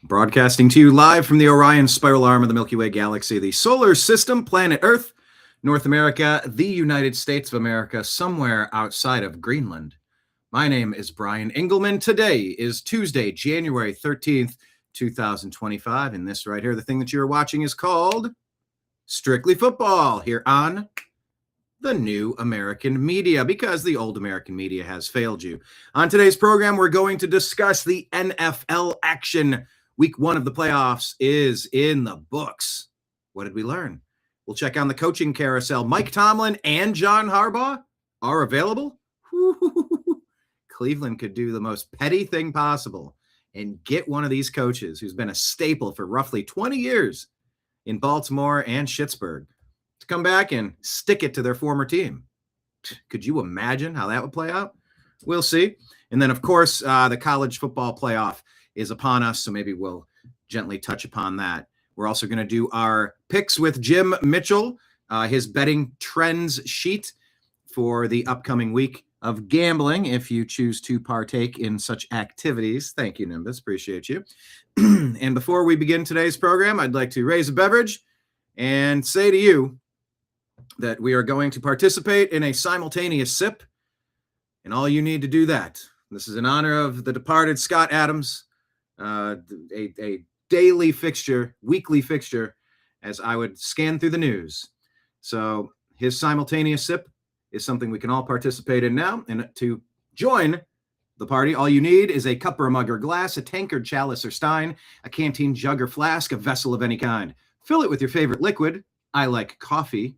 Broadcasting to you live from the Orion spiral arm of the Milky Way galaxy, the solar system, planet Earth, North America, the United States of America, somewhere outside of Greenland. My name is Brian Engelman. Today is Tuesday, January 13th, 2025. And this right here, the thing that you're watching is called Strictly Football here on the new American media, because the old American media has failed you. On today's program, we're going to discuss the NFL action. Week 1 of the playoffs is in the books. What did we learn? We'll check on the coaching carousel. Mike Tomlin and John Harbaugh are available. Cleveland could do the most petty thing possible and get one of these coaches who's been a staple for roughly 20 years in Baltimore and Pittsburgh to come back and stick it to their former team. Could you imagine how that would play out? We'll see. And then, of course, the college football playoff is upon us, so maybe we'll gently touch upon that. We're also going to do our picks with Jim Mitchell, his betting trends sheet for the upcoming week of gambling, if you choose to partake in such activities. Thank you, Nimbus. Appreciate you. And before we begin today's program, I'd like to raise a beverage and say to you that we are going to participate in a simultaneous sip, and all you need to do that. This is in honor of the departed Scott Adams, a daily fixture, weekly fixture, as I would scan through the news. So his simultaneous sip is something we can all participate in now. And to join the party, all you need is a cup or a mug or glass, a tankard, chalice or stein, a canteen jug or flask, a vessel of any kind. Fill it with your favorite liquid. I like coffee.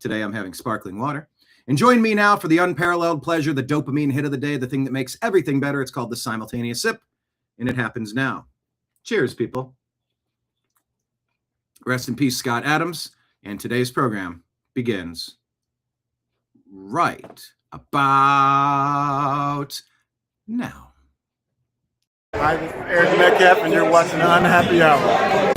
Today I'm having sparkling water. And join me now for the unparalleled pleasure, the dopamine hit of the day, the thing that makes everything better. It's called the simultaneous sip, and it happens now. Cheers, people. Rest in peace, Scott Adams. And today's program begins right about now. Hi, this is Eric Metcalf, and you're watching Unhappy Hour.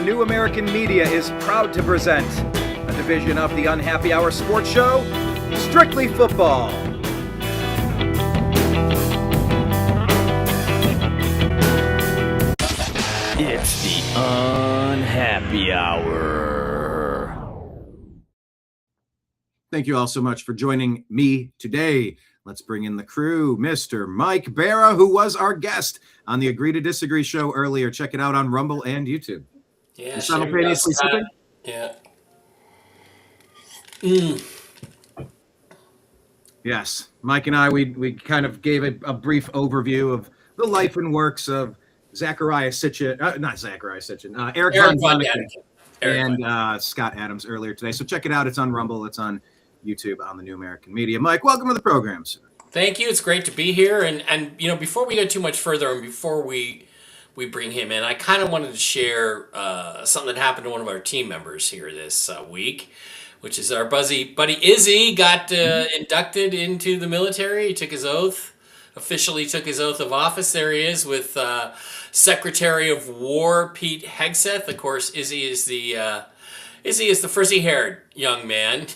New American Media is proud to present a division of the Unhappy Hour sports show, Strictly Football. It's the Unhappy Hour. Thank you all so much for joining me today. Let's bring in the crew. Mr. Mike Bara, who was our guest on the Agree to Disagree show earlier. Check it out on Rumble and YouTube. Yeah, simultaneously sipping? Yeah. Yes. Mike and I, we kind of gave a brief overview of the life and works of Eric Von Däniken and Scott Adams earlier today. So check it out. It's on Rumble. It's on YouTube on the New American Media. Mike, welcome to the program, sir. Thank you. It's great to be here. And you know, before we go too much further and before we bring him in, I kind of wanted to share something that happened to one of our team members here this week, which is our buddy Izzy got inducted into the military. He took his oath, officially took his oath of office. There he is with Secretary of War Pete Hegseth. Of course, Izzy is the frizzy-haired young man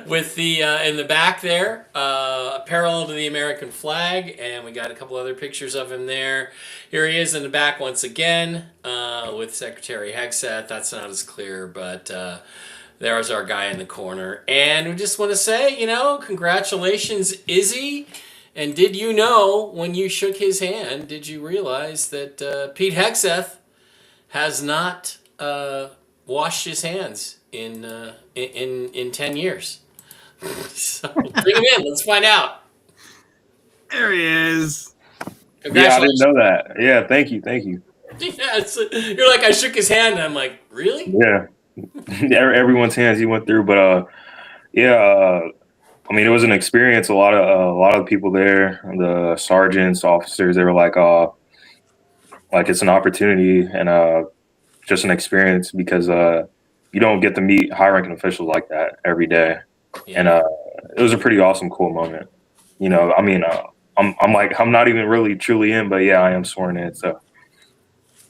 with the in the back there, parallel to the American flag, and we got a couple other pictures of him there. Here he is in the back once again with Secretary Hegseth. That's not as clear, but there's our guy in the corner. And we just want to say, congratulations, Izzy. And did you know, when you shook his hand, did you realize that Pete Hegseth has not washed his hands in 10 years? So bring him in. Let's find out. There he is. Yeah, I didn't know that. Yeah, thank you. Yeah, you're like, I shook his hand, and I'm like, really? Yeah. Everyone's hands he went through, but I mean, it was an experience. A lot of people there, the sergeants, officers, they were like it's an opportunity, and just an experience because you don't get to meet high-ranking officials like that every day. Yeah. And it was a pretty awesome, cool moment. You know, I mean, I'm not even really truly in, but yeah, I am sworn in, so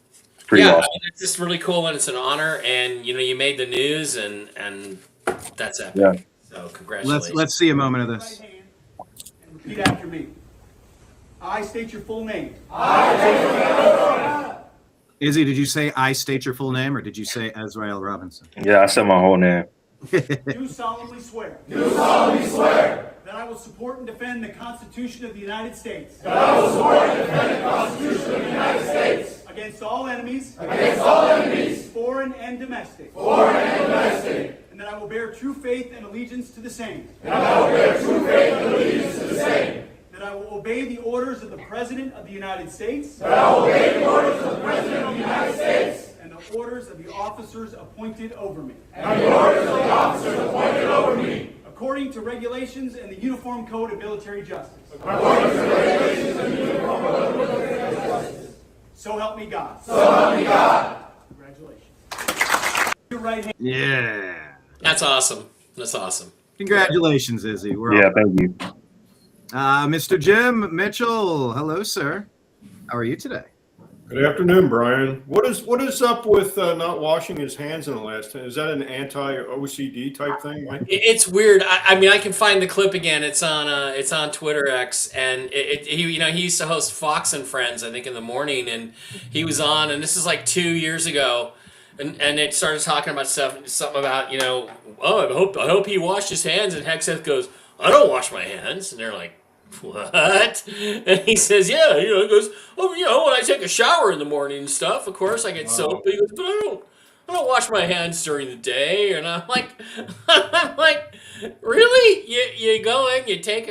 it's pretty awesome. I mean, it's just really cool and it's an honor, and you made the news, and that's epic. Yeah. So congratulations. Let's see a moment of this. Right hand and repeat after me. I state your full name. Izzy, did you say I state your full name, or did you say Ez'Ryel Robinson? Yeah, I said my whole name. Do solemnly swear. Do solemnly swear. That I will support and defend the Constitution of the United States. That I will support and defend the Constitution of the United States. Against all enemies. Against all enemies. Foreign and domestic. Foreign and domestic. And that I will bear true faith and allegiance to the same. And I will bear true faith and allegiance to the same. That I will obey the orders of the President of the United States. That I will obey the orders of the President of the United States. And the orders of the officers appointed over me. And the orders of the officers appointed over me. According to regulations and the Uniform Code of Military Justice. According to regulations and the Uniform Code of Military Justice. So help me God. So help me God. Congratulations. Your right hand. Yeah. That's awesome. That's awesome. Congratulations, Izzy. Yeah, thank you. Mr. Jim Mitchell. Hello, sir. How are you today? Good afternoon, Brian. What is up with not washing his hands in the last time? Is that an anti-OCD type thing, Mike? It's weird. I mean, I can find the clip again. It's on Twitter X, and he used to host Fox and Friends, I think, in the morning, and he was on, and this is like 2 years ago, and it started talking about something about I hope he washed his hands, and Hexeth goes, I don't wash my hands, and they're like, what? And he says, yeah, he goes, when I take a shower in the morning and stuff, of course I get soap. He goes, but I don't wash my hands during the day. And I'm like, really? You go in, you take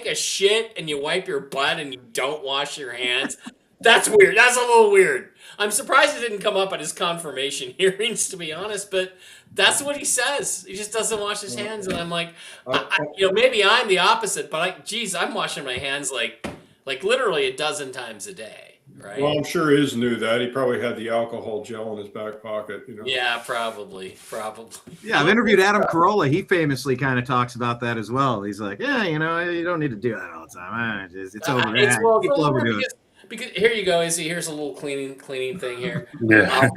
a shit and you wipe your butt and you don't wash your hands? That's weird. That's a little weird. I'm surprised it didn't come up at his confirmation hearings, to be honest, but that's what he says. He just doesn't wash his hands, and I'm like, maybe I'm the opposite, but I'm washing my hands like literally a dozen times a day, right? Well, I'm sure Iz knew that. He probably had the alcohol gel in his back pocket. Yeah, probably. Yeah, I've interviewed Adam Carolla. He famously kind of talks about that as well. He's like, yeah, you don't need to do that all the time. It's over. People overdo it. Because here you go, Izzy. Here's a little cleaning thing here. Yeah.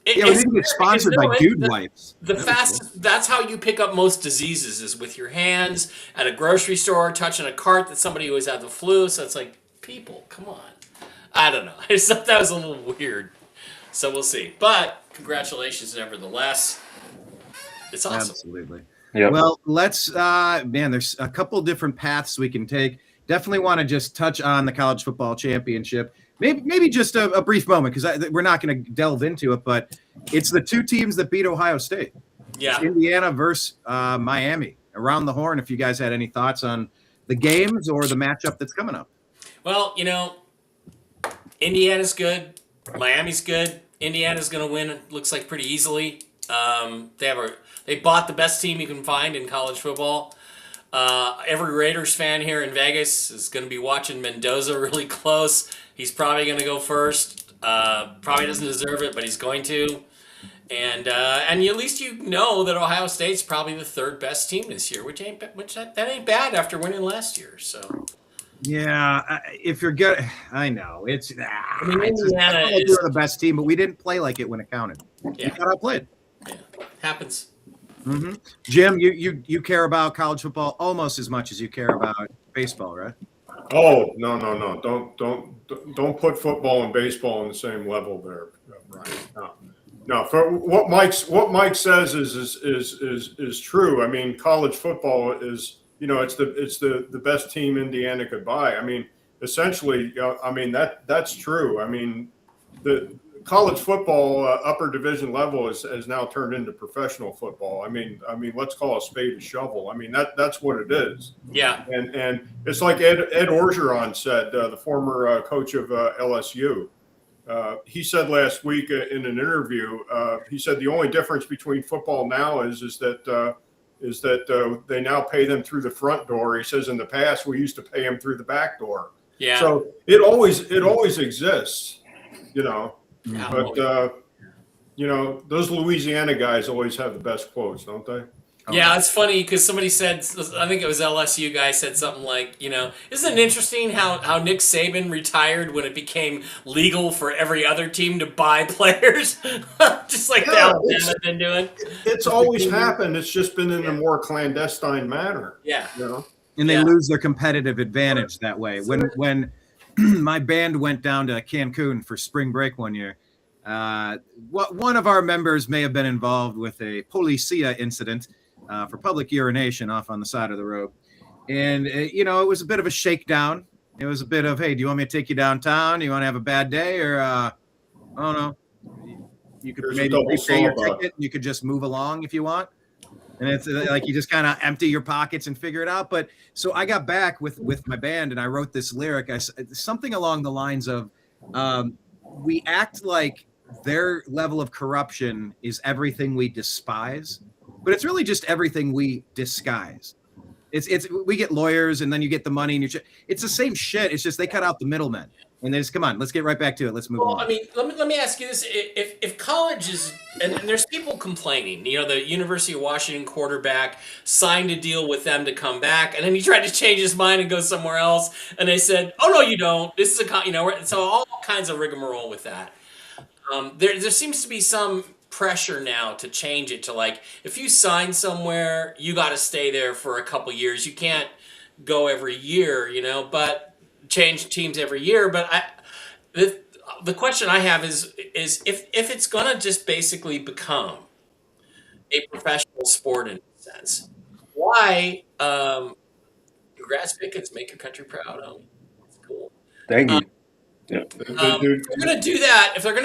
We need to get sponsored by Dude Wipes. That's how you pick up most diseases, is with your hands at a grocery store, touching a cart that somebody who has had the flu. So it's like, people, come on. I don't know. I just thought that was a little weird. So we'll see. But congratulations, nevertheless. It's awesome. Absolutely. Yep. Well, let's, there's a couple different paths we can take. Definitely want to just touch on the college football championship. Maybe just a brief moment, because we're not going to delve into it, but it's the two teams that beat Ohio State. Yeah. It's Indiana versus Miami. Around the horn, if you guys had any thoughts on the games or the matchup that's coming up. Well, Indiana's good. Miami's good. Indiana's going to win, looks like, pretty easily. They bought the best team you can find in college football. Every Raiders fan here in Vegas is going to be watching Mendoza really close. He's probably going to go first. Probably doesn't deserve it, but he's going to. And at least that Ohio State's probably the third best team this year, which ain't bad after winning last year. So. Yeah, if you're good, I know Indiana is the best team, but we didn't play like it when it counted. Yeah, we got outplayed. Yeah, happens. Mm-hmm. Jim, you care about college football almost as much as you care about baseball, right? Oh, no. Don't put football and baseball on the same level there, Brian. No. For what Mike says is true. I mean, college football is, it's the best team Indiana could buy. I mean, essentially, that's true. I mean, the college football upper division level has now turned into professional football. I mean, let's call a spade a shovel. I mean, that's what it is. Yeah. And it's like Ed Orgeron said, the former coach of LSU. He said last week in an interview, he said the only difference between football now is that they now pay them through the front door. He says in the past we used to pay them through the back door. Yeah. So it always exists, Yeah. But those Louisiana guys always have the best quotes, don't they? Yeah, it's funny because somebody said, I think it was LSU guy said something like, isn't it interesting how Nick Saban retired when it became legal for every other team to buy players? Just like the Alabama have been doing. It's always happened. It's just been in a more clandestine manner. Yeah. And they lose their competitive advantage that way. When my band went down to Cancun for spring break one year, one of our members may have been involved with a policia incident for public urination off on the side of the road. And, it was a bit of a shakedown. It was a bit of, hey, do you want me to take you downtown? Do you want to have a bad day? Or, I don't know. You could maybe repay your ticket. You could just move along if you want. And it's like you just kind of empty your pockets and figure it out. But so I got back with my band and I wrote this lyric. Something along the lines of, we act like their level of corruption is everything we despise, but it's really just everything we disguise. It's we get lawyers and then you get the money and it's the same shit. It's just they cut out the middlemen and they just come on, let's get right back to it. Let's move on. I mean, let me ask you this: if college is and there's people complaining, the University of Washington quarterback signed a deal with them to come back, and then he tried to change his mind and go somewhere else, and they said, "Oh no, you don't. This is so all kinds of rigmarole with that." There seems to be some pressure now to change it to like if you sign somewhere, you got to stay there for a couple years. You can't go every year, but change teams every year. But the question I have is if it's gonna just basically become a professional sport in a sense, why? Congrats, Pickens, make your country proud. It's cool. Thank you. If they're gonna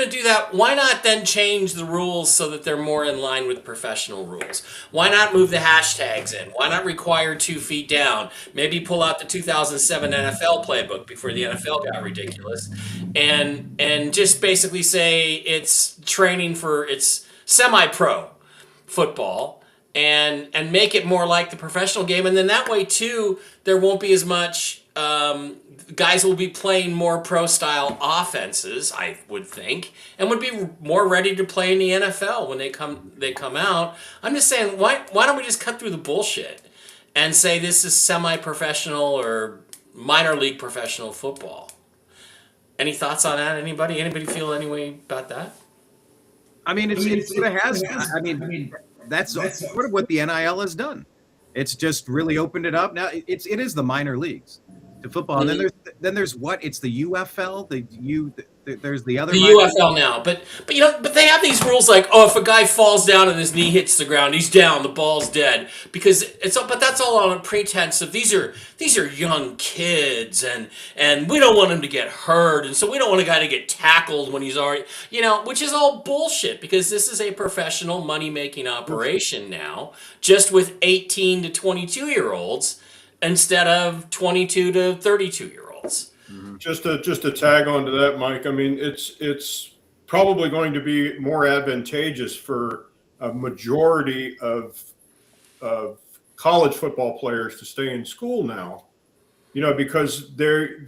do that, why not then change the rules so that they're more in line with professional rules? Why not move the hashtags in? Why not require 2 feet down? Maybe pull out the 2007 NFL playbook before the NFL got ridiculous, and just basically say it's training for it's semi-pro football, and make it more like the professional game, and then that way too there won't be as much. Guys will be playing more pro-style offenses, I would think, and would be more ready to play in the NFL when they come out. I'm just saying, why don't we just cut through the bullshit and say this is semi-professional or minor league professional football? Any thoughts on that? Anybody? Anybody feel any way about that? I mean, it sort of has. I mean, that's sort of what the NIL has done. It's just really opened it up. Now it is the minor leagues to football, and then there's what? It's the UFL. There's the other. The UFL now, but they have these rules like, oh, if a guy falls down and his knee hits the ground, he's down, the ball's dead, because but that's all on a pretense of these are young kids and we don't want him to get hurt, and so we don't want a guy to get tackled when he's already which is all bullshit, because this is a professional money making operation now, just with 18 to 22-year-olds instead of 22 to 32-year-olds. Just to tag on to that, Mike, I mean, it's probably going to be more advantageous for a majority of college football players to stay in school now, because they're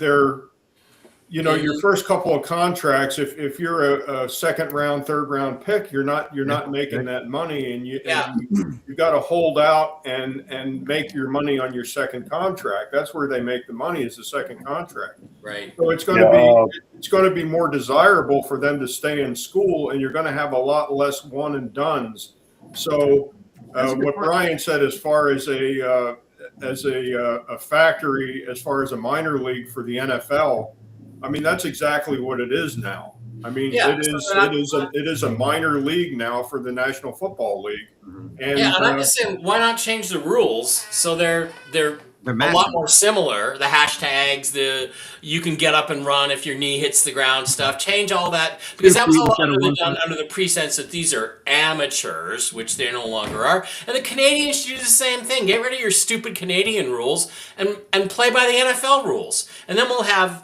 your first couple of contracts, if you're a second round, third round pick, you're not making that money, and you got to hold out and make your money on your second contract. That's where they make the money, is the second contract. Right. So it's going to be more desirable for them to stay in school, and you're going to have a lot less one and dones. So what Brian said, as far as a factory, as far as a minor league for the NFL, I mean, that's exactly what it is now. I mean, it is a minor league now for the National Football League. And I'm just saying, why not change the rules so they're a lot more similar? The hashtags, you can get up and run if your knee hits the ground stuff. Change all that, because that was all done under the pretense that these are amateurs, which they no longer are. And the Canadians should do the same thing. Get rid of your stupid Canadian rules and play by the NFL rules. And then we'll have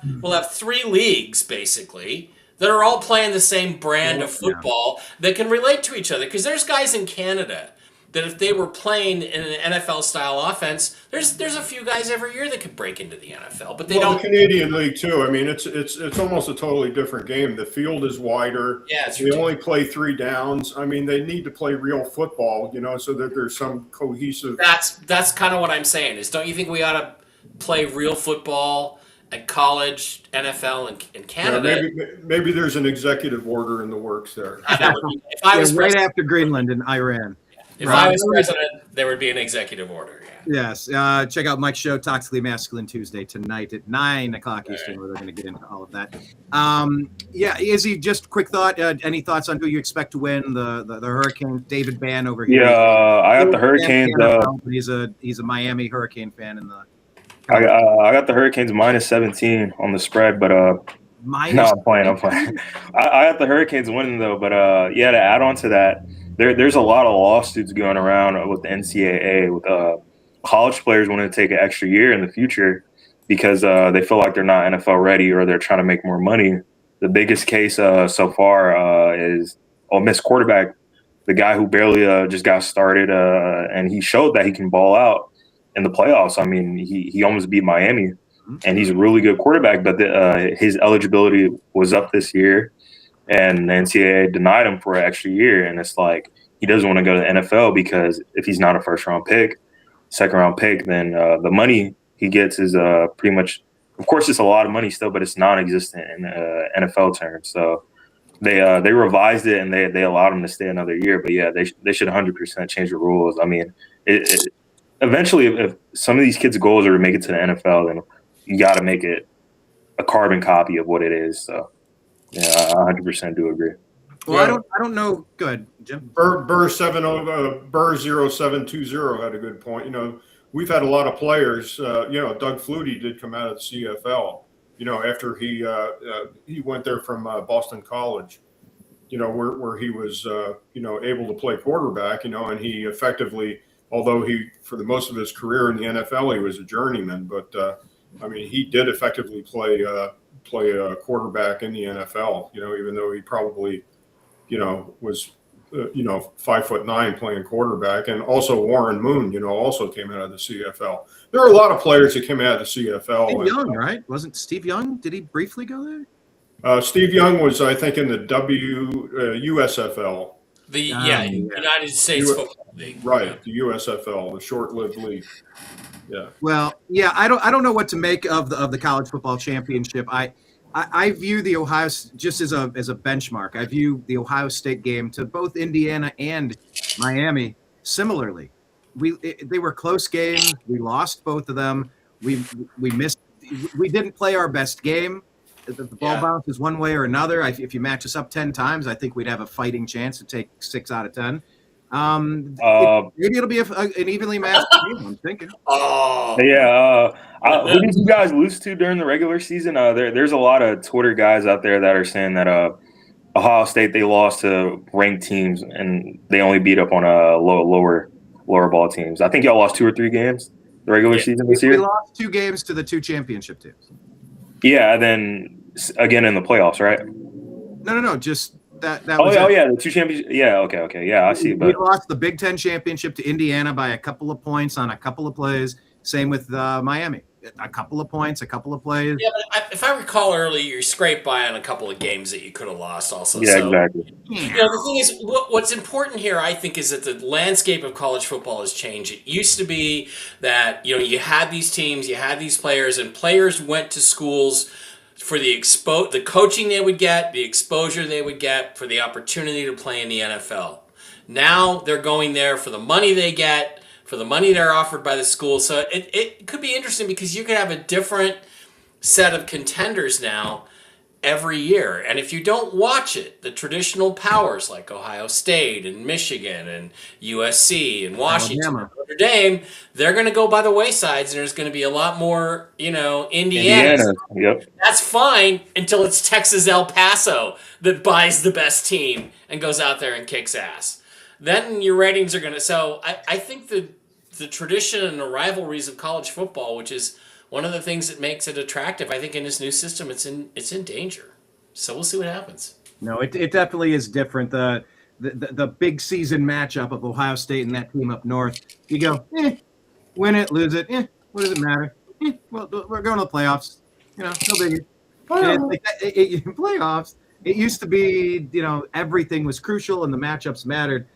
3 leagues basically that are all playing the same brand of football that can relate to each other. Because there's guys in Canada that if they were playing in an NFL style offense, there's a few guys every year that could break into the NFL, but they don't. The Canadian League too. I mean, it's almost a totally different game. The field is wider. Yeah, it's they only play 3 downs. I mean, they need to play real football, so that there's some cohesive. That's kind of what I'm saying. Is don't you think we ought to play real football at college, NFL, and Canada? Yeah, maybe there's an executive order in the works there. If I was right after Greenland and Iran. If I was president, there would be an executive order. Yeah. Yes. Check out Mike's show, Toxically Masculine, Tuesday tonight at 9:00 Eastern, where they're going to get into all of that. Izzy, just quick thought. Any thoughts on who you expect to win the Hurricanes? David Bann over here. Yeah, I got the Hurricanes. He's a Miami Hurricane fan in the. I got the Hurricanes -17 on the spread, but no, I'm playing. I got the Hurricanes winning though, but to add on to that, there's a lot of lawsuits going around with the NCAA with college players wanting to take an extra year in the future because they feel like they're not NFL ready or they're trying to make more money. The biggest case so far is Ole Miss quarterback, the guy who barely just got started, and he showed that he can ball out in the playoffs. I mean, he almost beat Miami, and he's a really good quarterback, but his eligibility was up this year, and the NCAA denied him for an extra year. And it's like he doesn't want to go to the NFL because if he's not a first-round pick, second-round pick, then the money he gets is pretty much – of course, it's a lot of money still, but it's non-existent in NFL terms. So they revised it, and they allowed him to stay another year. But, yeah, they should 100% change the rules. I mean, eventually, if some of these kids' goals are to make it to the NFL, then you got to make it a carbon copy of what it is. So, yeah, I 100% do agree. Well, I don't know. Go ahead, Jim. Burr 0720 had a good point. We've had a lot of players. Doug Flutie did come out of the CFL. After he went there from Boston College. Where he was able to play quarterback. And he effectively, although he for the most of his career in the NFL he was a journeyman, but he did effectively play a quarterback in the NFL. Even though he probably was 5'9" playing quarterback, and also Warren Moon, also came out of the CFL. There are a lot of players that came out of the CFL. Steve Young, right? Wasn't Steve Young? Did he briefly go there? Steve Young was, I think, in the USFL. United States Football League. Right, the USFL, the short-lived league. Yeah. Well, yeah, I don't know what to make of the college football championship. I view the Ohio just as a benchmark. I view the Ohio State game to both Indiana and Miami similarly. They were close games. We lost both of them. We missed. We didn't play our best game. The ball bounces one way or another. If you match us up 10 times, I think we'd have a fighting chance to take 6 out of 10. Maybe it'll be an evenly matched game, I'm thinking. Who did you guys lose to during the regular season? There's a lot of Twitter guys out there that are saying that Ohio State, they lost to ranked teams and they only beat up on lower ball teams. I think y'all lost 2 or 3 games the regular season this year. We lost 2 games to the 2 championship teams. Yeah, then again in the playoffs, right? No, just that. The 2 championships. Yeah, okay, yeah, I see. We lost the Big Ten championship to Indiana by a couple of points on a couple of plays. Same with Miami, a couple of points, a couple of plays. Yeah, but if I recall earlier, you scraped by on a couple of games that you could have lost. Also, yeah, exactly. The thing is, what's important here, I think, is that the landscape of college football has changed. It used to be that you had these teams, you had these players, and players went to schools for the coaching they would get, the exposure they would get, for the opportunity to play in the NFL. Now they're going there for the money they get, for the money they're offered by the school. So it could be interesting because you could have a different set of contenders now every year. And if you don't watch it, the traditional powers like Ohio State and Michigan and USC and Washington and Notre Dame, they're going to go by the waysides, and there's going to be a lot more, Indiana. Yep. That's fine until it's Texas El Paso that buys the best team and goes out there and kicks ass. Then your ratings are going to... So I think the tradition and the rivalries of college football, which is one of the things that makes it attractive, I think in this new system, it's in danger. So we'll see what happens. No, it definitely is different. the big season matchup of Ohio State and that team up north. You go, win it, lose it. What does it matter? Well, we're going to the playoffs. No biggie. Playoffs. It used to be, everything was crucial and the matchups mattered.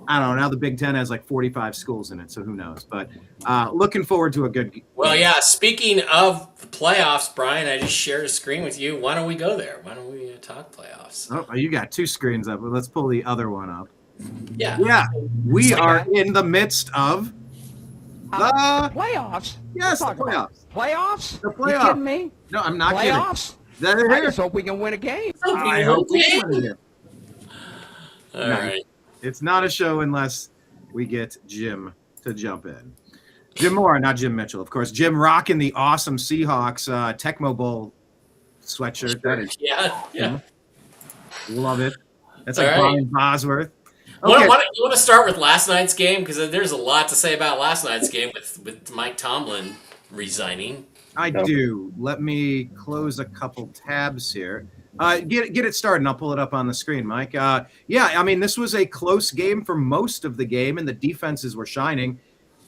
I don't know. Now the Big Ten has like 45 schools in it, so who knows? But looking forward to a good game. Well, yeah, speaking of the playoffs, Brian, I just shared a screen with you. Why don't we go there? Why don't we talk playoffs? Oh, you got two screens up. Let's pull the other one up. Yeah. Yeah. We are in the midst of the playoffs. Yes, the playoffs. Playoffs? The playoffs. You kidding me? No, I'm not playoffs? Kidding. I just hope we can win a game. I hope we can win a game. All right. It's not a show unless we get Jim to jump in. Jim Moore, not Jim Mitchell, of course. Jim rocking the awesome Seahawks Tecmo Bowl sweatshirt. That is, yeah. Love it. That's All like right. Brian Bosworth. Okay. You want to start with last night's game? Because there's a lot to say about last night's game with Mike Tomlin resigning. I do. Let me close a couple tabs here. Get it started, and I'll pull it up on the screen, Mike. This was a close game for most of the game, and the defenses were shining.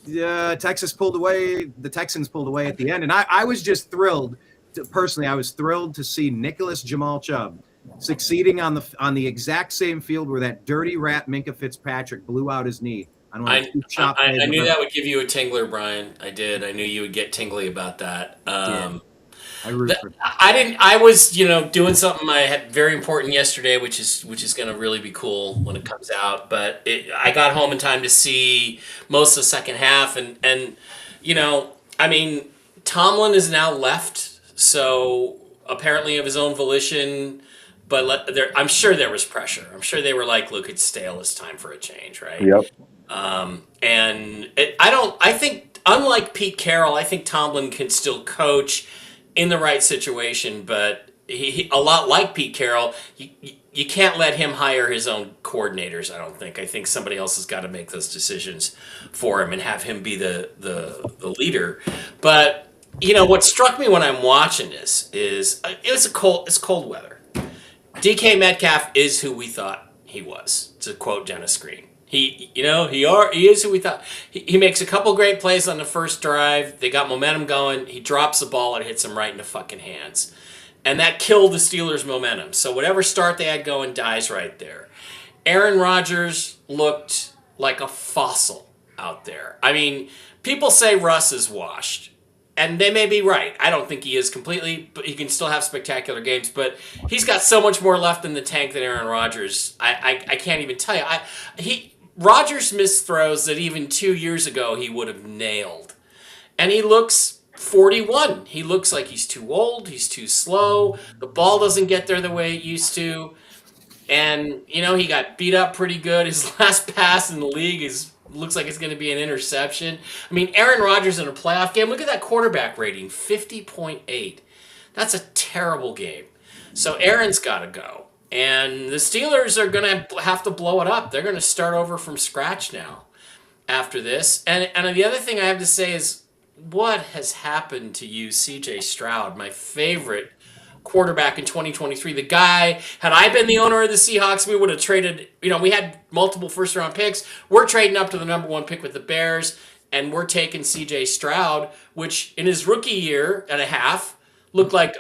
Texans pulled away at the end, and I was just thrilled. Personally, I was thrilled to see Nicholas Jamal Chubb succeeding on the exact same field where that dirty rat Minkah Fitzpatrick blew out his knee. I knew that would give you a tingler, Brian. I did. I knew you would get tingly about that. I was, doing something I had very important yesterday, which is going to really be cool when it comes out. But I got home in time to see most of the second half, and Tomlin is now left, so apparently of his own volition. But I'm sure there was pressure. I'm sure they were like, "Look, it's stale. It's time for a change, right?" Yep. I think unlike Pete Carroll, I think Tomlin can still coach in the right situation, but he a lot like Pete Carroll, you can't let him hire his own coordinators, I don't think. I think somebody else has got to make those decisions for him and have him be the leader. But, what struck me when I'm watching this is it's cold weather. DK Metcalf is who we thought he was, to quote Dennis Green. He is who we thought. He makes a couple great plays on the first drive. They got momentum going. He drops the ball and it hits him right in the fucking hands. And that killed the Steelers' momentum. So whatever start they had going dies right there. Aaron Rodgers looked like a fossil out there. I mean, people say Russ is washed. And they may be right. I don't think he is completely, but he can still have spectacular games. But he's got so much more left in the tank than Aaron Rodgers. I can't even tell you. Rodgers missed throws that even 2 years ago he would have nailed. And he looks 41. He looks like he's too old. He's too slow. The ball doesn't get there the way it used to. And, he got beat up pretty good. His last pass in the league looks like it's going to be an interception. I mean, Aaron Rodgers in a playoff game, look at that quarterback rating, 50.8. That's a terrible game. So Aaron's got to go. And the Steelers are going to have to blow it up. They're going to start over from scratch now after this. And the other thing I have to say is, what has happened to you, C.J. Stroud, my favorite quarterback in 2023? The guy, had I been the owner of the Seahawks, we would have traded, we had multiple first-round picks. We're trading up to the number one pick with the Bears, and we're taking C.J. Stroud, which in his rookie year and a half looked like,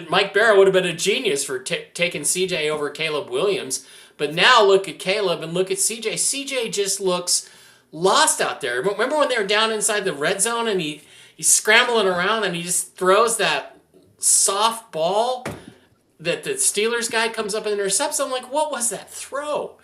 Mike Bara would have been a genius for taking C.J. over Caleb Williams. But now look at Caleb and look at C.J. C.J. just looks lost out there. Remember when they were down inside the red zone and he's scrambling around and he just throws that soft ball that the Steelers guy comes up and intercepts? I'm like, what was that throw?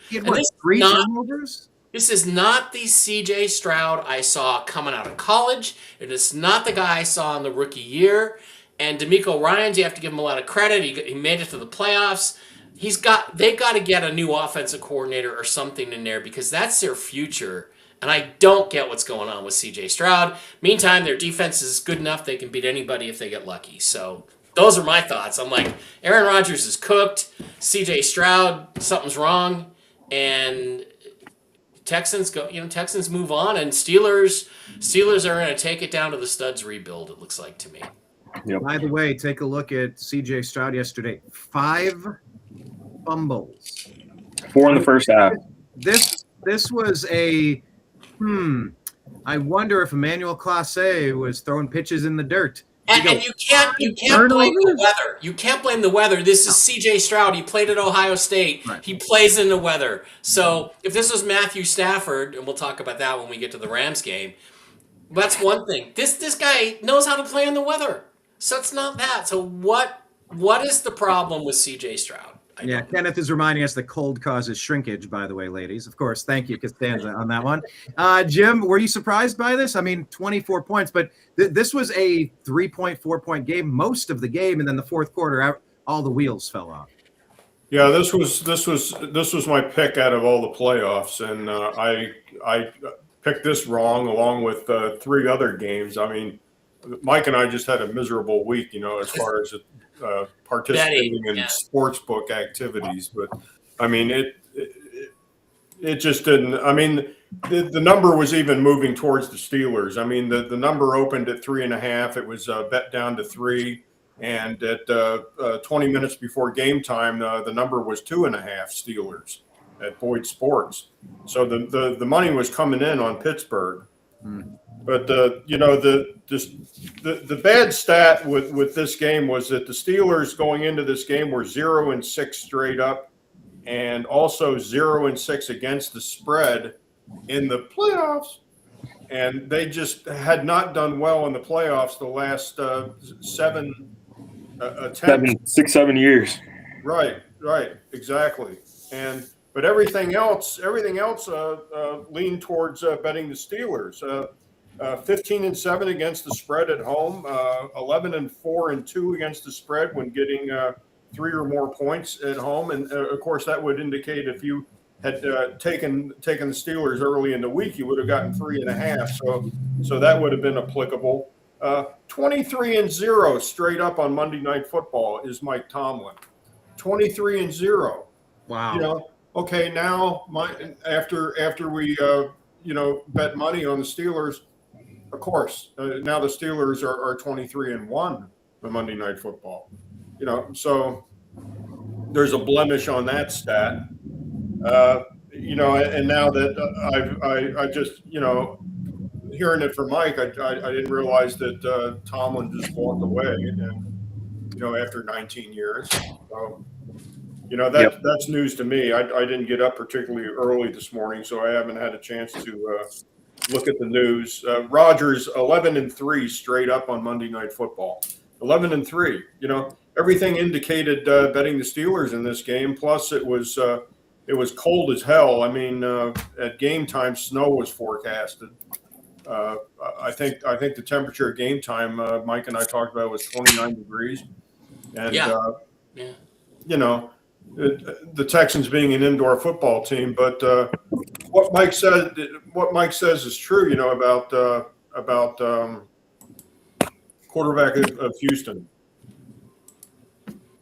Three turnovers? This is not the C.J. Stroud I saw coming out of college. It is not the guy I saw in the rookie year. And DeMeco Ryans, you have to give him a lot of credit. He made it to the playoffs. They've got to get a new offensive coordinator or something in there because that's their future. And I don't get what's going on with C.J. Stroud. Meantime, their defense is good enough they can beat anybody if they get lucky. So those are my thoughts. I'm like, Aaron Rodgers is cooked. C.J. Stroud, something's wrong. And Texans move on. And Steelers are going to take it down to the studs rebuild, it looks like to me. Yep. By the way, take a look at C.J. Stroud yesterday. 5 fumbles. 4 in the first half. This was a I wonder if Emmanuel Classe was throwing pitches in the dirt. And you can't blame the weather. You can't blame the weather. This is C.J. Stroud. He played at Ohio State. Right. He plays in the weather. So if this was Matthew Stafford, and we'll talk about that when we get to the Rams game, that's one thing. This guy knows how to play in the weather. So it's not that. So what is the problem with C.J. Stroud? Yeah, Kenneth is reminding us that cold causes shrinkage, by the way, ladies. Of course, thank you, Costanza, on that one. Jim, were you surprised by this? I mean, 24 points, but this was a 3.4-point game most of the game, and then the fourth quarter, all the wheels fell off. Yeah, this was my pick out of all the playoffs, and I picked this wrong along with 3 other games. I mean, Mike and I just had a miserable week, as far as participating in sportsbook activities, but I mean it just didn't. I mean the number was even moving towards the Steelers. I mean the number opened at 3.5. It was bet down to 3, and at 20 minutes before game time, the number was 2.5 Steelers at Boyd Sports. So the money was coming in on Pittsburgh. But the bad stat with this game was that the Steelers going into this game were 0-6 straight up, and also 0-6 against the spread in the playoffs. And they just had not done well in the playoffs the last 7 attempts. 7 years. Right, exactly. But everything else leaned towards betting the Steelers. 15-7 against the spread at home, 11-4-2 against the spread when getting 3 or more points at home, and of course that would indicate if you had taken the Steelers early in the week, you would have gotten 3.5. So that would have been applicable. 23-0 straight up on Monday Night Football is Mike Tomlin. 23-0. Wow. Okay, now after we bet money on the Steelers. Of course, now the Steelers are 23-1 on Monday Night Football. So there's a blemish on that stat. And now that I just hearing it from Mike, I didn't realize that Tomlin just walked away, and after 19 years. So that's news to me. I didn't get up particularly early this morning, so I haven't had a chance to look at the news. Rodgers 11-3 straight up on Monday Night Football. 11-3. Everything indicated betting the Steelers in this game. Plus, it was cold as hell. I mean, at game time, snow was forecasted. I think the temperature at game time, Mike and I talked about, was 29 degrees. And the Texans being an indoor football team, but what Mike says is true. About quarterback of Houston.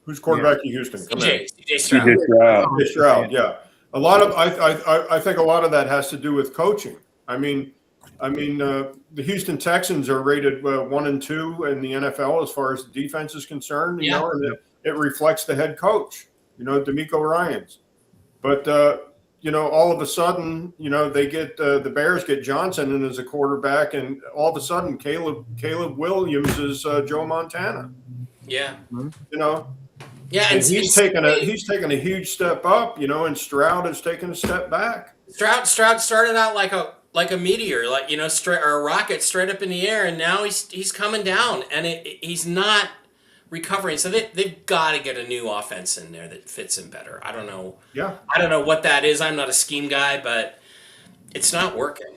Who's quarterback in Houston? C.J. Stroud. Yeah. A lot of I think a lot of that has to do with coaching. I mean, the Houston Texans are rated 1 and 2 in the NFL as far as the defense is concerned. And it reflects the head coach. DeMeco Ryans. But, all of a sudden, they get the Bears get Johnson in as a quarterback, and all of a sudden Caleb Williams is Joe Montana. Yeah. Yeah, and he's taken a huge step up, and Stroud has taken a step back. Stroud started out like a meteor, or a rocket straight up in the air, and now he's coming down, and he's not recovering. So they've got to get a new offense in there that fits him better. I don't know. Yeah. I don't know what that is. I'm not a scheme guy, but it's not working.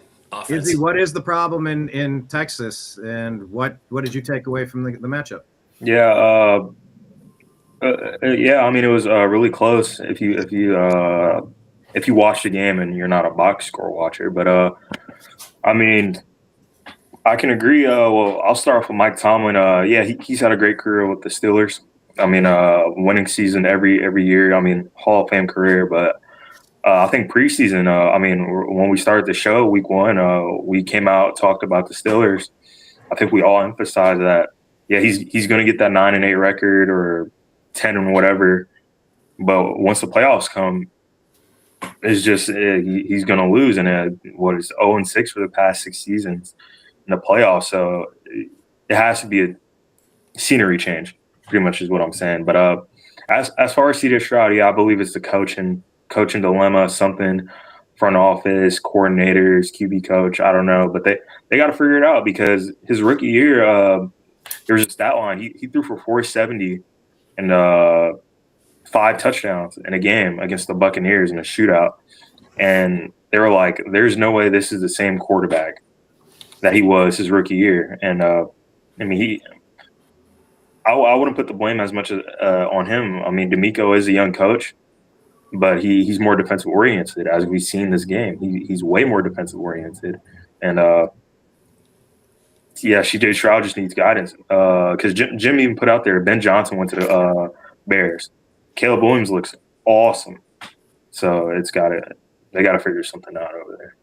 Izzy, what is the problem in Texas, and what did you take away from the matchup? Yeah. I mean, it was really close if you watch the game and you're not a box score watcher. But I mean, I can agree. Well, I'll start off with Mike Tomlin. He's had a great career with the Steelers. I mean, winning season every year. I mean, Hall of Fame career. But I think preseason. When we started the show, week 1, we came out, talked about the Steelers. I think we all emphasized that. Yeah, he's going to get that 9-8 record or 10 and whatever. But once the playoffs come, it's just he's going to lose. And what is 0-6 for the past 6 seasons in the playoffs. So it has to be a scenery change, pretty much is what I'm saying. But as far as CJ Stroud, yeah, I believe it's the coaching dilemma, something front office, coordinators, QB coach. I don't know, but they got to figure it out because his rookie year, there was a stat line. He threw for 470 and 5 touchdowns in a game against the Buccaneers in a shootout. And they were like, there's no way this is the same quarterback that he was his rookie year. And I mean, I wouldn't put the blame as much on him. I mean, D'Amico is a young coach, but he's more defensive oriented. As we've seen this game, he's way more defensive oriented. And yeah, CJ Stroud just needs guidance because Jim even put out there Ben Johnson went to the Bears. Caleb Williams looks awesome, so they got to figure something out over there.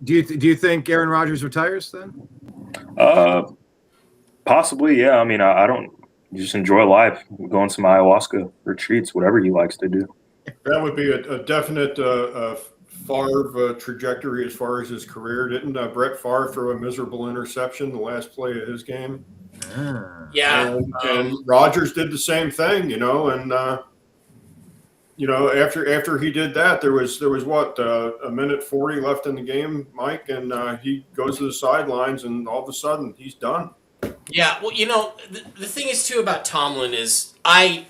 Do you think Aaron Rodgers retires then? Possibly, yeah. I mean, I don't just enjoy life, go on some ayahuasca retreats, whatever he likes to do. That would be a definite Favre trajectory as far as his career. Didn't Brett Favre throw a miserable interception the last play of his game? Yeah. And Rodgers did the same thing, and after he did that, there was what, a minute 40 left in the game, Mike, and he goes to the sidelines, and all of a sudden he's done. Yeah, well, the thing is too about Tomlin is I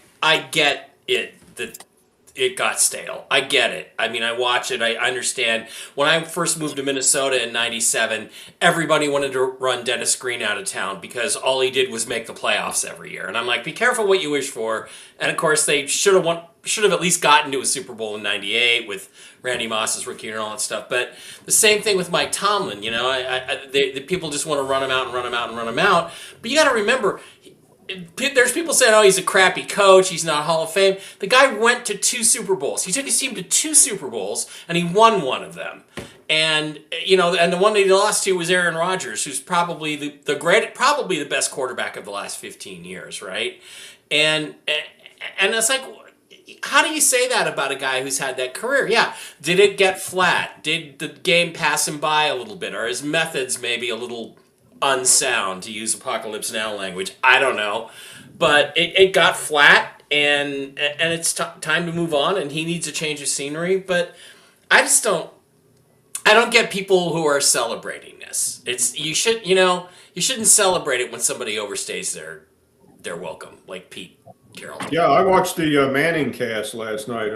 get it that it got stale. I get it. I mean, I watch it. I understand. When I first moved to Minnesota in '97, everybody wanted to run Dennis Green out of town because all he did was make the playoffs every year. And I'm like, be careful what you wish for. And of course, they should have at least gotten to a Super Bowl in '98 with Randy Moss's rookie year and all that stuff. But the same thing with Mike Tomlin. The people just want to run him out and run him out and run him out. But you got to remember, there's people saying, oh, he's a crappy coach, he's not Hall of Fame. The guy went to 2 Super Bowls. He took his team to 2 Super Bowls, and he won one of them. And and the one that he lost to was Aaron Rodgers, who's probably probably the best quarterback of the last 15 years, right? And it's like, how do you say that about a guy who's had that career? Yeah, did it get flat? Did the game pass him by a little bit? Are his methods maybe a little unsound, to use Apocalypse Now language? I don't know, but it got flat, and it's time to move on, and he needs a change of scenery. But I don't get people who are celebrating this. You shouldn't celebrate it when somebody overstays their welcome, like Pete Carroll. Yeah, I watched the Manning cast last night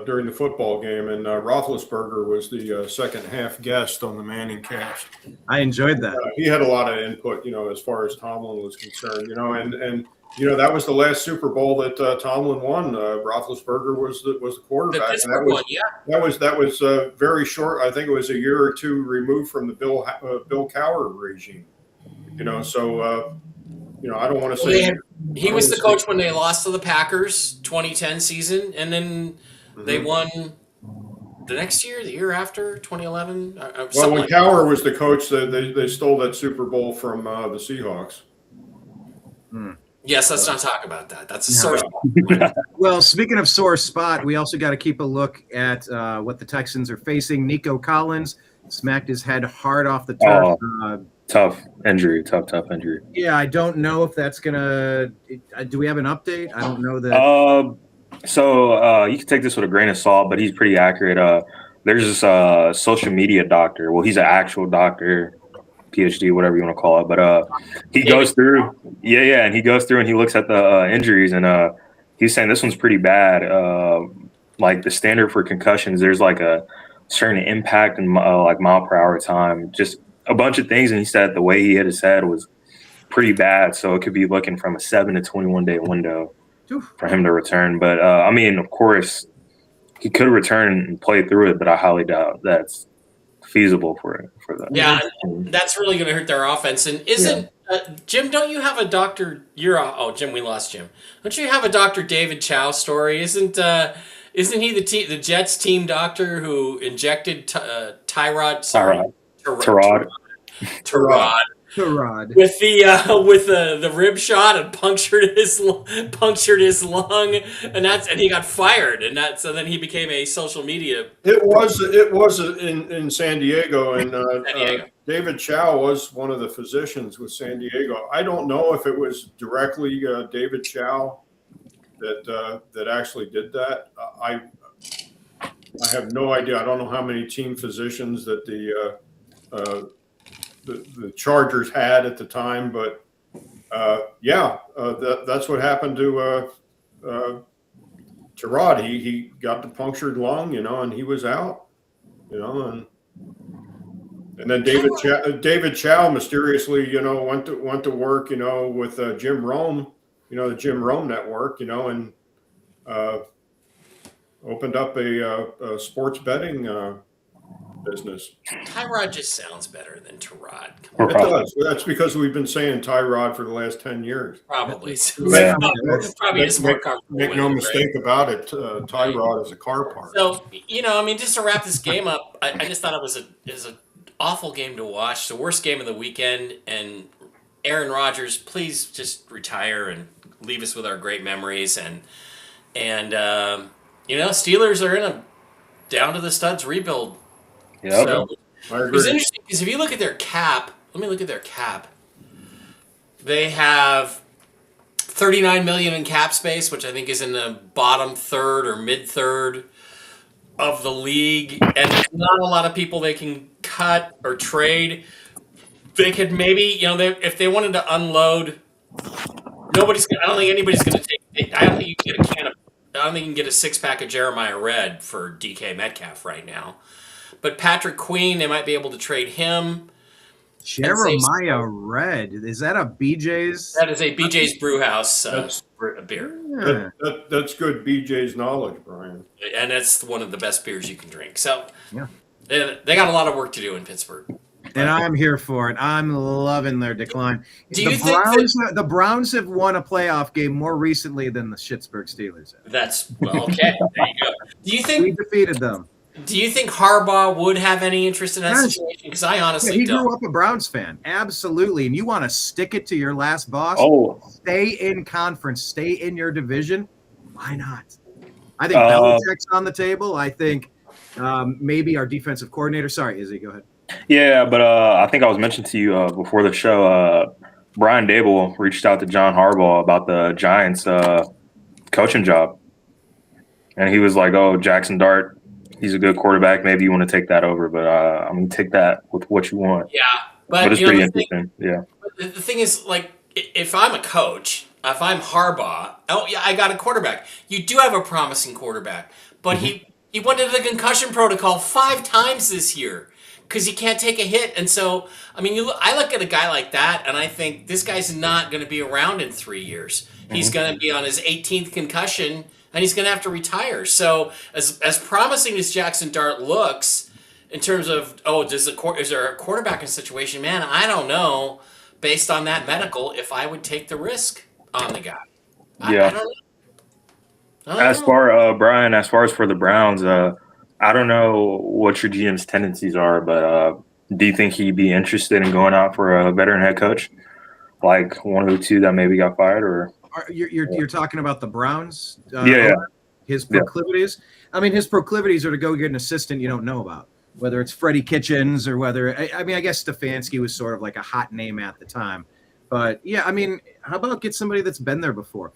during the football game, and Roethlisberger was the second half guest on the Manning cast. I enjoyed that. He had a lot of input, as far as Tomlin was concerned, and that was the last Super Bowl that Tomlin won. Roethlisberger was the quarterback. That was very short. I think it was a year or two removed from the Bill Cowher regime. So I don't want to say. He was the coach when they lost to the Packers 2010 season, and then they won the next year, the year after, 2011. Well, when Cowher was the coach, they stole that Super Bowl from the Seahawks. Yes, let's not talk about that. That's a sore spot. Well, speaking of sore spot, we also got to keep a look at what the Texans are facing. Nico Collins smacked his head hard off the turf. Tough injury. Yeah, I don't know if that's gonna. Do we have an update? I don't know that. So you can take this with a grain of salt, but he's pretty accurate. There's this social media doctor. Well, he's an actual doctor, PhD, whatever you want to call it. But he goes through, and he goes through and he looks at the injuries, and he's saying this one's pretty bad. Like the standard for concussions, there's like a certain impact in like mile per hour time, just a bunch of things. And he said the way he hit his head was pretty bad, so it could be looking from a 7 to 21 day window for him to return. But I mean, of course, he could return and play through it, but I highly doubt that's feasible for that. Yeah, that's really going to hurt their offense. And isn't Jim? Don't you have a Dr. Jim? We lost Jim. Don't you have a Dr. David Chow story? Isn't he the Jets team doctor who injected Tyrod Rod. with the rib shot and punctured his lung, and he got fired, so then he became a social media. It was in San Diego, and San Diego. David Chow was one of the physicians with San Diego. I don't know if it was directly David Chow that actually did that. I have no idea. I don't know how many team physicians that the Chargers had at the time, but that's what happened to Rod. He got the punctured lung, and he was out, and then David Chow mysteriously, went to work, with Jim Rome, the Jim Rome Network, and opened up a sports betting business. Tyrod just sounds better than Tyrod. It does. That's because we've been saying Tyrod for the last 10 years. Probably. Yeah. Probably is more comfortable. Make no mistake about it. Tyrod is a car part. So, just to wrap this game up, I just thought it was an awful game to watch. The worst game of the weekend. And Aaron Rodgers, please just retire and leave us with our great memories. And Steelers are in a down to the studs rebuild. Yeah. So, I agree. it's interesting because if you look at their cap, let me look at their cap. They have $39 million in cap space, which I think is in the bottom third or mid third of the league, and there's not a lot of people they can cut or trade. They could maybe, if they wanted to unload, I don't think anybody's going to take. I don't think you can get I don't think you can get a 6-pack of Jeremiah Red for DK Metcalf right now. But Patrick Queen, they might be able to trade him. Jeremiah Red. Is that a BJ's? That is a BJ's Brewhouse a beer. Yeah. That's good BJ's knowledge, Brian. And it's one of the best beers you can drink. So Yeah. they got a lot of work to do in Pittsburgh. And I'm here for it. I'm loving their decline. Do you think the Browns have won a playoff game more recently than the Pittsburgh Steelers have? That's okay. There you go. We defeated them. Do you think Harbaugh would have any interest in that situation? Because I honestly he don't. grew up a Browns fan. Absolutely. And you want to stick it to your last boss? Oh. Stay in conference. Stay in your division. Why not? I think Belichick's on the table. I think maybe our defensive coordinator. Sorry, Izzy, go ahead. Yeah, but I think I was mentioning to you before the show, Brian Dable reached out to John Harbaugh about the Giants coaching job. And he was like, oh, Jackson Dart, he's a good quarterback. Maybe you want to take that over, but I'm going to take that with what you want. Yeah. But it's pretty interesting. Yeah. The thing is, like, if I'm a coach, if I'm Harbaugh, I got a quarterback. You do have a promising quarterback. But he went into the concussion protocol 5 times this year because he can't take a hit. And so, I look at a guy like that, and I think this guy's not going to be around in 3 years. He's going to be on his 18th concussion, and he's going to have to retire. So as promising as Jackson Dart looks in terms of, is there a quarterback in situation? Man, I don't know, based on that medical, if I would take the risk on the guy. Yeah. I don't know. As far as for the Browns, I don't know what your GM's tendencies are, but do you think he'd be interested in going out for a veteran head coach, like one of the two that maybe got fired? Or you're talking about the Browns? Yeah. His proclivities. Yeah. His proclivities are to go get an assistant you don't know about, whether it's Freddie Kitchens or whether I guess Stefanski was sort of like a hot name at the time, but yeah, how about get somebody that's been there before?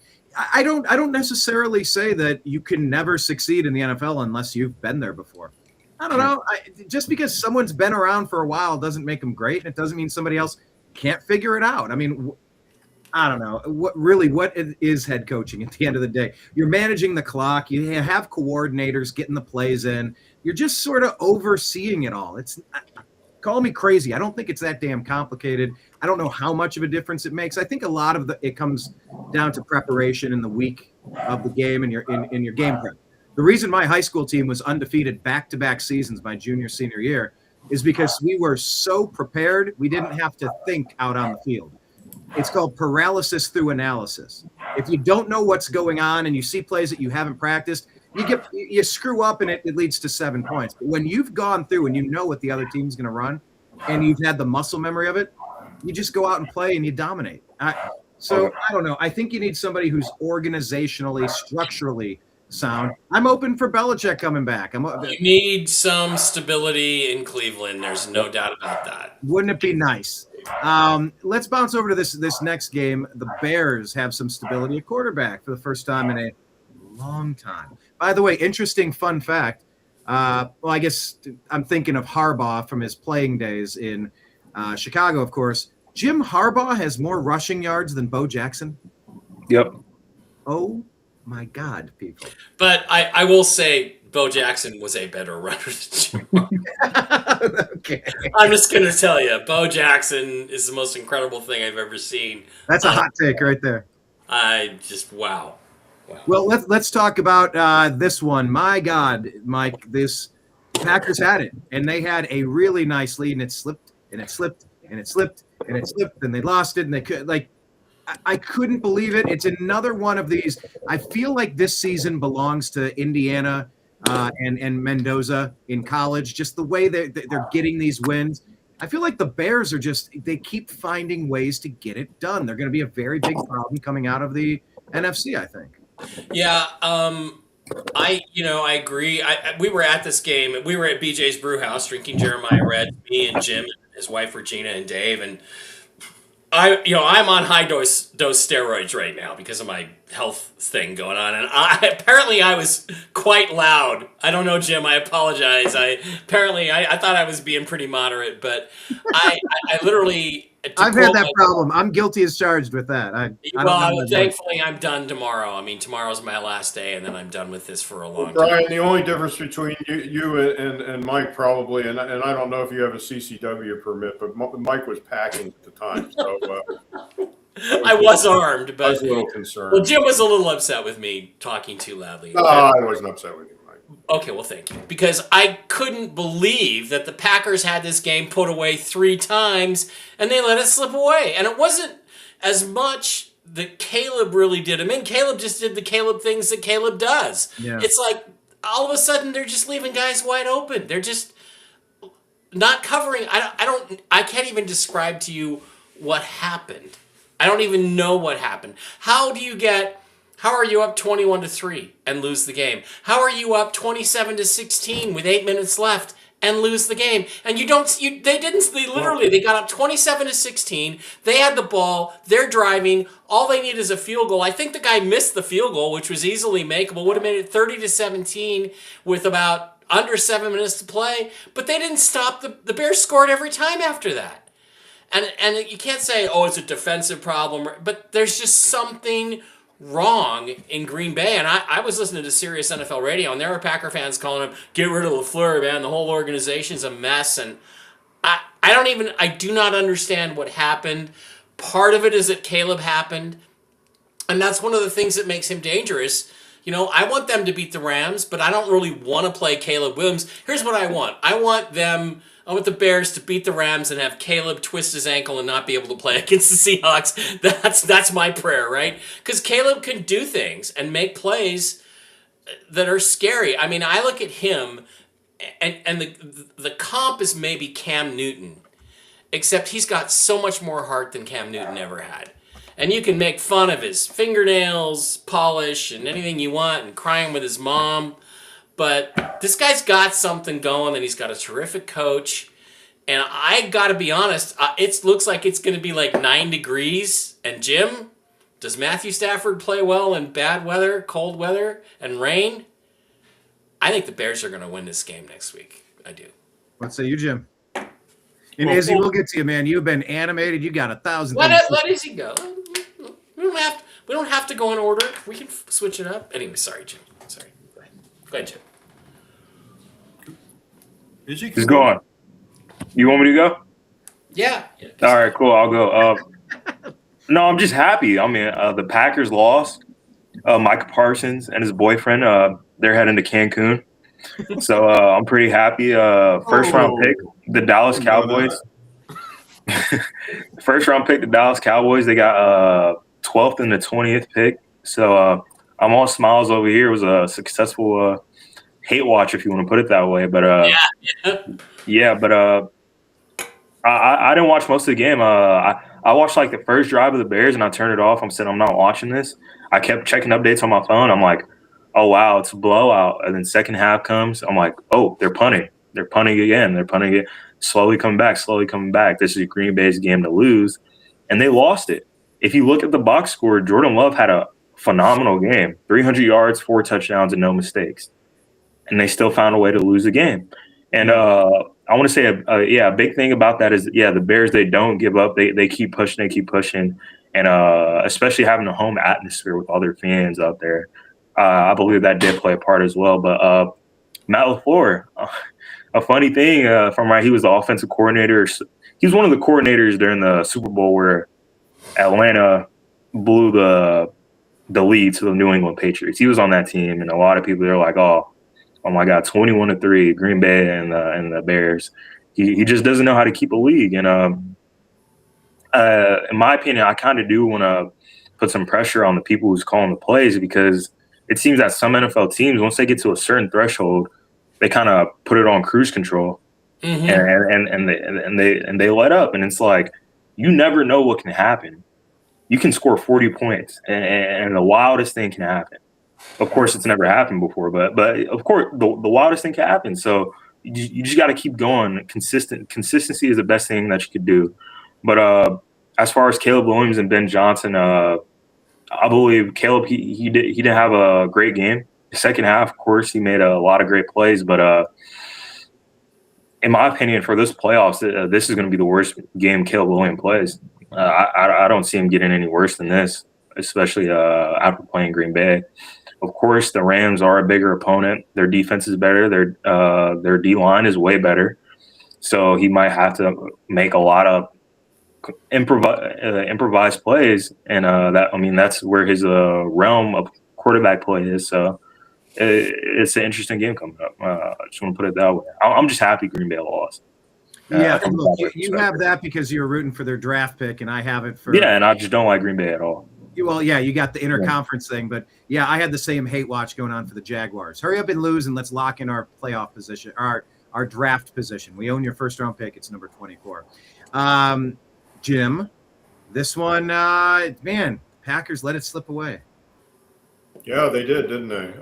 I don't necessarily say that you can never succeed in the NFL unless you've been there before. I don't know. Just because someone's been around for a while doesn't make them great. It doesn't mean somebody else can't figure it out. I don't know. What is head coaching at the end of the day? You're managing the clock. You have coordinators getting the plays in. You're just sort of overseeing it all. Call me crazy. I don't think it's that damn complicated. I don't know how much of a difference it makes. I think a lot of it comes down to preparation in the week of the game and in your game prep. The reason my high school team was undefeated back-to-back seasons my senior year is because we were so prepared we didn't have to think out on the field. It's called paralysis through analysis. If you don't know what's going on and you see plays that you haven't practiced, you screw up and it leads to 7 points. But when you've gone through and you know what the other team's going to run and you've had the muscle memory of it, you just go out and play and you dominate. So I don't know. I think you need somebody who's organizationally, structurally sound. I'm open for Belichick coming back. You need some stability in Cleveland. There's no doubt about that. Wouldn't it be nice? Let's bounce over to this next game. The Bears have some stability at quarterback for the first time in a long time. By the way, interesting fun fact. Well, I guess I'm thinking of Harbaugh from his playing days in Chicago, of course. Jim Harbaugh has more rushing yards than Bo Jackson. Yep. Oh my God, people. But I will say Bo Jackson was a better runner than Jim. Okay. I'm just going to tell you, Bo Jackson is the most incredible thing I've ever seen. That's a hot take right there. Wow. Well, let's talk about this one. My God, Mike, this Packers had it, and they had a really nice lead, and it slipped, and it slipped, and it slipped, and it slipped, and they lost it, and they could I couldn't believe it. It's another one of these. I feel like this season belongs to Indiana and Mendoza in college. Just the way they're getting these wins. I feel like the Bears they keep finding ways to get it done. They're going to be a very big problem coming out of the NFC, I think. Yeah, I agree. We were at this game. We were at BJ's Brew House drinking Jeremiah Red. Me and Jim, and his wife Regina, and Dave, and I'm on high dose steroids right now because of my health thing going on, and apparently I was quite loud. I don't know, Jim. I apologize. I thought I was being pretty moderate, but I literally. I've had that problem. I'm guilty as charged with that. Thankfully, I'm done tomorrow. I mean, tomorrow's my last day, and then I'm done with this for a long time. Brian, the only difference between you and Mike probably, and I don't know if you have a CCW permit, but Mike was packing at the time, so I was armed, but I was a little concerned. Well, Jim was a little upset with me talking too loudly. No, I wasn't upset with you, Mike. Okay, well, thank you. Because I couldn't believe that the Packers had this game put away 3 times, and they let it slip away. And it wasn't as much that Caleb really did. I mean, Caleb just did the Caleb things that Caleb does. Yeah. It's like, all of a sudden, they're just leaving guys wide open. They're just not covering. I can't even describe to you what happened. I don't even know what happened. How are you up 21-3 and lose the game? How are you up 27-16 with 8 minutes left and lose the game? And they got up 27-16. They had the ball. They're driving. All they need is a field goal. I think the guy missed the field goal, which was easily makeable. Would have made it 30-17 with about under 7 minutes to play. But they didn't stop. The Bears scored every time after that. And you can't say, oh, it's a defensive problem. But there's just something wrong in Green Bay. And I was listening to Sirius NFL Radio, and there were Packer fans calling him, get rid of LaFleur, man. The whole organization's a mess. And I do not understand what happened. Part of it is that Caleb happened. And that's one of the things that makes him dangerous. I want them to beat the Rams, but I don't really want to play Caleb Williams. Here's what I want. I want the Bears to beat the Rams and have Caleb twist his ankle and not be able to play against the Seahawks. That's my prayer, right? Because Caleb can do things and make plays that are scary. I mean, I look at him, and the comp is maybe Cam Newton, except he's got so much more heart than Cam Newton ever had. And you can make fun of his fingernails, polish, and anything you want, and crying with his mom. But this guy's got something going, and he's got a terrific coach. And I got to be honest, it looks like it's going to be like 9 degrees. And Jim, does Matthew Stafford play well in bad weather, cold weather, and rain? I think the Bears are going to win this game next week. I do. What say you, Jim? And Izzy, we'll get to you, man. You've been animated. You got 1,000. Let Izzy go. We don't have to go in order. We can switch it up. Anyway, sorry, Jim. Sorry. Go ahead, Jim. Just go on. You want me to go? Yeah. All right, cool. I'll go. No, I'm just happy. I mean, the Packers lost. Micah Parsons and his boyfriend, they're heading to Cancun. So I'm pretty happy. First round pick, the Dallas Cowboys. First round pick, the Dallas Cowboys. They got 12th and the 20th pick. So I'm all smiles over here. It was a successful hate watch, if you want to put it that way. But I didn't watch most of the game. I watched like the first drive of the Bears and I turned it off. I'm not watching this. I kept checking updates on my phone. I'm like, oh wow, it's a blowout. And then second half comes. I'm like, oh, they're punting. They're punting again. They're punting it. Slowly coming back. Slowly coming back. This is Green Bay's game to lose, and they lost it. If you look at the box score, Jordan Love had a phenomenal game. 300 yards, 4 touchdowns, and no mistakes, and they still found a way to lose the game. And I want to say, a big thing about that is, the Bears, they don't give up. They keep pushing. They keep pushing. And especially having a home atmosphere with other fans out there. I believe that did play a part as well. But Matt LaFleur, a funny thing he was the offensive coordinator. He was one of the coordinators during the Super Bowl where Atlanta blew the lead to the New England Patriots. He was on that team, and a lot of people, they're like, oh my God, 21-3, Green Bay and the Bears. He just doesn't know how to keep a league. And in my opinion, I kind of do want to put some pressure on the people who's calling the plays, because it seems that some NFL teams, once they get to a certain threshold, they kind of put it on cruise control, and they let up. And it's like, you never know what can happen. You can score 40 points, and the wildest thing can happen. Of course, it's never happened before, but of course, the wildest thing can happen. So you just got to keep going. Consistency is the best thing that you could do. But as far as Caleb Williams and Ben Johnson, I believe Caleb, he didn't have a great game. The second half, of course, he made a lot of great plays. But in my opinion, for this playoffs, this is going to be the worst game Caleb Williams plays. I don't see him getting any worse than this, especially after playing Green Bay. Of course, the Rams are a bigger opponent. Their defense is better. Their D-line is way better. So he might have to make a lot of improvised plays, and that's where his realm of quarterback play is. So it's an interesting game coming up. I just want to put it that way. I'm just happy Green Bay lost. Look, you have that because you were rooting for their draft pick, and I have it for and I just don't like Green Bay at all. Well, you got the interconference thing, but I had the same hate watch going on for the Jaguars. Hurry up and lose, and let's lock in our playoff position, our draft position. We own your first round pick. It's number 24. Jim, this one, Packers let it slip away. Yeah, they did, didn't they?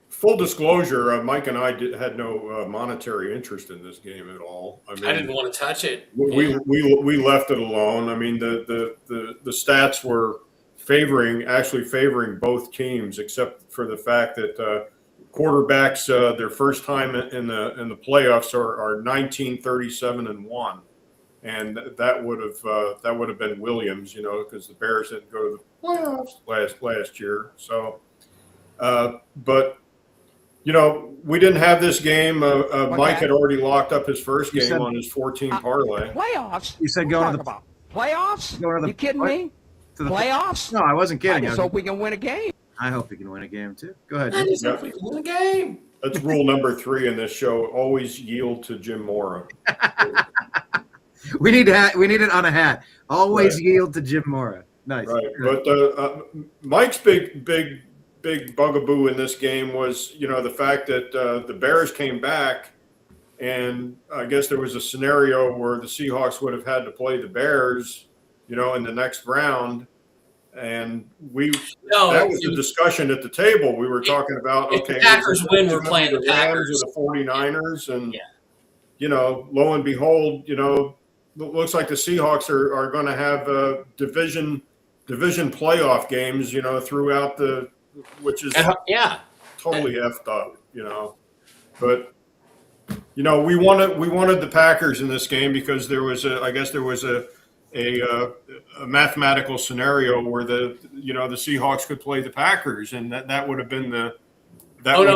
Full disclosure, Mike and I had no monetary interest in this game at all. I didn't want to touch it. We left it alone. I mean, the stats were favoring both teams, except for the fact that quarterbacks their first time in the playoffs are 19-37-1. And that would have been Williams, because the Bears didn't go to the playoffs last year. So, but we didn't have this game. Mike had already locked up his first game on his 14 parlay. Playoffs? You said going to the about playoffs? You kidding me? Playoffs? No, I wasn't kidding. I just hope we can win a game. I hope we can win a game too. Go ahead. I just hope we can win a game. That's rule number 3 in this show. Always yield to Jim Mora. We need it on a hat. Always yield to Jim Mora. Nice. Right. But Mike's big bugaboo in this game was, the fact that the Bears came back, and I guess there was a scenario where the Seahawks would have had to play the Bears, in the next round. And that was the discussion at the table. We were talking about, if the Packers win, we're playing the Packers or the 49ers. And, lo and behold, looks like the Seahawks are going to have division playoff games, throughout which is totally effed up, But we wanted the Packers in this game because there was a mathematical scenario where the Seahawks could play the Packers, and that would have been that would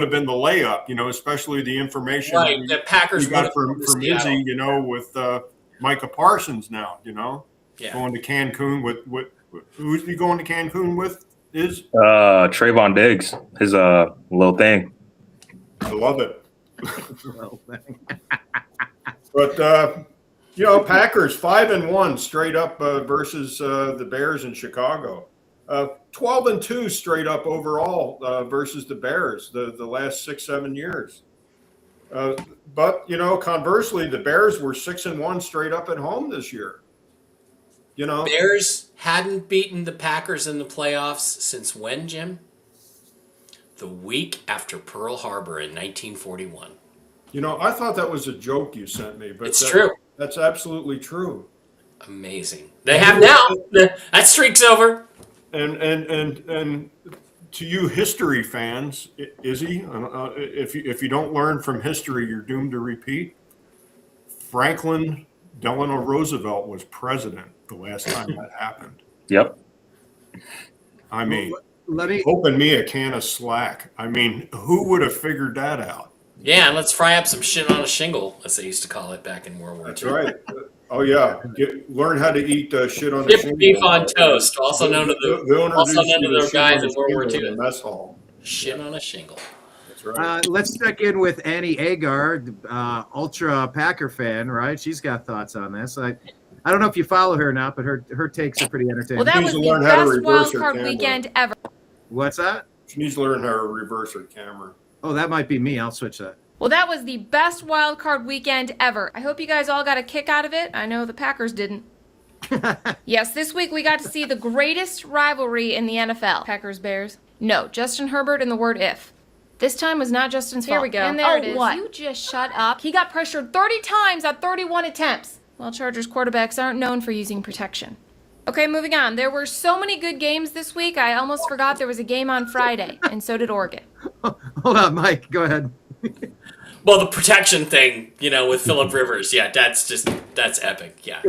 have been the layup, especially the information the Packers we got from Izzy, with Micah Parsons now, going to Cancun with who's he going to Cancun with? Trayvon Diggs, his little thing. I love it. But Packers 5-1 straight up versus the Bears in Chicago. 12-2 straight up overall versus the Bears the last 6-7 years. But conversely, the Bears were 6-1 straight up at home this year. Bears hadn't beaten the Packers in the playoffs since when, Jim? The week after Pearl Harbor in 1941. I thought that was a joke you sent me, but It's true. That's absolutely true. Amazing. They have now. That streak's over. And to you history fans, Izzy, if you don't learn from history, you're doomed to repeat. Franklin Delano Roosevelt was president the last time that happened. Yep. I mean, open me a can of slack. I mean, who would have figured that out? Yeah, and let's fry up some shit on a shingle, as they used to call it back in World War II. That's right. Oh yeah, learn how to eat shit on the Dip shingle. beef on toast, also known to the guys in World War II. In the mess hall. Shit on a shingle. That's right. Let's check in with Annie Agar, ultra Packer fan, right? She's got thoughts on this. I don't know if you follow her or not, but her takes are pretty entertaining. Well, that was the best wild card weekend ever. What's that? She needs to learn how to reverse her camera. Oh, that might be me. I'll switch that. Well, that was the best wild card weekend ever. I hope you guys all got a kick out of it. I know the Packers didn't. Yes, this week we got to see the greatest rivalry in the NFL. Packers-Bears. No, Justin Herbert and the word if. This time was not Justin's fault. Here we go. And there it is. What? You just shut up. He got pressured 30 times at 31 attempts. Well, Chargers quarterbacks aren't known for using protection. Okay, moving on. There were so many good games this week, I almost forgot there was a game on Friday, and so did Oregon. Hold on, Mike. Go ahead. Well, the protection thing, with Phillip Rivers, yeah, that's epic. Yeah.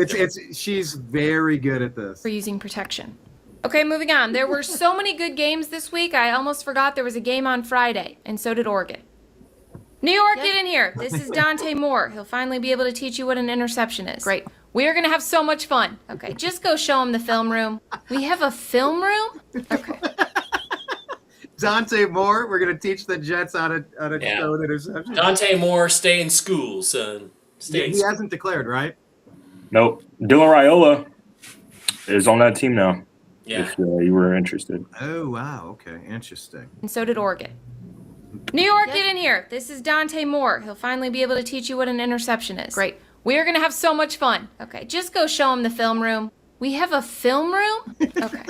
She's very good at this. For using protection. Okay, moving on. There were so many good games this week, I almost forgot there was a game on Friday, and so did Oregon. New York, get in here. This is Dante Moore. He'll finally be able to teach you what an interception is. Great. We're going to have so much fun. Okay, just go show him the film room. We have a film room? Okay. Dante Moore, we're going to teach the Jets how to show an interception. Dante Moore, stay in school, son. He hasn't declared, right? Nope. Dylan Raiola is on that team now. Yeah. If you were interested. Oh, wow. Okay. Interesting. And so did Oregon. New York, get in here. This is Dante Moore. He'll finally be able to teach you what an interception is. Great. We're going to have so much fun. Okay, just go show him the film room. We have a film room? Okay.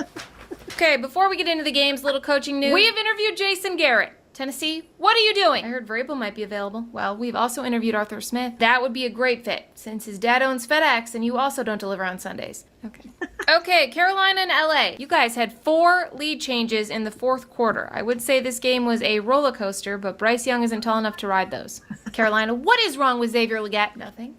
Okay, before we get into the games, little coaching news. We have interviewed Jason Garrett. Tennessee, what are you doing? I heard Vrabel might be available. Well, we've also interviewed Arthur Smith. That would be a great fit, since his dad owns FedEx and you also don't deliver on Sundays. Okay. Okay, Carolina and LA. You guys had 4 lead changes in the 4th quarter. I would say this game was a roller coaster, but Bryce Young isn't tall enough to ride those. Carolina, what is wrong with Xavier Legette? Nothing.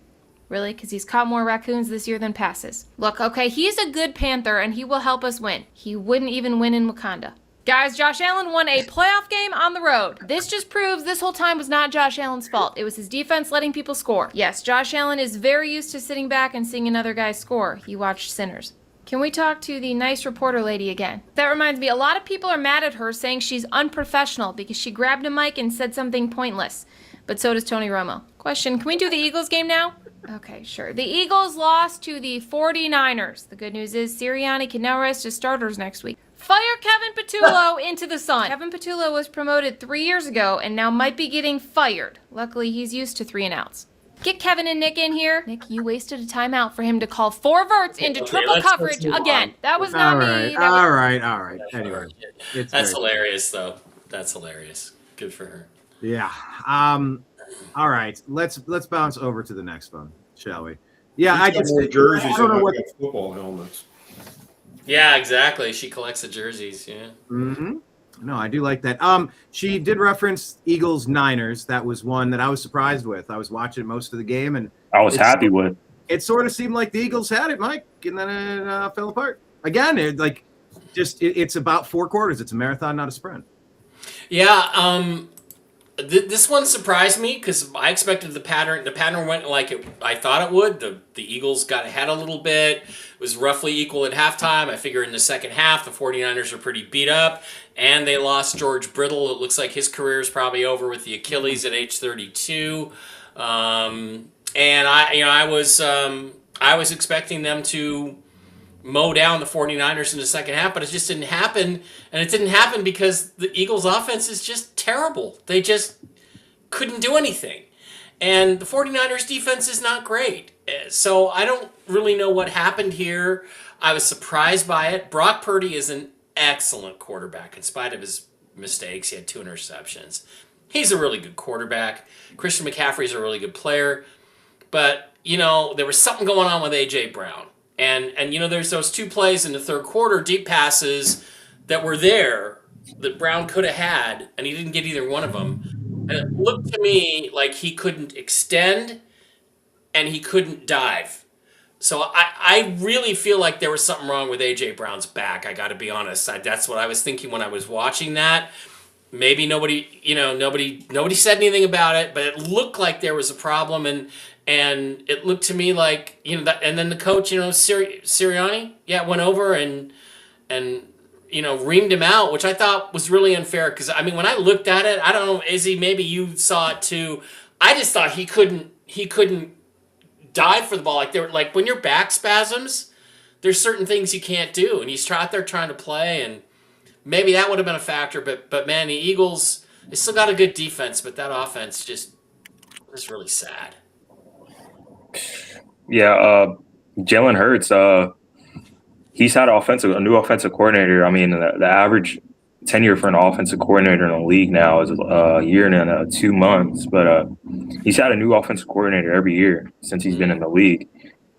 Really? Because he's caught more raccoons this year than passes. Look, okay, he's a good Panther and he will help us win. He wouldn't even win in Wakanda. Guys, Josh Allen won a playoff game on the road. This just proves this whole time was not Josh Allen's fault. It was his defense letting people score. Yes, Josh Allen is very used to sitting back and seeing another guy score. He watched Sinners. Can we talk to the nice reporter lady again? That reminds me, a lot of people are mad at her saying she's unprofessional because she grabbed a mic and said something pointless. But so does Tony Romo. Question, can we do the Eagles game now? Okay, sure. The Eagles lost to the 49ers. The good news is Sirianni can now rest his starters next week. Fire Kevin Patullo into the sun. Kevin Patullo was promoted 3 years ago and now might be getting fired. Luckily, he's used to 3 and outs. Get Kevin and Nick in here. Nick, you wasted a timeout for him to call 4 verts into triple coverage again. That was not me. All right. Anyway, that's hilarious, though. That's hilarious. Good for her. Yeah. All right. Let's bounce over to the next one, shall we? Yeah, I just jerseys. I don't know what football helmets. Yeah, exactly. She collects the jerseys. Yeah. Mm-hmm. No, I do like that. She did reference Eagles Niners. That was one that I was surprised with. I was watching most of the game, and I was happy with. It sort of seemed like the Eagles had it, Mike, and then it fell apart again. It's about 4 quarters. It's a marathon, not a sprint. Yeah. This one surprised me because I expected the pattern. The pattern went like I thought it would. The Eagles got ahead a little bit. It was roughly equal at halftime. I figure in the second half, the 49ers are pretty beat up, and they lost George Brittle. It looks like his career is probably over with the Achilles at age 32. And I was expecting them to mow down the 49ers in the second half, but it just didn't happen. And it didn't happen because the Eagles' offense is just terrible. They just couldn't do anything. And the 49ers defense is not great. So I don't really know what happened here. I was surprised by it. Brock Purdy is an excellent quarterback in spite of his mistakes. He had 2 interceptions. He's a really good quarterback. Christian McCaffrey's a really good player. But, there was something going on with A.J. Brown. And there's those 2 plays in the third quarter, deep passes that were there that Brown could have had, and he didn't get either one of them. And it looked to me like he couldn't extend and he couldn't dive. So I really feel like there was something wrong with A.J. Brown's back. I got to be honest. That's what I was thinking when I was watching that. Maybe nobody said anything about it, but it looked like there was a problem, and it looked to me like and then the coach, Sirianni, went over and reamed him out, which I thought was really unfair because when I looked at it, I don't know, Izzy, maybe you saw it too. I just thought he couldn't dive for the ball like when your back spasms, there's certain things you can't do, and he's out there trying to play, and maybe that would have been a factor, but man, the Eagles, they still got a good defense, but that offense just was really sad. Yeah, Jalen Hurts, he's had a new offensive coordinator. The average tenure for an offensive coordinator in the league now is a year and 2 months, but he's had a new offensive coordinator every year since he's been in the league.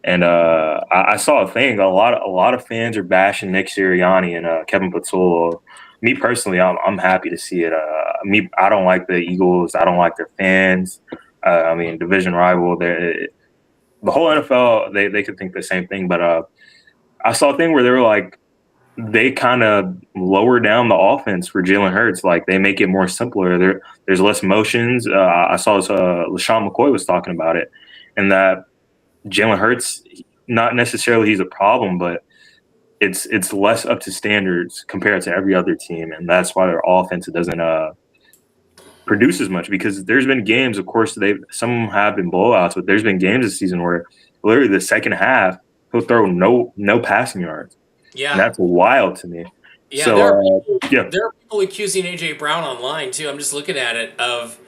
And I saw a thing. A lot of fans are bashing Nick Sirianni and Kevin Patullo. Me personally, I'm happy to see it. I don't like the Eagles. I don't like their fans. Division rival. The whole NFL, they could think the same thing. But I saw a thing where they were like, they kind of lower down the offense for Jalen Hurts. Like they make it more simpler. There's less motions. I saw LaShawn McCoy was talking about it, and that Jalen Hurts, not necessarily he's a problem, but it's less up to standards compared to every other team, and that's why their offense doesn't produce as much. Because there's been games, of course, some of them have been blowouts, but there's been games this season where literally the second half he'll throw no passing yards. Yeah, and that's wild to me. Yeah, so, there are people accusing A.J. Brown online too. I'm just looking at it of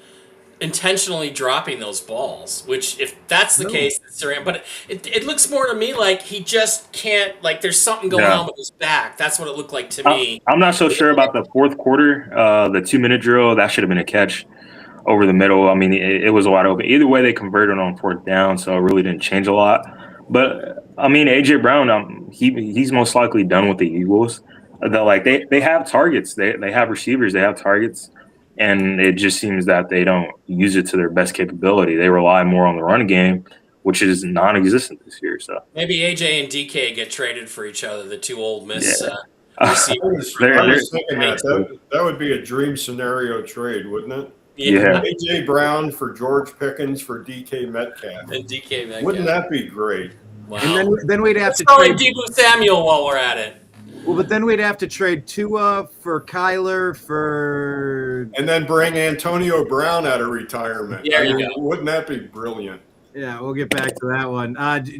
intentionally dropping those balls, which if that's the case, but it looks more to me like he just can't, like there's something going on with his back. That's what it looked like to me. I'm not so sure about the fourth quarter, the 2-minute drill. That should have been a catch over the middle. It was wide open. Either way, they converted on 4th down, so it really didn't change a lot. But A.J. Brown, he's most likely done with the Eagles. They have targets. They have receivers. They have targets. And it just seems that they don't use it to their best capability. They rely more on the run game, which is non-existent this year. So maybe AJ and DK get traded for each other, the 2 Ole Miss receivers. I was thinking that would be a dream scenario trade, wouldn't it? Yeah. AJ Brown for George Pickens for DK Metcalf. And DK Metcalf. Wouldn't that be great? Wow. And then we'd have to trade Deebo Samuel while we're at it. Well, but then we'd have to trade Tua for Kyler and then bring Antonio Brown out of retirement. There you go. Wouldn't that be brilliant? Yeah, we'll get back to that one.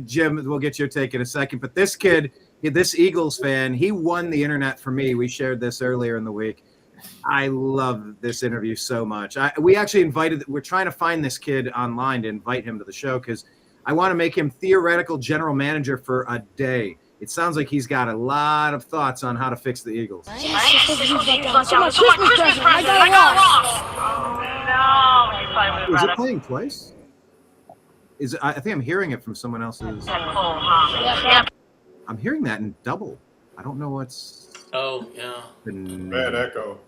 Jim, we'll get your take in a second. But this kid, this Eagles fan, he won the internet for me. We shared this earlier in the week. I love this interview so much. We're trying to find this kid online to invite him to the show because I want to make him theoretical general manager for a day. It sounds like he's got a lot of thoughts on how to fix the Eagles. I got Is it playing twice? I think I'm hearing it from someone else's. I'm hearing that in double. I don't know what's. Oh, yeah. Bad echo.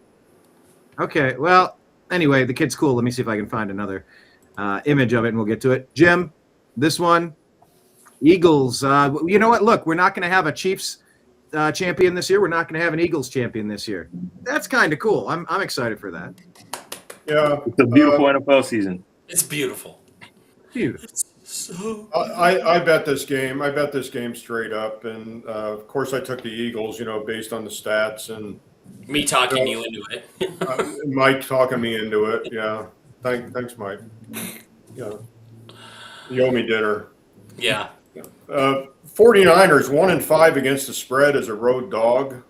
Okay, well, anyway, the kid's cool. Let me see if I can find another image of it, and we'll get to it. Jim, this one. Eagles, you know what? Look, we're not going to have a Chiefs champion this year. We're not going to have an Eagles champion this year. That's kind of cool. I'm excited for that. Yeah, it's a beautiful NFL season. It's beautiful. So I bet this game. I bet this game straight up, and of course I took the Eagles. Based on the stats and me talking you into it. Mike talking me into it. Yeah, thanks, Mike. Yeah, you owe me dinner. Yeah. 49ers 1-5 against the spread as a road dog.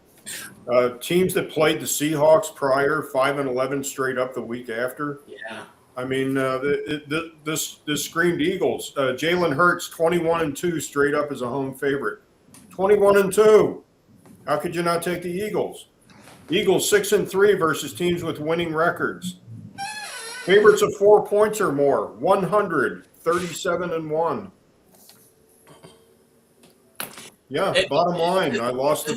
Teams that played the Seahawks prior 5-11 straight up the week after. Yeah. I mean, this screamed Eagles. Jalen Hurts 21-2 straight up as a home favorite. 21-2. How could you not take the Eagles? Eagles 6-3 versus teams with winning records. Favorites of 4 points or more. 137-1. Yeah, bottom line, I lost the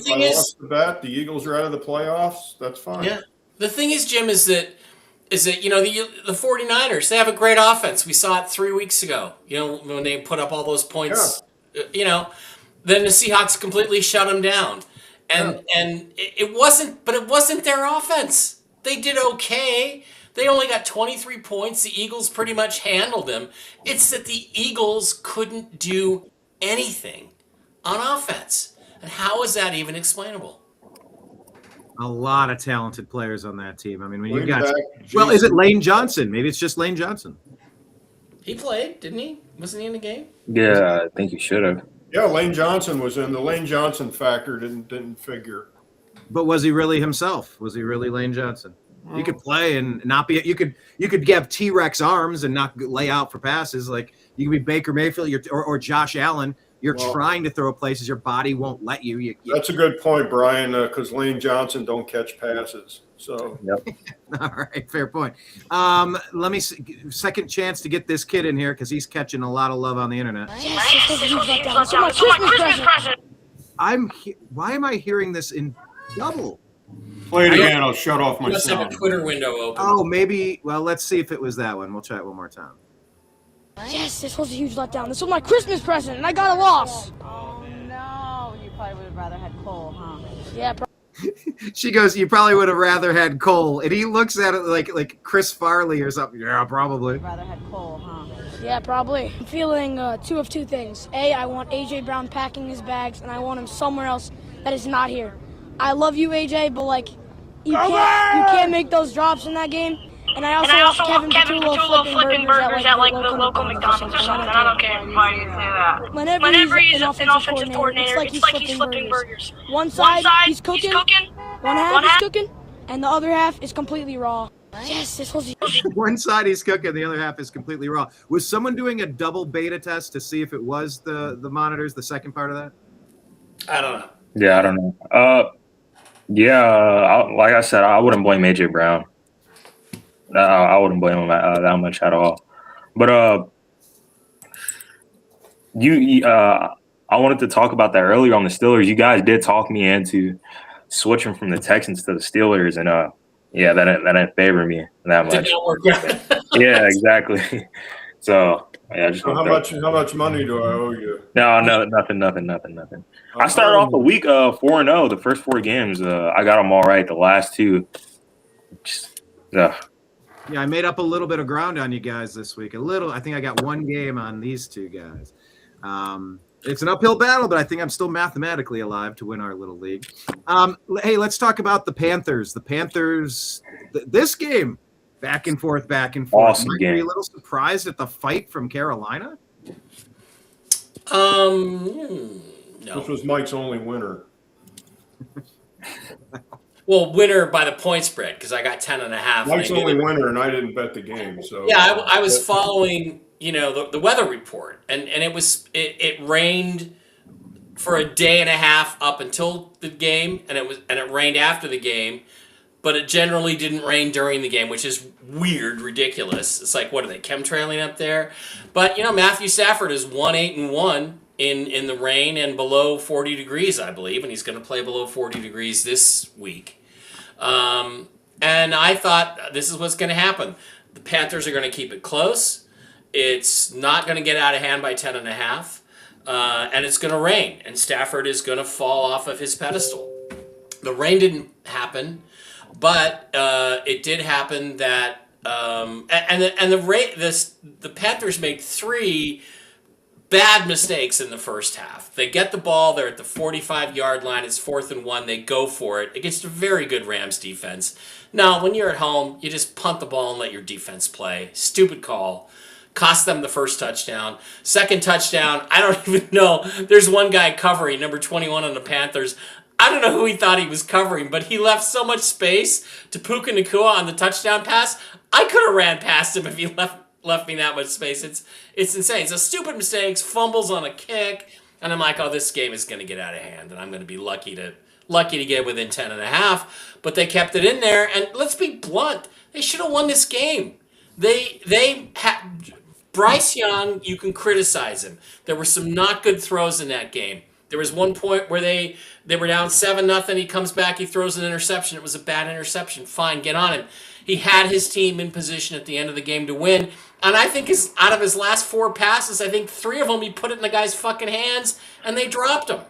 bet. The Eagles are out of the playoffs. That's fine. Yeah. The thing is, Jim, is that you know the 49ers, they have a great offense. We saw it 3 weeks ago. You know, when they put up all those points. Yeah. You know, then the Seahawks completely shut them down, and it wasn't their offense. They did okay. They only got 23 points. The Eagles pretty much handled them. It's that the Eagles couldn't do anything on offense. And how is that even explainable? A lot of talented players on that team. I mean, when you got well, is it Lane Johnson? Maybe it's just Lane Johnson. He played, didn't he? Wasn't he in the game? Yeah, I think he should have. Yeah, Lane Johnson was in. The Lane Johnson factor didn't figure. But was he really himself? Was he really Lane Johnson? He could play and not be. You could have T-Rex arms and not lay out for passes. Like you could be Baker Mayfield or Josh Allen. You're trying to throw places your body won't let you. That's a good point, Brian, because Lane Johnson don't catch passes. So, yep. All right, fair point. Let me second chance to get this kid in here because he's catching a lot of love on the internet. Why am I hearing this in double? Play it again. I'll shut off my sound. You must have a Twitter window open. Oh, maybe. Well, let's see if it was that one. We'll try it one more time. Yes, this was a huge letdown. This was my Christmas present, and I got a loss. Oh, no. You probably would have rather had Cole, huh? Yeah, She goes, you probably would have rather had Cole. And he looks at it like Chris Farley or something. Yeah, probably. Rather had Cole, huh? Yeah, probably. I'm feeling two of two things. A, I want A.J. Brown packing his bags, and I want him somewhere else that is not here. I love you, A.J., but, like, you can't make those drops in that game. And I also want Kevin Patullo flipping burgers at like the local McDonald's or something. I don't care why you say that. Whenever he's an offensive coordinator, it's like he's flipping burgers. One side he's cooking, one half he's cooking, and the other half is completely raw. Yes, this was one side he's cooking, the other half is completely raw. Was someone doing a double beta test to see if it was the monitors, the second part of that? I don't know. Yeah, I don't know. Like I said, I wouldn't blame AJ Brown. I wouldn't blame him that much at all. But I wanted to talk about that earlier on the Steelers. You guys did talk me into switching from the Texans to the Steelers, and that didn't favor me that much. Did not work out. Yeah, exactly. So yeah, just how much money do I owe you? No, nothing. I started off the week 4-0. The first 4 games, I got them all right. The last 2, Yeah, I made up a little bit of ground on you guys this week. A little. I think I got 1 game on these 2 guys. It's an uphill battle, but I think I'm still mathematically alive to win our little league. Hey, let's talk about the Panthers. The Panthers, this game, back and forth. Awesome game. Are you a little surprised at the fight from Carolina? No. This was Mike's only winner. Well, winner by the point spread because I got 10.5. Mike's only winner, and I didn't bet the game. So yeah, I was following, the weather report, and it rained for a day and a half up until the game, and it rained after the game, but it generally didn't rain during the game, which is weird, ridiculous. It's like, what are they chemtrailing up there? But Matthew Stafford is 1-8-1. In the rain and below 40 degrees, I believe, and he's going to play below 40 degrees this week. And I thought this is what's going to happen. The Panthers are going to keep it close. It's not going to get out of hand by 10.5, and it's going to rain, and Stafford is going to fall off of his pedestal. The rain didn't happen, but it did happen that the Panthers made 3 bad mistakes in the first half. They get the ball. They're at the 45-yard line. It's 4th and 1. They go for it against a very good Rams defense. Now, when you're at home, you just punt the ball and let your defense play. Stupid call. Cost them the first touchdown. Second touchdown, I don't even know. There's one guy covering, number 21 on the Panthers. I don't know who he thought he was covering, but he left so much space to Puka Nacua on the touchdown pass. I could have ran past him if he left me that much space. It's insane. So stupid mistakes, fumbles on a kick, and I'm like, oh, this game is going to get out of hand, and I'm going to be lucky to get within 10.5. But they kept it in there, and let's be blunt, they should have won this game. They had Bryce Young. You can criticize him. There were some not good throws in that game. There was one point where they were down 7-0. He comes back, he throws an interception. It was a bad interception. Fine, get on him. He had his team in position at the end of the game to win. And I think out of his last 4 passes, I think 3 of them he put it in the guy's fucking hands, and they dropped him.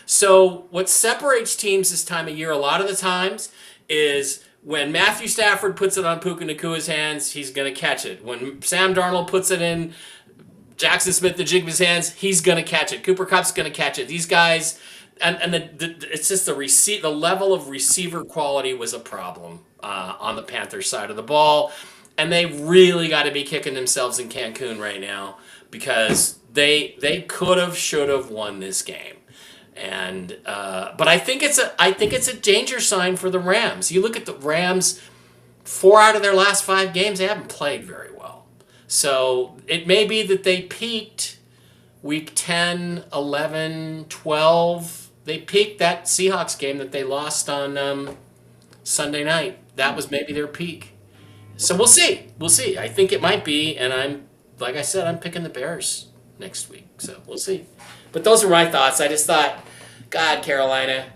So what separates teams this time of year a lot of the times is when Matthew Stafford puts it on Puka Nacua's hands, he's going to catch it. When Sam Darnold puts it in Jackson Smith-Njigba's hands, he's going to catch it. Cooper Kupp's going to catch it. These guys, and it's just the level of receiver quality was a problem on the Panthers side of the ball, and they really got to be kicking themselves in Cancun right now because they could have, should have won this game. And but I think it's a danger sign for the Rams. You look at the Rams, 4 out of their last 5 games, they haven't played very well. So it may be that they peaked week 10, 11, 12. They peaked that Seahawks game that they lost on Sunday night. That was maybe their peak. So we'll see. We'll see. I think it might be, and like I said, I'm picking the Bears next week. So we'll see. But those are my thoughts. I just thought, God, Carolina,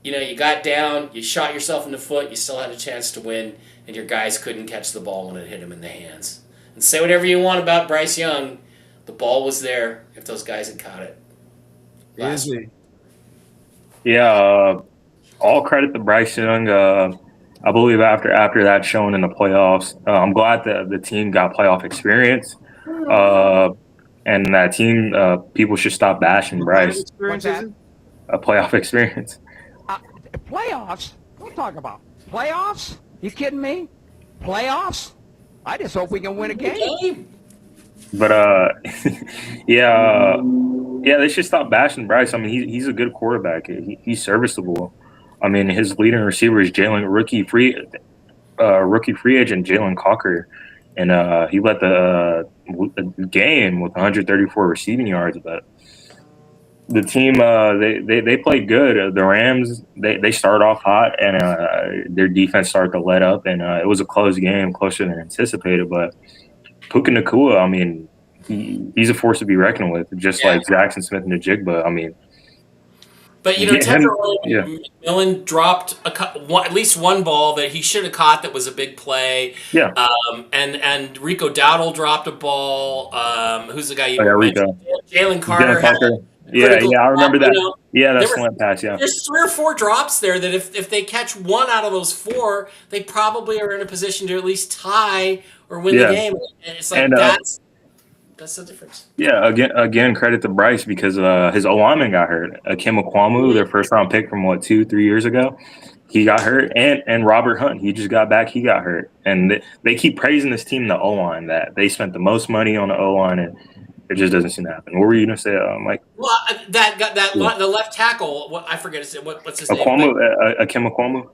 you got down, you shot yourself in the foot, you still had a chance to win, and your guys couldn't catch the ball when it hit them in the hands. And say whatever you want about Bryce Young, the ball was there if those guys had caught it. Yeah, all credit to Bryce Young. I believe after that showing in the playoffs, I'm glad that the team got playoff experience. And that team, people should stop bashing Bryce. What's that? A playoff experience. Playoffs? What talk about? Playoffs? You kidding me? Playoffs? I just hope we can win a game. But yeah, they should stop bashing Bryce. I mean, he's a good quarterback. He's serviceable. I mean, his leading receiver is rookie free agent Jalen Cocker, and he led the game with 134 receiving yards. But the team, they played good. The Rams, they started off hot, and their defense started to let up, and it was a close game, closer than anticipated. But Puka Nacua, I mean, he's a force to be reckoned with, just like Jackson Smith-Njigba. I mean, but McMillan dropped at least one ball that he should have caught that was a big play. Yeah. And Rico Dowdle dropped a ball. Who's the guy you mentioned? Jalen Carter. I remember that. That slant pass. Yeah. There's 3 or 4 drops there that if they catch 1 out of those 4, they probably are in a position to at least tie or win the game. And it's like that's the difference. Yeah, again, credit to Bryce because his O-lineman got hurt. Akim Okwamu, their first-round pick from 2-3 years ago, he got hurt. And Robert Hunt, he just got back, he got hurt. And they keep praising this team, the O-line, that they spent the most money on the O-line, and it just doesn't seem to happen. What were you going to say, Mike? Well, the left tackle, I forget what's his name? Akim Okwamu.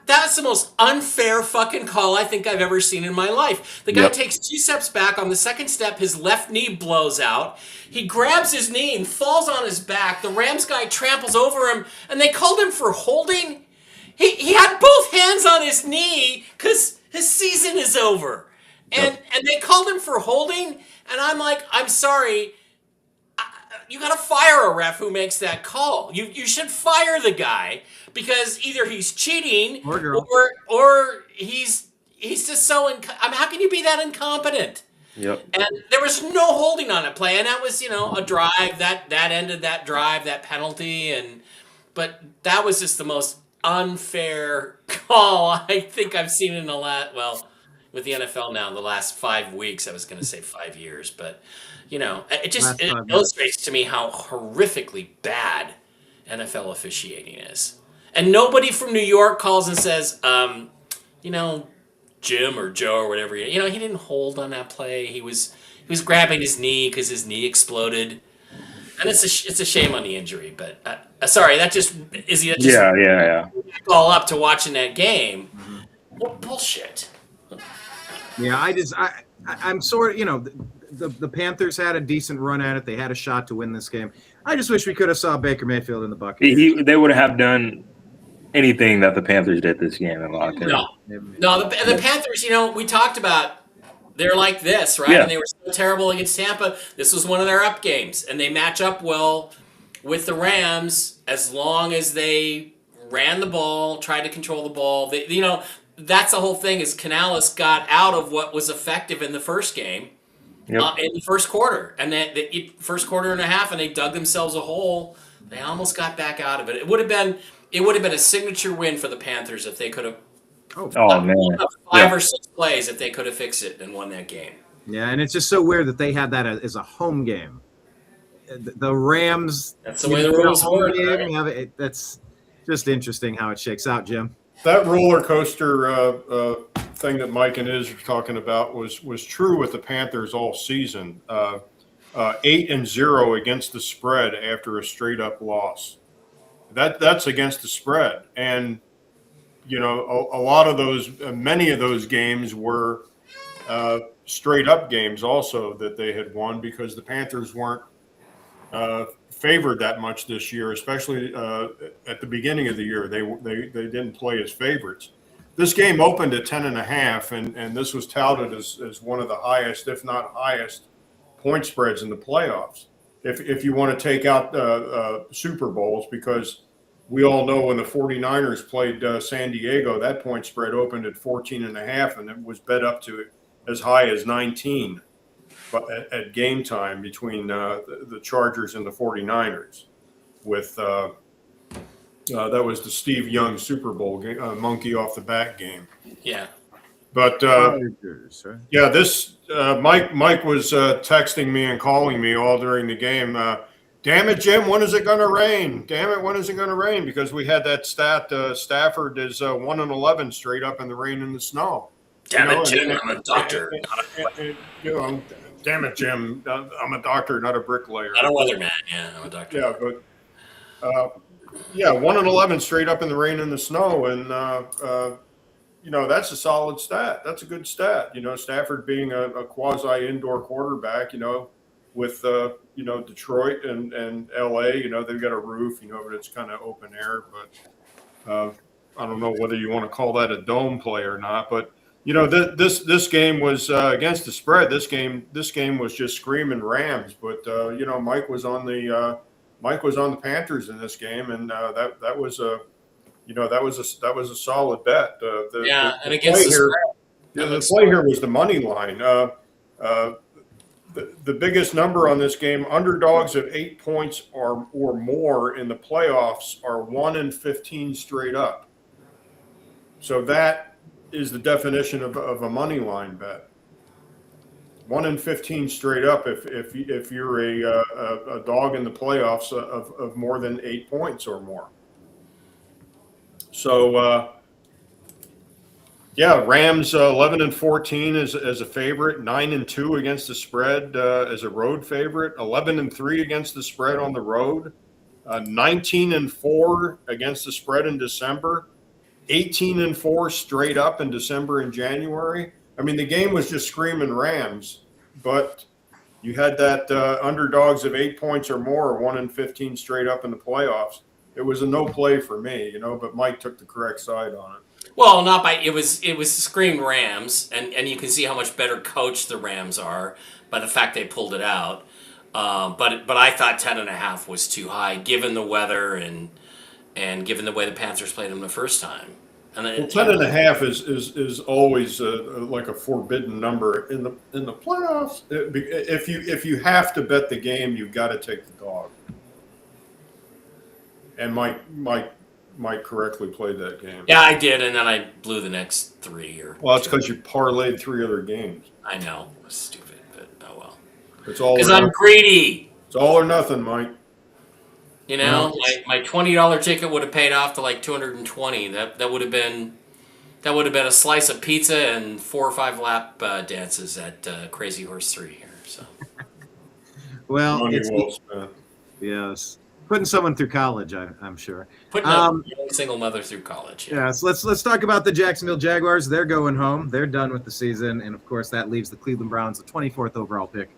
That's the most unfair fucking call I think I've ever seen in my life. The guy takes 2 steps back. On the second step, his left knee blows out. He grabs his knee and falls on his back. The Rams guy tramples over him, and they called him for holding. He had both hands on his knee because his season is over. And they called him for holding, and I'm like, I'm sorry. You got to fire a ref who makes that call. You should fire the guy because either he's cheating or he's just so how can you be that incompetent? Yep. And there was no holding on a play, and that was a drive that ended that drive, that penalty, but that was just the most unfair call I think I've seen in with the NFL now in the last 5 weeks. I was going to say 5 years, but it illustrates to me how horrifically bad NFL officiating is. And nobody from New York calls and says, Jim or Joe or whatever, he didn't hold on that play. He was grabbing his knee because his knee exploded. And it's a shame on the injury, but sorry, that just Yeah. all up to watching that game. What bullshit. Yeah, I'm sort of, the Panthers had a decent run at it. They had a shot to win this game. I just wish we could have saw Baker Mayfield in the bucket. They would have done anything that the Panthers did this game, in my opinion. No, the Panthers, we talked about, they're like this, right? Yeah. And they were so terrible against Tampa. This was one of their up games, and they match up well with the Rams as long as they ran the ball, tried to control the ball. That's the whole thing is Canales got out of what was effective in the first game. Yep. In the first quarter, and the first quarter and a half, and they dug themselves a hole. They almost got back out of it. It would have been a signature win for the Panthers if they could have. Oh man, 5 or 6 plays if they could have fixed it and won that game. Yeah, and it's just so weird that they had that as a home game. The Rams. That's the way the rules work. Right? That's just interesting how it shakes out, Jim. That roller coaster thing that Mike and Iz were talking about was true with the Panthers all season. 8-0 against the spread after a straight up loss. That's against the spread, and many of those games were straight up games also that they had won because the Panthers weren't favored that much this year, especially at the beginning of the year. They didn't play as favorites. This game opened at 10.5, and this was touted as one of the highest, if not highest, point spreads in the playoffs. If you want to take out Super Bowls, because we all know when the 49ers played San Diego, that point spread opened at 14.5, and it was bet up to as high as 19. But at game time between the Chargers and the 49ers, with that was the Steve Young Super Bowl game, monkey off the bat game. Yeah. But yeah, this Mike was texting me and calling me all during the game. Damn it, Jim, when is it going to rain? Damn it, when is it going to rain? Because we had that stat. Stafford is 1-11 straight up in the rain and the snow. Damn it, Jim, I'm a doctor. Damn it, Jim, I'm a doctor, not a bricklayer. Not a weatherman. Yeah, I'm a doctor. Yeah, but 1-11 straight up in the rain and the snow, and that's a solid stat. That's a good stat. Stafford being a quasi indoor quarterback. With Detroit and LA, they've got a roof. But it's kind of open air. But I don't know whether you want to call that a dome play or not. But this game was against the spread. This game was just screaming Rams. But Mike was on the Panthers in this game, and that was a solid bet. And against the spread. The play here was the money line. The biggest number on this game, underdogs of 8 points or more in the playoffs are 1-15 straight up. So that is the definition of a money line bet. 1-15 straight up if you're a dog in the playoffs of more than 8 points or more. So Rams 11-14 as a favorite, 9-2 against the spread as a road favorite, 11-3 against the spread on the road, 19-4 against the spread in December, 18-4 straight up in December and January. I mean, the game was just screaming Rams, but you had that underdogs of 8 points or more, 1-15 straight up in the playoffs. It was a no play for me, but Mike took the correct side on it. Well, not by it was screamed Rams, and you can see how much better coached the Rams are by the fact they pulled it out. But I thought 10.5 was too high given the weather and given the way the Panthers played them the first time. And 10.5 is always like a forbidden number in the playoffs. If you have to bet the game, you've got to take the dog. And Mike correctly played that game. Yeah, I did, and then I blew the next 3. Well, it's because you parlayed 3 other games. I know, it was stupid, but oh well. It's all because I'm greedy. It's all or nothing, Mike. My $20 ticket would have paid off to like $220. That would have been a slice of pizza and 4 or 5 lap dances at Crazy Horse 3 here. So. Well, Yes. Putting someone through college, I'm sure. Putting a young single mother through college. Yeah. So let's talk about the Jacksonville Jaguars. They're going home. They're done with the season, and of course that leaves the Cleveland Browns the 24th overall pick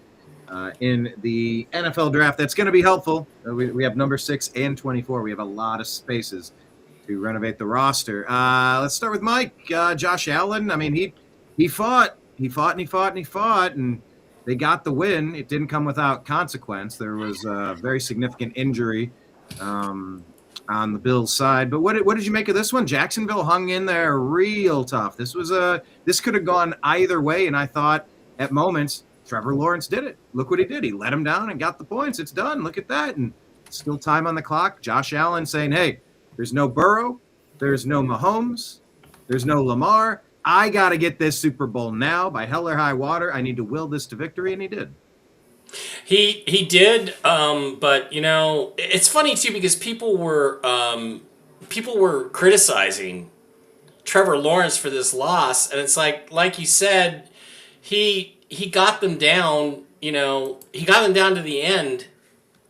in the NFL draft. That's going to be helpful. We have number 6 and 24. We have a lot of spaces to renovate the roster. Let's start with Mike. Josh Allen. I mean, he fought, and they got the win. It didn't come without consequence. There was a very significant injury on the Bills' side. But what did you make of this one? Jacksonville hung in there real tough. This could have gone either way, and I thought at moments Trevor Lawrence did it. Look what he did. He let him down and got the points. It's done. Look at that. And still time on the clock. Josh Allen saying, hey, there's no Burrow. There's no Mahomes. There's no Lamar. I got to get this Super Bowl now by hell or high water. I need to will this to victory, and he did. He did, but it's funny too because people were criticizing Trevor Lawrence for this loss, and it's like you said, he got them down. He got them down to the end,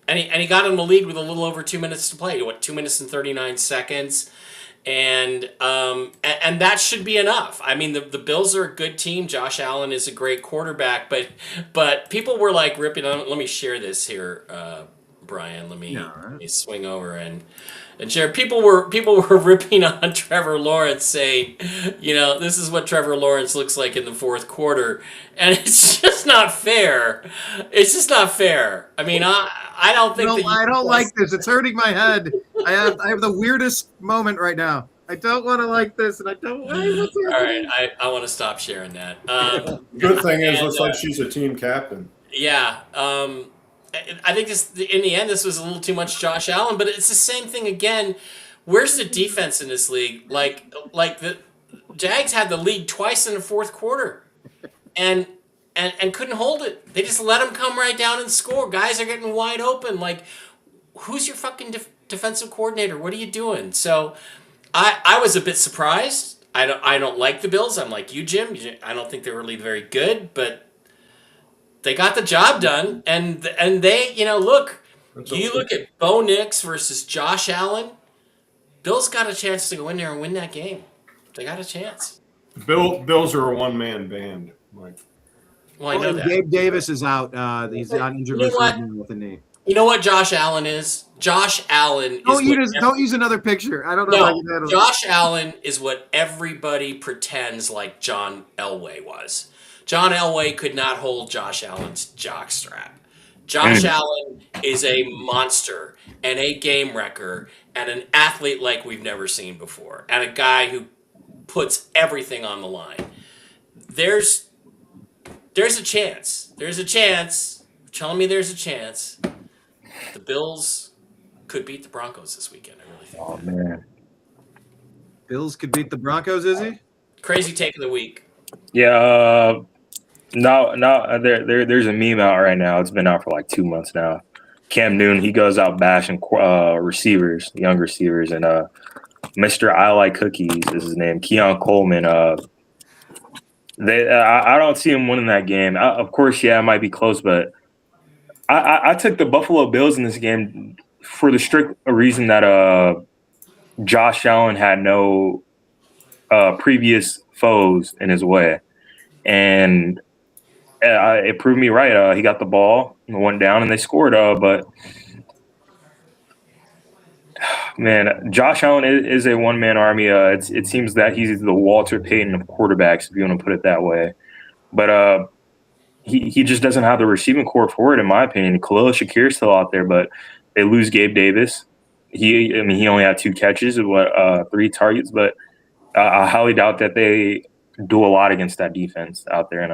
and he got them the lead with a little over 2 minutes to play. 2 minutes and 39 seconds. And that should be enough. I mean, the Bills are a good team. Josh Allen is a great quarterback, but people were like ripping on. Let me share this here, Brian. Let me swing over and share. People were ripping on Trevor Lawrence, saying, this is what Trevor Lawrence looks like in the fourth quarter, and it's just not fair. It's just not fair. I mean, I don't think I don't like this. It's hurting my head. I have the weirdest moment right now. I don't want to like this, and I don't. All right, I want to stop sharing that. Good thing is, looks like she's a team captain. Yeah. I think in the end, this was a little too much Josh Allen, but it's the same thing again. Where's the defense in this league? Like the Jags had the lead twice in the fourth quarter, and couldn't hold it. They just let them come right down and score. Guys are getting wide open. Like, who's your fucking defensive coordinator? What are you doing? So, I was a bit surprised. I don't like the Bills. I'm like you, Jim. I don't think they're really very good, but they got the job done. And they, look. You look at Bo Nix versus Josh Allen. Bills got a chance to go in there and win that game. They got a chance. Bills are a one-man band, Mike. Well, I know that. Gabe Davis is out. He's on injured with a knee. You know what Josh Allen is? Josh Allen is don't use another picture. I don't know. No, Josh Allen is what everybody pretends like John Elway was. John Elway could not hold Josh Allen's jockstrap. Josh Allen is a monster and a game wrecker and an athlete like we've never seen before, and a guy who puts everything on the line. There's a chance. There's a chance. Telling me there's a chance. The Bills could beat the Broncos this weekend. I really think. Oh man, Bills could beat the Broncos. Is he? Crazy take of the week. Yeah. No. There's a meme out right now. It's been out for like 2 months now. Cam Newton, he goes out bashing receivers, young receivers, and Mr. I Like Cookies is his name. Keon Coleman. I don't see him winning that game. Of course, yeah, it might be close, but I took the Buffalo Bills in this game for the strict reason that Josh Allen had no previous foes in his way, and it proved me right. He got the ball, went down, and they scored. But man, Josh Allen is a one-man army. It seems that he's the Walter Payton of quarterbacks, if you want to put it that way. But he just doesn't have the receiving core for it, in my opinion. Khalil Shakir's still out there, but they lose Gabe Davis. He only had 2 catches, 3 targets, but I highly doubt that they do a lot against that defense out there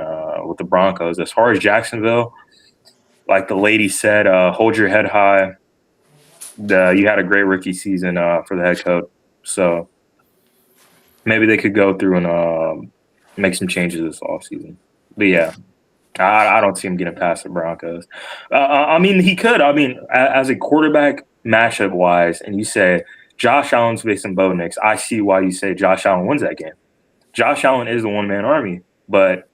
with the Broncos. As far as Jacksonville, like the lady said, hold your head high. You had a great rookie season for the head coach, so maybe they could go through and make some changes this offseason. But yeah, I don't see him getting past the Broncos. I mean, he could. I mean, as a quarterback matchup wise, and you say Josh Allen's facing Bo Nix, I see why you say Josh Allen wins that game. Josh Allen is a one-man army, but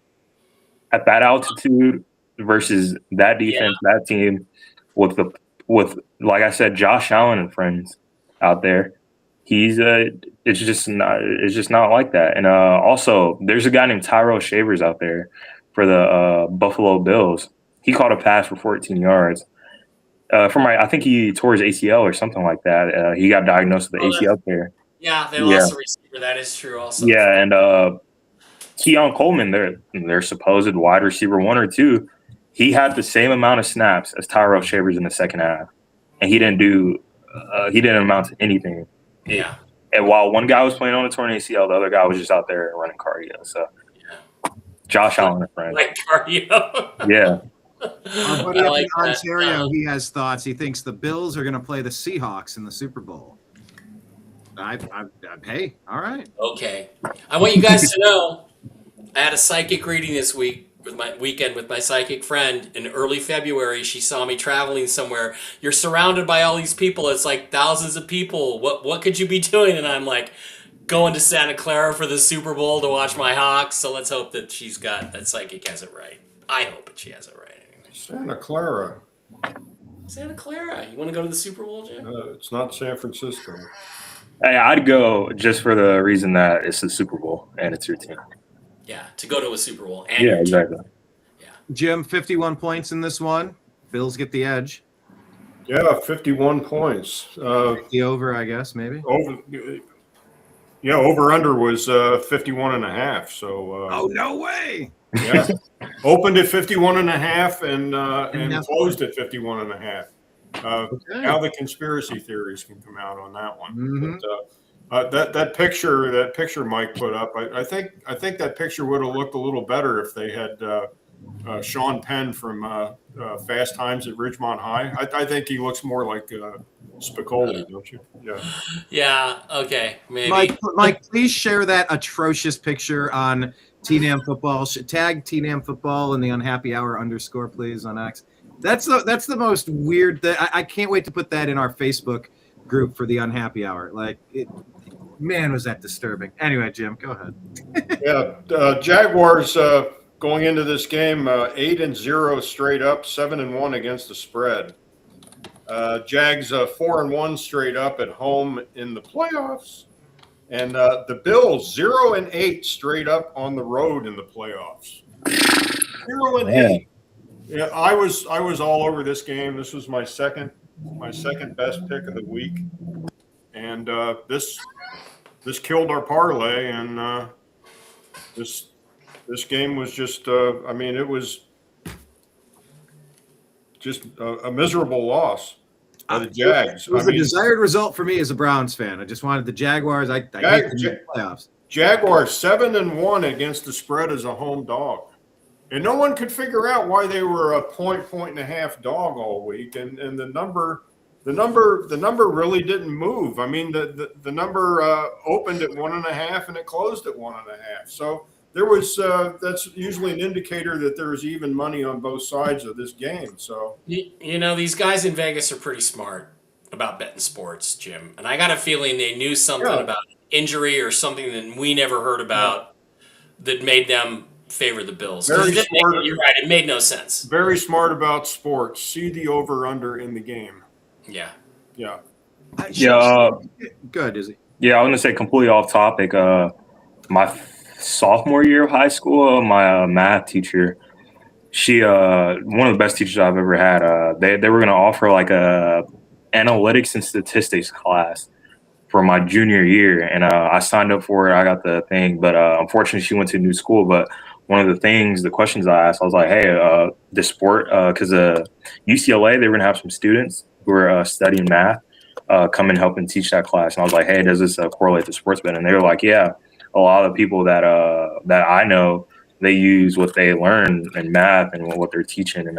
at that altitude versus that defense, that team with the with, like I said, Josh Allen and friends out there, it's just not like that. And also, there's a guy named Tyrell Shavers out there for the Buffalo Bills. He caught a pass for 14 yards. I think he tore his ACL or something like that. He got diagnosed with the ACL tear. Yeah, they lost the receiver. That is true also. Yeah, and Keon Coleman, their supposed wide receiver 1 or 2, he had the same amount of snaps as Tyrell Shavers in the second half, and he didn't amount to anything. Yeah. And while one guy was playing on a torn ACL, the other guy was just out there running cardio. So, Josh Allen, a friend. Like cardio. Yeah. Our buddy up in Ontario, he has thoughts. He thinks the Bills are going to play the Seahawks in the Super Bowl. Hey, all right. Okay. I want you guys to know I had a psychic reading this week with my psychic friend in early February. She saw me traveling somewhere. You're surrounded by all these people. It's like thousands of people. What could you be doing? And I'm like, going to Santa Clara for the Super Bowl to watch my Hawks. So let's hope that that psychic has it right. I hope that she has it right. Santa Clara. Santa Clara. You want to go to the Super Bowl, Jim? It's not San Francisco. Hey, I'd go just for the reason that it's the Super Bowl and it's your team. Yeah, to go to a Super Bowl. And yeah, exactly. Yeah. Jim, 51 points in this one. Bills get the edge. Yeah, 51 points. The over, I guess, maybe. Over under was 51 and a half. So. Oh, no way. Yeah. Opened at 51 and a half and closed at 51 and a half. Now the conspiracy theories can come out on that one. Mm-hmm. But, that picture Mike put up, I think that picture would have looked a little better if they had Sean Penn from Fast Times at Ridgemont High. I think he looks more like Spicoli, don't you? Yeah. Yeah. Okay. Maybe. Mike, please share that atrocious picture on TNAM Football. Tag TNAM Football in the Unhappy Hour _ please on X. That's the most weird thing. I can't wait to put that in our Facebook group for the Unhappy Hour. Man, was that disturbing. Anyway, Jim, go ahead. Yeah, Jaguars going into this game 8-0 straight up, 7-1 against the spread. Jags 4-1 straight up at home in the playoffs, and the Bills 0-8 straight up on the road in the playoffs. 0-8. Yeah, I was all over this game. This was my second best pick of the week, and this killed our parlay. And this game was just it was just a miserable loss by the Jags. It was the desired result for me as a Browns fan. I just wanted the Jaguars. I hate them in the playoffs. Jaguars 7-1 against the spread as a home dog. And no one could figure out why they were a point and a half dog all week, and the number really didn't move. I mean, the number opened at 1.5 and it closed at 1.5. So there was that's usually an indicator that there was even money on both sides of this game. So these guys in Vegas are pretty smart about betting sports, Jim, and I got a feeling they knew something about injury or something that we never heard about that made them favor the Bills. Very smart. You're right. It made no sense. Very smart about sports. See the over/under in the game. Yeah. Yeah. Good, is he? Yeah, I was gonna say completely off topic. My sophomore year of high school, my math teacher, she one of the best teachers I've ever had. They were gonna offer like a analytics and statistics class for my junior year, and I signed up for it. I got the thing, but unfortunately, she went to a new school. But one of the questions I asked, I was like, "Hey, this sport, because UCLA, they were gonna have some students who were studying math come and help and teach that class." And I was like, "Hey, does this correlate to sports betting?" And they were like, "Yeah, a lot of people that I know, they use what they learn in math and what they're teaching in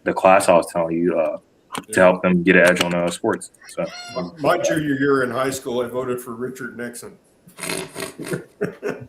the class I was telling you to help them get an edge on sports." So my junior year in high school, I voted for Richard Nixon.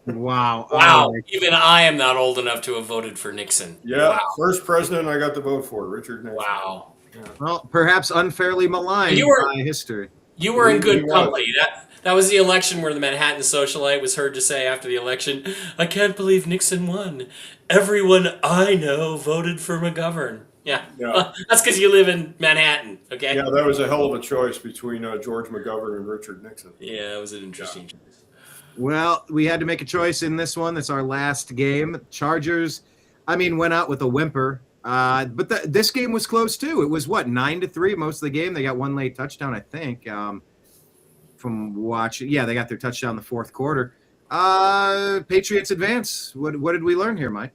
Wow. Even I am not old enough to have voted for Nixon. Yeah, wow. First president I got to vote for, Richard Nixon. Wow. Yeah. Well, perhaps unfairly maligned by history. You were in good company. That was the election where the Manhattan socialite was heard to say after the election, "I can't believe Nixon won. Everyone I know voted for McGovern." Yeah. Yeah. That's because you live in Manhattan. Okay. Yeah, that was a hell of a choice between George McGovern and Richard Nixon. Yeah, it was an interesting choice. Well, we had to make a choice in this one. That's our last game. Chargers, went out with a whimper. But this game was close too. It was 9-3 most of the game. They got one late touchdown, I think. From watching, they got their touchdown in the fourth quarter. Patriots advance. What did we learn here, Mike?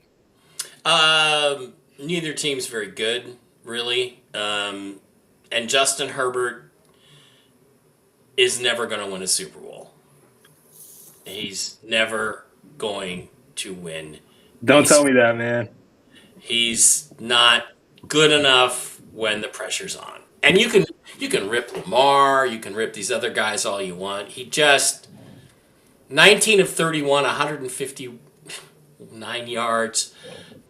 Neither team's very good, really. And Justin Herbert is never going to win a Super Bowl. He's never going to win. Don't tell me that, man. He's not good enough when the pressure's on. And you can rip Lamar, you can rip these other guys all you want. He just 19 of 31, 159 yards,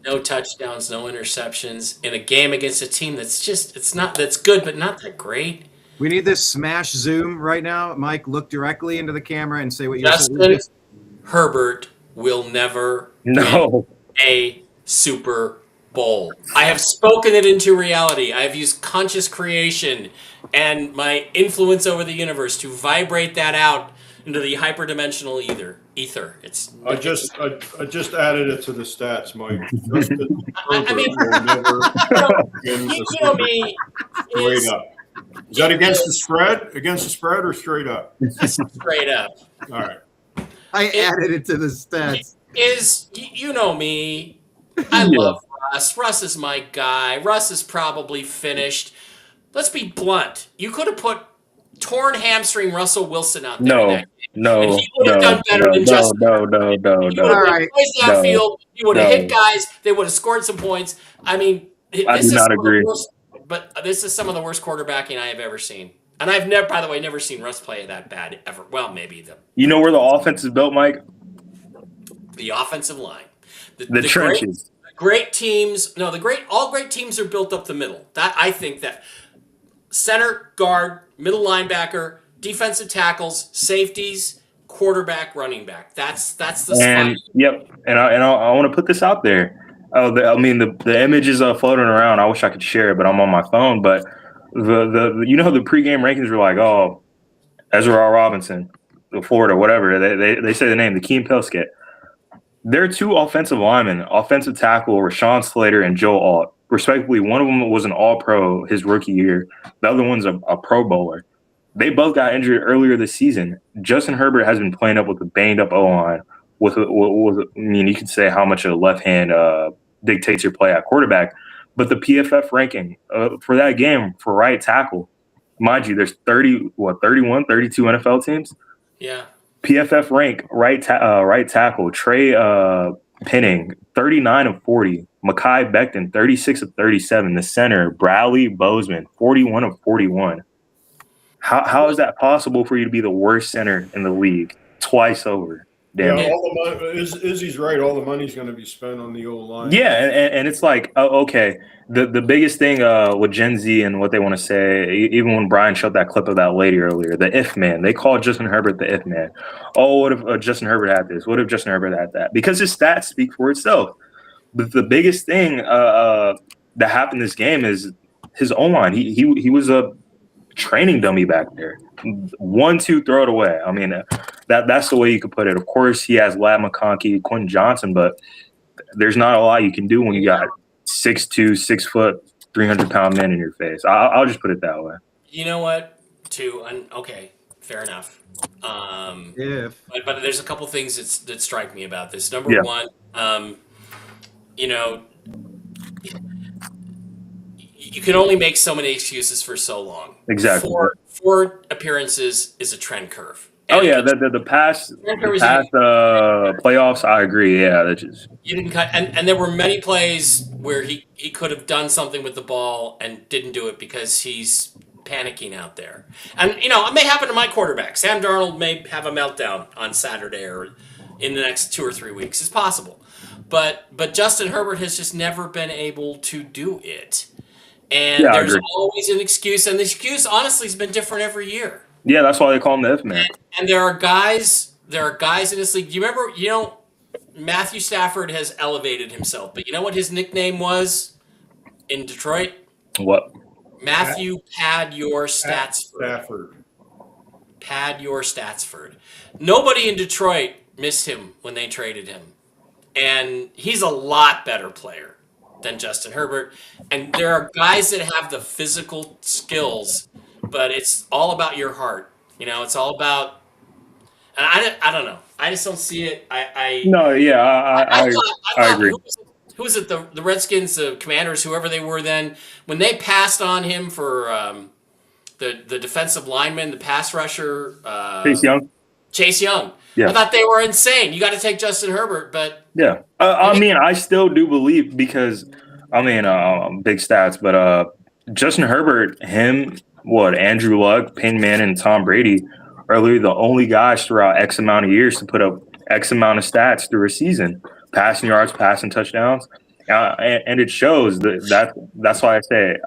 no touchdowns, no interceptions in a game against a team that's good but not that great. We need this smash zoom right now. Mike, look directly into the camera and say what you're saying. Justin Herbert will never win a Super Bowl. I have spoken it into reality. I have used conscious creation and my influence over the universe to vibrate that out into the hyperdimensional ether. I just added it to the stats, Mike. You know me. Straight up. Is that against the spread? Against the spread or straight up? Straight up. All right. I added it to the stats. You know me. I love Russ. Russ is my guy. Russ is probably finished. Let's be blunt. You could have put torn hamstring Russell Wilson out there. And he would have done better than Justin. No. He would have that field. He would have hit guys. They would have scored some points. I do not agree. But this is some of the worst quarterbacking I have ever seen. And I've never seen Russ play that bad ever. Well, maybe You know where the offense is built, Mike? The offensive line. The trenches. All great teams are built up the middle. I think that center, guard, middle linebacker, defensive tackles, safeties, quarterback, running back. That's the spine. Yep. And I want to put this out there. The image is floating around. I wish I could share it, but I'm on my phone. But the pregame rankings were like, Ez'Ryel Robinson, Florida, whatever. They say the name, the Keem Pilskett. There are two offensive linemen, offensive tackle Rashawn Slater and Joe Alt. Respectively, one of them was an All-Pro his rookie year. The other one's a Pro Bowler. They both got injured earlier this season. Justin Herbert has been playing up with a banged-up O-line. You could say how much a left hand dictates your play at quarterback. But the PFF ranking for that game for right tackle, mind you, there's 32 NFL teams. Yeah. PFF rank right tackle Trey Penning 39 of 40, Mekhi Becton 36 of 37, the center Bradley Bozeman 41 of 41. How is that possible for you to be the worst center in the league twice over? Damn. Yeah, all the money, Izzy's right. All the money's going to be spent on the old line. Yeah, and it's like, okay, the biggest thing with Gen Z and what they want to say, even when Brian showed that clip of that lady earlier, the if man, they call Justin Herbert the if man. Oh, what if Justin Herbert had this? What if Justin Herbert had that? Because his stats speak for itself. But the biggest thing that happened this game is his O-line. He was a training dummy back there. 1-2, throw it away. That's the way you could put it. Of course, he has Lad McConkey, Quentin Johnson, but there's not a lot you can do when you got 6'2", 6 foot, 300-pound men in your face. I'll just put it that way. You know what? Okay, fair enough. But there's a couple things that strike me about this. Number one, you can only make so many excuses for so long. Exactly. Four appearances is a trend curve. And the past playoffs, I agree. Yeah, you didn't cut, and there were many plays where he could have done something with the ball and didn't do it because he's panicking out there. And it may happen to my quarterback. Sam Darnold may have a meltdown on Saturday or in the next 2 or 3 weeks. It's possible, but Justin Herbert has just never been able to do it. And there's always an excuse, and the excuse honestly has been different every year. Yeah, that's why they call him the if man. And there are guys in this league. Do you remember? Matthew Stafford has elevated himself, but you know what his nickname was? in Detroit? What? Matthew Pad your Statsford. Stafford. Pad your Statsford. Nobody in Detroit missed him when they traded him. And he's a lot better player than Justin Herbert. And there are guys that have the physical skills, but it's all about your heart. It's all about. And I don't know. I just don't see it. No, yeah, I agree. Who was it? The Redskins, the Commanders, whoever they were then, when they passed on him for the defensive lineman, the pass rusher, Chase Young. Yeah. I thought they were insane. You got to take Justin Herbert, but yeah. I still do believe because big stats, but Justin Herbert, Andrew Luck, Peyton Manning, and Tom Brady are literally the only guys throughout X amount of years to put up X amount of stats through a season, passing yards, passing touchdowns, and it shows that's why I say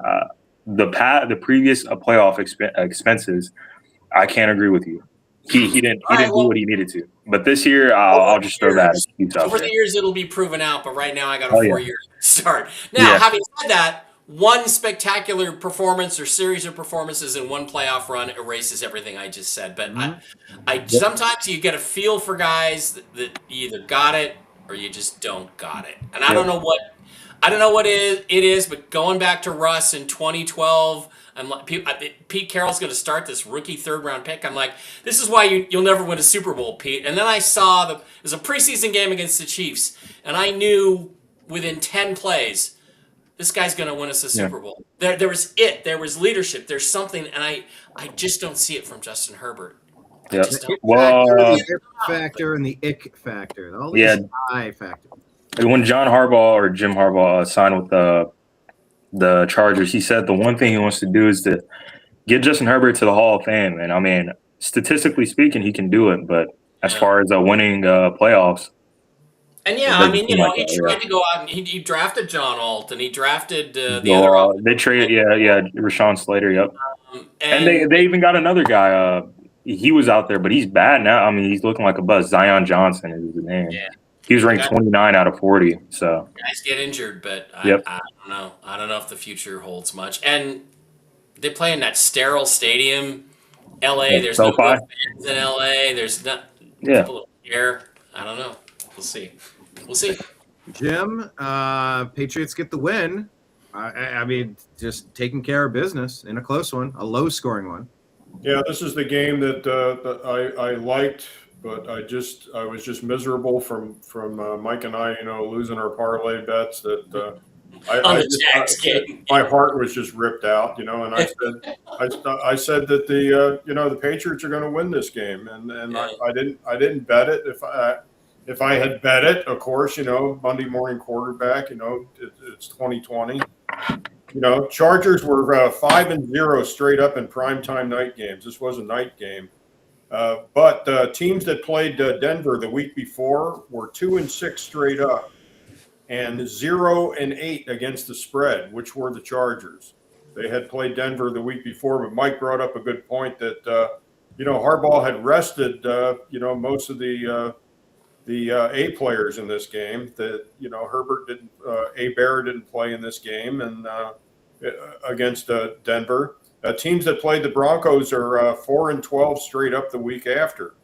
the previous playoff expenses. I can't agree with you. He didn't do what he needed to. But this year, I'll just throw that. Over the years, it'll be proven out. But right now, I got a 4-year start. Now, having said that, one spectacular performance or series of performances in one playoff run erases everything I just said. But sometimes you get a feel for guys that you either got it or you just don't got it. And I don't know what it is. But going back to Russ in 2012. I'm like, Pete Carroll's going to start this rookie 3rd-round pick. I'm like, this is why you'll never win a Super Bowl, Pete. And then I saw it was a preseason game against the Chiefs, and I knew within 10 plays, this guy's going to win us a Super Bowl. There was leadership. There's something, and I just don't see it from Justin Herbert. Yeah. The it factor and the ick factor. All these I factor. When John Harbaugh or Jim Harbaugh signed with the Chargers, he said the one thing he wants to do is to get Justin Herbert to the Hall of Fame. And statistically speaking, he can do it. But as far as winning playoffs, and he tried to go out and he drafted John Alt and he drafted the other. They traded, Rashawn Slater. Yep, and they even got another guy. He was out there, but he's bad now. He's looking like a buzz. Zion Johnson is his name. Yeah. He was ranked 29 out of 40. So guys get injured, but I don't know. I don't know if the future holds much. And they play in that sterile stadium, LA. There's no fans in LA. There's not people here. I don't know. We'll see. Jim, Patriots get the win. Just taking care of business in a close one, a low-scoring one. Yeah, this is the game that I liked. But I was just miserable from Mike and I, losing our parlay bets. That my heart was just ripped out, And I said that the Patriots are going to win this game, and I didn't bet it. If I had bet it, of course, Monday morning quarterback, it's 2020. Chargers were 5-0 straight up in primetime night games. This was a night game. But teams that played Denver the week before were 2-6 straight up and 0-8 against the spread, which were the Chargers. They had played Denver the week before, but Mike brought up a good point that, Harbaugh had rested, most of the A players in this game. That, Herbert didn't, Bara didn't play in this game and against Denver. Teams that played the Broncos are 4-12 straight up the week after,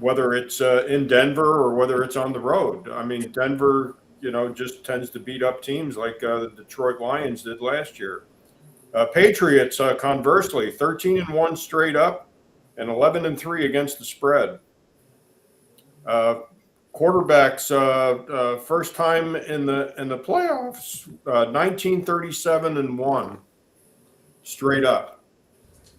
whether it's in Denver or whether it's on the road. Denver, just tends to beat up teams like the Detroit Lions did last year. Patriots, conversely, 13-1 straight up and 11-3 against the spread. Quarterbacks, first time in the playoffs, 1937-1. Straight up,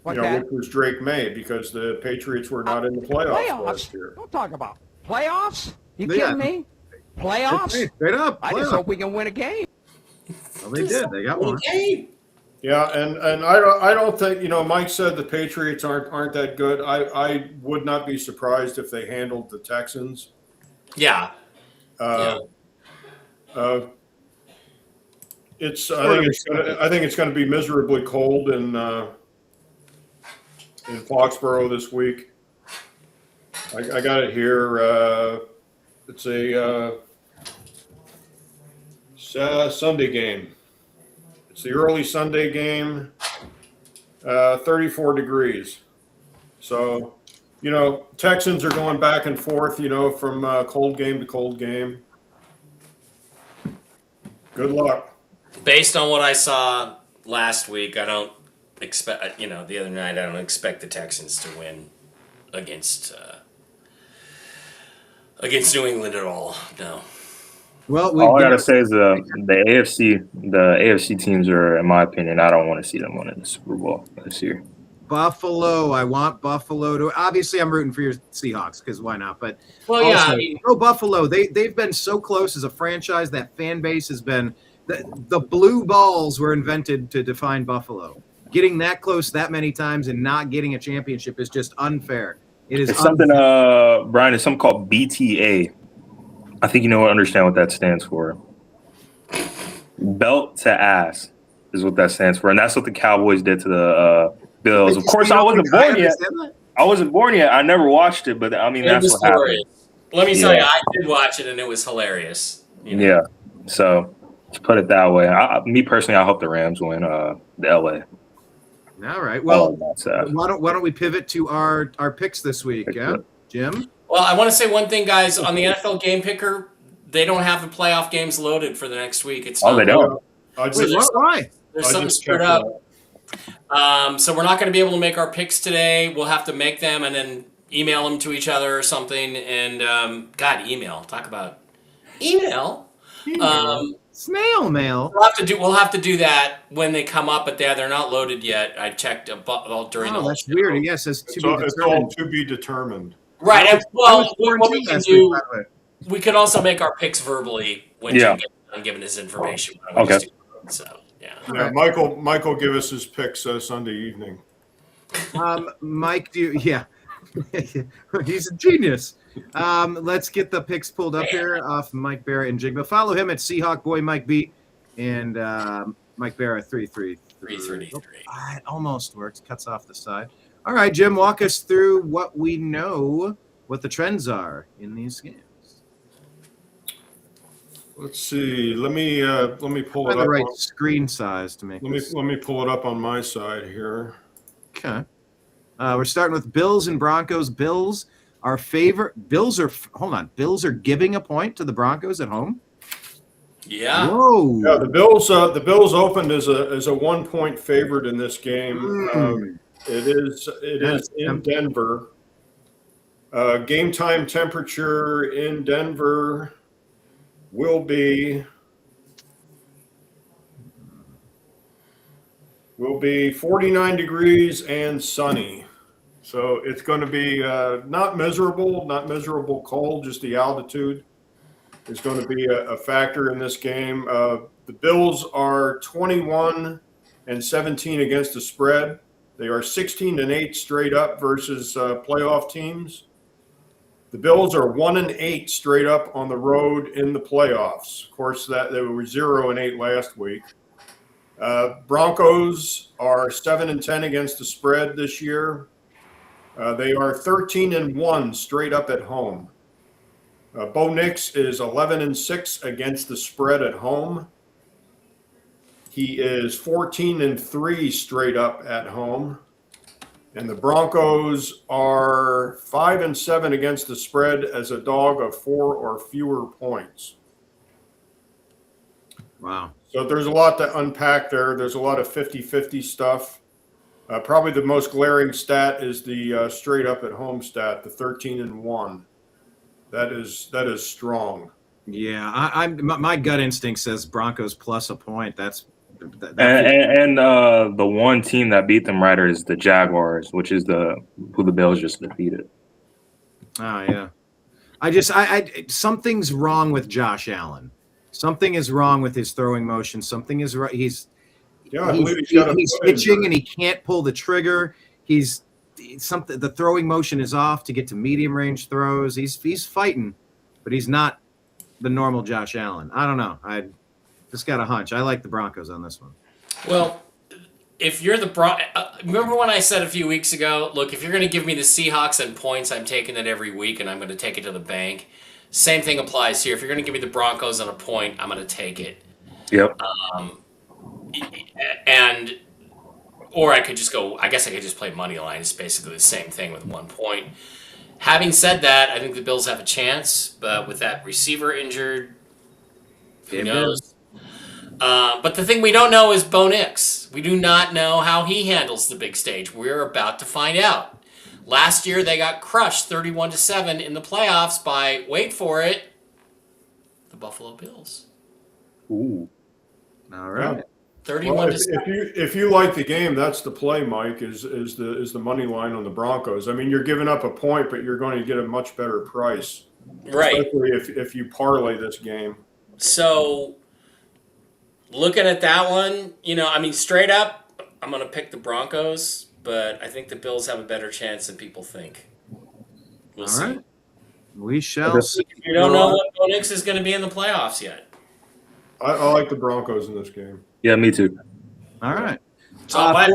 which was Drake May because the Patriots were not in the playoffs last year. Don't talk about playoffs. You kidding me? Playoffs? Straight up. I just hope we can win a game. Well, they did. They got one. Yeah, and I don't think Mike said the Patriots aren't that good. I would not be surprised if they handled the Texans. Yeah. I think it's going to be miserably cold in Foxborough this week. I got it here. It's a Sunday game. It's the early Sunday game. 34 degrees. So, Texans are going back and forth, from cold game to cold game. Good luck. Based on what I saw last week, I don't expect, the other night, I don't expect the Texans to win against New England at all. No. Well, all I gotta say is the AFC teams are, in my opinion, I don't want to see them winning the Super Bowl this year. Buffalo. I want Buffalo to. Obviously, I'm rooting for your Seahawks because why not? But Buffalo. They've been so close as a franchise. That fan base has been. The blue balls were invented to define Buffalo. Getting that close that many times and not getting a championship is just unfair. It's something, Brian. It's something called BTA. I think understand what that stands for. Belt to ass is what that stands for, and that's what the Cowboys did to the Bills. Of course, I wasn't born yet. I never watched it, but I mean, that's what happened. Let me tell you, I did watch it, and it was hilarious. Yeah. So to put it that way, me personally, I hope the Rams win the LA. All right. Well, why don't we pivot to our picks this week? Yeah, Jim. Well, I want to say one thing, guys. On the NFL Game Picker, they don't have the playoff games loaded for the next week. It's they don't. Why? There's something screwed up. So we're not going to be able to make our picks today. We'll have to make them and then email them to each other or something. And email. Talk about email. Snail mail. We'll have to do that when they come up, but they're not loaded yet. I checked during the whole that's show. weird. Yes, it's all to be determined. Right. What we can do, we could also make our picks verbally when Jim gets done giving his information. Okay. So, Yeah, Michael give us his picks Sunday evening. Mike, he's a genius. Let's get the picks pulled up here off Mike Bara and Jigba. Follow him at seahawkboymikeb and Mike Bara 333. It almost works. Cuts off the side. All right, Jim, walk us through what we know, what the trends are in these games. Let's see. Let me pull it up. The right screen size to make. Let me pull it up on my side here. Okay. We're starting with Bills and Broncos. Bills are favorite. Bills are giving a point to the Broncos at home. Yeah. Whoa. Yeah, the Bills opened as a 1 point favorite in this game. It is in Denver. Game time temperature in Denver will be 49 degrees and sunny. So it's going to be not miserable cold, just the altitude is going to be a factor in this game. The Bills are 21-17 against the spread. They are 16-8 straight up versus playoff teams. The Bills are 1-8 straight up on the road in the playoffs. Of course, they were 0-8 last week. Broncos are 7-10 against the spread this year. They are 13-1 straight up at home. Bo Nix is 11-6 against the spread at home. He is 14-3 straight up at home. And the Broncos are 5-7 against the spread as a dog of 4 or fewer points. Wow. So there's a lot to unpack there. There's a lot of 50-50 stuff. Probably the most glaring stat is the straight up at home stat, the 13-1. That is strong. Yeah, my gut instinct says Broncos plus a point. And the one team that beat them right is the Jaguars, which is who the Bills just defeated. Oh yeah, I something's wrong with Josh Allen. Something is wrong with his throwing motion. Something is right. He's pitching and he can't pull the trigger. The throwing motion is off to get to medium range throws. He's fighting, but he's not the normal Josh Allen. I don't know. I just got a hunch. I like the Broncos on this one. Well, if you're the remember when I said a few weeks ago, look, if you're going to give me the Seahawks and points, I'm taking it every week and I'm going to take it to the bank. Same thing applies here. If you're going to give me the Broncos on a point, I'm going to take it. Yep. And or I could just go. I guess I could just play money line. It's basically the same thing with 1 point. Having said that, I think the Bills have a chance, but with that receiver injured, who knows? But the thing we don't know is Bo Nix. We do not know how he handles the big stage. We're about to find out. Last year they got crushed 31-7 in the playoffs by, wait for it, the Buffalo Bills. Ooh. All right. 31 to 7. If you like the game, that's the play, Mike. Is the money line on the Broncos? I mean, you're giving up a point, but you're going to get a much better price, right? Especially if you parlay this game. So, looking at that one, I mean, straight up, I'm going to pick the Broncos, but I think the Bills have a better chance than people think. We'll see. Right. We shall see. You don't know what Bo Nix is going to be in the playoffs yet. I like the Broncos in this game. Yeah, me too. All right. So, but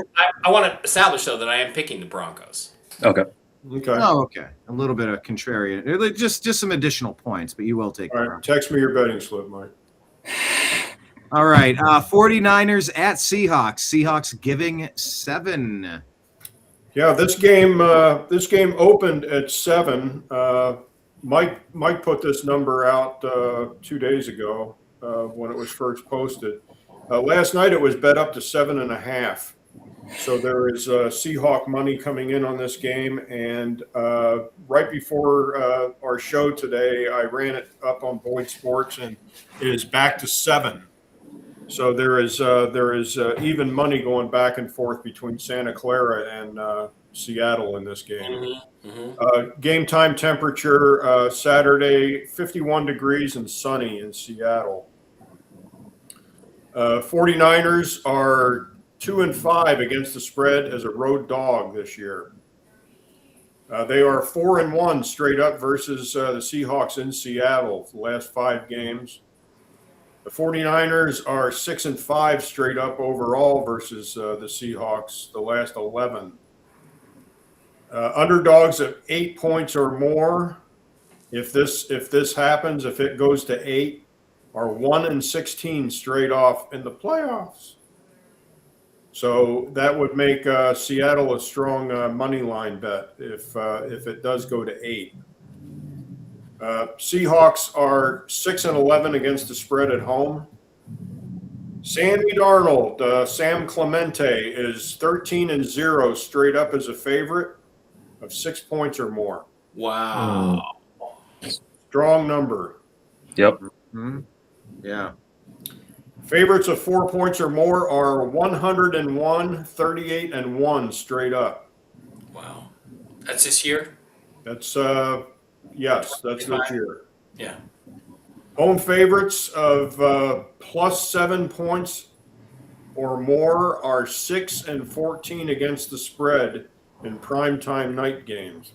I want to establish, though, that I am picking the Broncos. Okay. Okay. Oh, okay. A little bit of contrarian. Just some additional points, but you will take All right. Text me your betting slip, Mike. All right. 49ers at Seahawks. Seahawks giving 7. Yeah, this game opened at 7. Mike put this number out 2 days ago when it was first posted. Last night it was bet up to 7.5. So there is Seahawk money coming in on this game, and right before our show today, I ran it up on Boyd Sports, and it is back to 7. So there is even money going back and forth between Santa Clara and Seattle in this game. Game time temperature Saturday, 51 degrees and sunny in Seattle. 49ers are 2-5 against the spread as a road dog this year. They are 4-1 straight up versus the Seahawks in Seattle for the last 5 games. The 49ers are 6-5 straight up overall versus the Seahawks the last 11. Underdogs at 8 points or more. If this happens, if it goes to 8, are 1-16 straight off in the playoffs. So that would make Seattle a strong money line bet if it does go to 8. Seahawks are 6-11 against the spread at home. Sandy Darnold, Sam Clemente is 13-0 straight up as a favorite of 6 points or more. Wow. Strong number. Yep. Mm-hmm. Yeah. Favorites of 4 points or more are 101, 38-1 straight up. Wow. That's this year? That's yes, that's this year. Yeah. Home favorites of plus 7 points or more are 6-14 against the spread in primetime night games.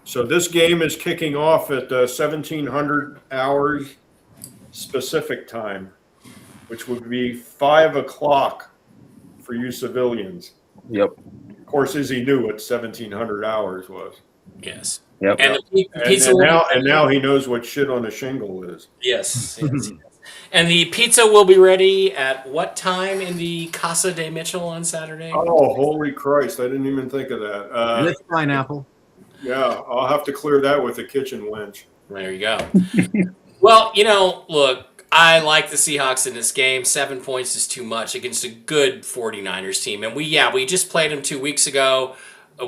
So this game is kicking off at 1700 hours specific time, which would be 5 o'clock for you civilians. Yep. Of course, Izzy knew what 1700 hours was. Yes. Yep. And the pizza and now he knows what shit on a shingle is. Yes. Yes. And the pizza will be ready at what time in the Casa de Mitchell on Saturday? Oh, holy Christ. I didn't even think of that. With pineapple. Yeah, I'll have to clear that with a kitchen winch. There you go. Well, look, I like the Seahawks in this game. 7 points is too much against a good 49ers team. And we just played them 2 weeks ago.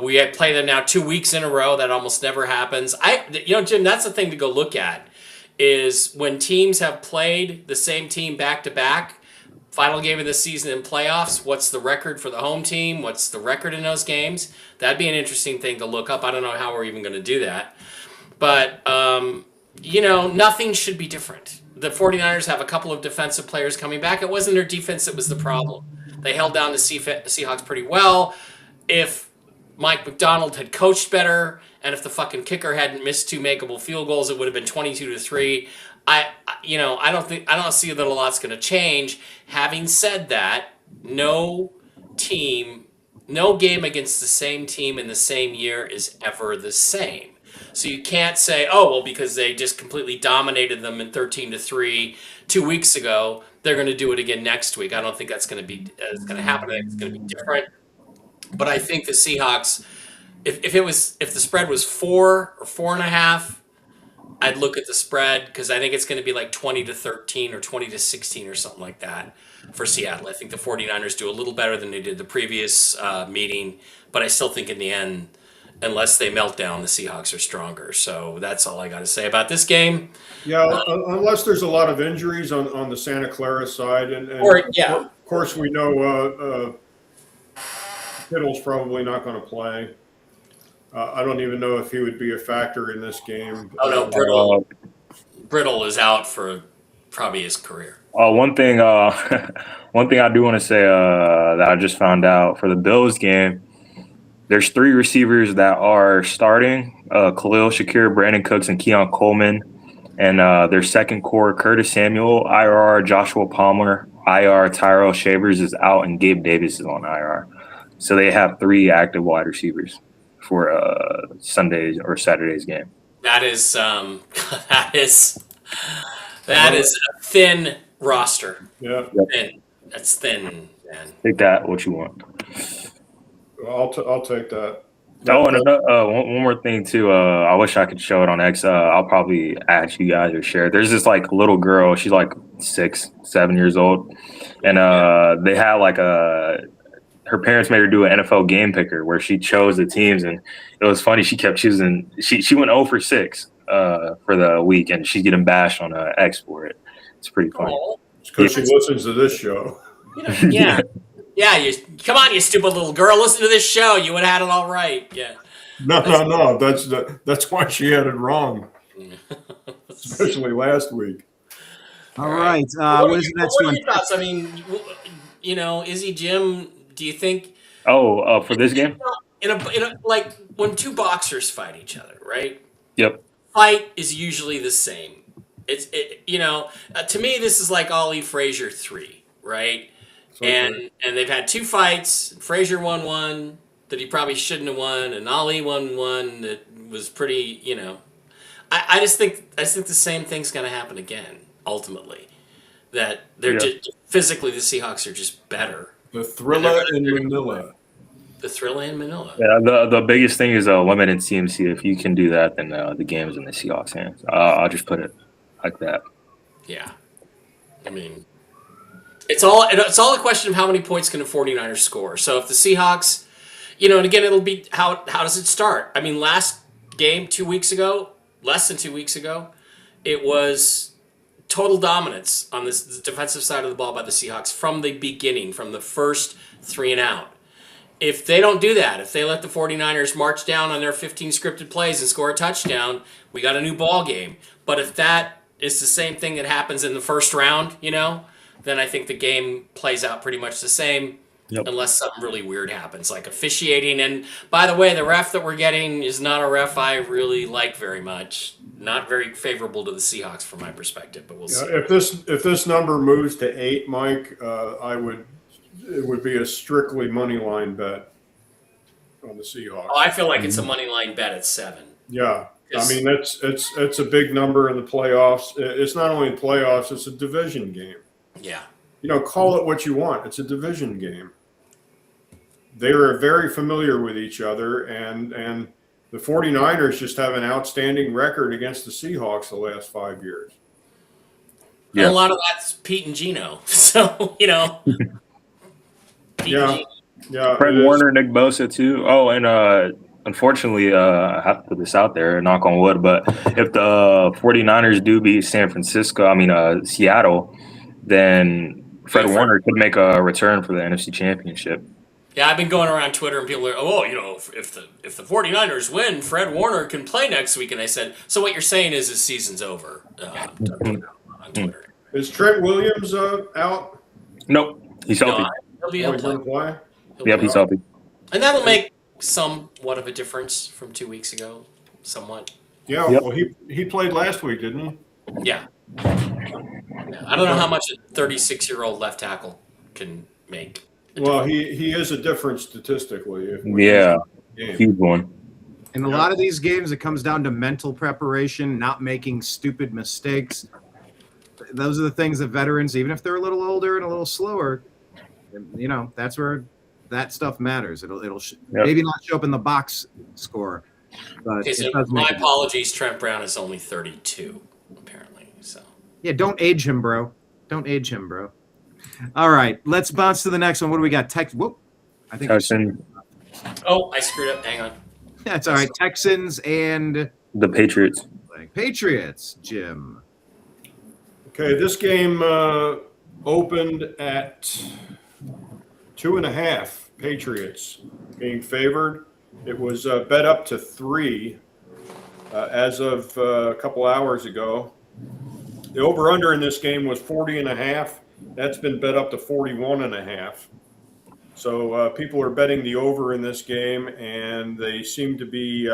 We had played them now 2 weeks in a row. That almost never happens. Jim, that's the thing to go look at is when teams have played the same team back-to-back, final game of the season in playoffs, what's the record for the home team? What's the record in those games? That'd be an interesting thing to look up. I don't know how we're even going to do that. But, nothing should be different. The 49ers have a couple of defensive players coming back. It wasn't their defense that was the problem. They held down the Seahawks pretty well. If Mike McDonald had coached better, and if the fucking kicker hadn't missed 2 makeable field goals, it would have been 22-3. I don't see that a lot's going to change. Having said that, no game against the same team in the same year is ever the same. So you can't say, oh, well, because they just completely dominated them in 13-3 2 weeks ago, they're going to do it again next week. I don't think that's going to be it's going to happen. I think it's going to be different. But I think the Seahawks, if the spread was 4 or 4.5, I'd look at the spread because I think it's going to be like 20-13 or 20-16 or something like that for Seattle. I think the 49ers do a little better than they did the previous meeting, but I still think in the end, unless they melt down, the Seahawks are stronger. So that's all I got to say about this game. Yeah, unless there's a lot of injuries on the Santa Clara side, and of course we know Kittle's probably not going to play. I don't even know if he would be a factor in this game. Oh no, Brittle is out for probably his career. One thing I do want to say that I just found out for the Bills game. There's 3 receivers that are starting: Khalil Shakir, Brandon Cooks, and Keon Coleman. And their second core: Curtis Samuel, IR; Joshua Palmer, IR; Tyrell Shavers is out, and Gabe Davis is on IR. So they have 3 active wide receivers for Sunday's or Saturday's game. That is that is a thin roster. Yeah, thin. That's thin, man. Take that what you want. I'll take that. Oh, and one more thing too. I wish I could show it on X. I'll probably ask you guys or share it. There's this like little girl. She's like 6, 7 years old, and they had like her parents made her do an NFL game picker where she chose the teams, and it was funny. She kept choosing. She went 0 for 6 for the week, and she's getting bashed on X for it. It's pretty funny. It's because she listens to this show. Yeah. Yeah, come on, you stupid little girl. Listen to this show. You would have had it all right. Yeah. No. That's why she had it wrong. Especially last week. All right. What is the next what one? are your thoughts? I mean, Izzy Jim, do you think? Oh, for this game? In a like when 2 boxers fight each other, right? Yep. Fight is usually the same. To me, this is like Ali Frazier 3, right? And they've had 2 fights. Frazier won one that he probably shouldn't have won, and Ali won one that was pretty. I just think the same thing's going to happen again. Ultimately, that they're just, physically the Seahawks are just better. The thriller in Manila. The thriller in Manila. Yeah, the biggest thing is limited CMC. If you can do that, then the game is in the Seahawks' hands. I'll just put it like that. Yeah, I mean. It's all a question of how many points can the 49ers score. So if the Seahawks, and again, it'll be how does it start? I mean, last game 2 weeks ago, less than 2 weeks ago, it was total dominance on this defensive side of the ball by the Seahawks from the beginning, from the first 3 and out. If they don't do that, if they let the 49ers march down on their 15 scripted plays and score a touchdown, we got a new ball game. But if that is the same thing that happens in the first round, then I think the game plays out pretty much the same, unless something really weird happens, like officiating. And by the way, the ref that we're getting is not a ref I really like very much. Not very favorable to the Seahawks from my perspective, but we'll see. If this number moves to 8, Mike, it would be a strictly money line bet on the Seahawks. Oh, I feel like it's a money line bet at 7. Yeah. I mean, it's a big number in the playoffs. It's not only playoffs, it's a division game. Yeah. Call it what you want. It's a division game. They are very familiar with each other, and the 49ers just have an outstanding record against the Seahawks the last 5 years. Yeah. And a lot of that's Pete and Gino. So, Pete and Gino. Yeah. Fred Warner, Nick Bosa, too. Oh, and unfortunately, I have to put this out there, knock on wood, but if the 49ers do beat Seattle, then Fred Warner could make a return for the NFC Championship. Yeah, I've been going around Twitter and people are, if the 49ers win, Fred Warner can play next week. And I said, so what you're saying is his season's over on Twitter. Is Trent Williams out? Nope. He's healthy. He'll play. Yep, he's healthy. And that'll make somewhat of a difference from 2 weeks ago. Somewhat. Yeah, well, he played last week, didn't he? Yeah. I don't know how much a 36-year-old left tackle can make. Well, he is a difference statistically. Yeah, huge one. In a lot of these games, it comes down to mental preparation, not making stupid mistakes. Those are the things that veterans, even if they're a little older and a little slower, that's where that stuff matters. It'll maybe not show up in the box score, but Okay, so my apologies. Trent Brown is only 32, apparently. So yeah, don't age him, bro. Don't age him, bro. All right, let's bounce to the next one. What do we got? I think. Oh, I screwed up. Hang on. That's all right. Texans and the Patriots. Patriots, Jim. Okay, this game opened at 2.5. Patriots being favored. It was bet up to 3 as of a couple hours ago. The over/under in this game was 40.5. That's been bet up to 41.5. So people are betting the over in this game, and they seem to be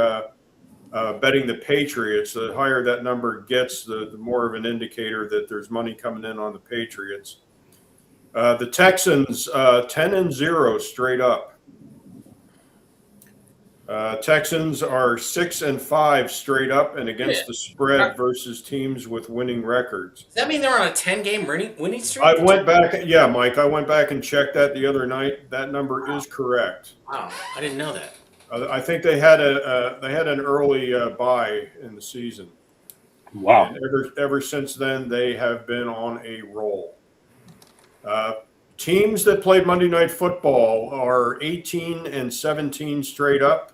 betting the Patriots. The higher that number gets, the more of an indicator that there's money coming in on the Patriots. The Texans 10-0 straight up. Texans are 6-5 straight up and against the spread versus teams with winning records. Does that mean they're on a 10-game winning streak? I went back, Mike. I went back and checked that the other night. That number is correct. Wow, I didn't know that. I think they had an early bye in the season. Wow. And ever since then, they have been on a roll. Teams that played Monday Night Football are 18-17 straight up,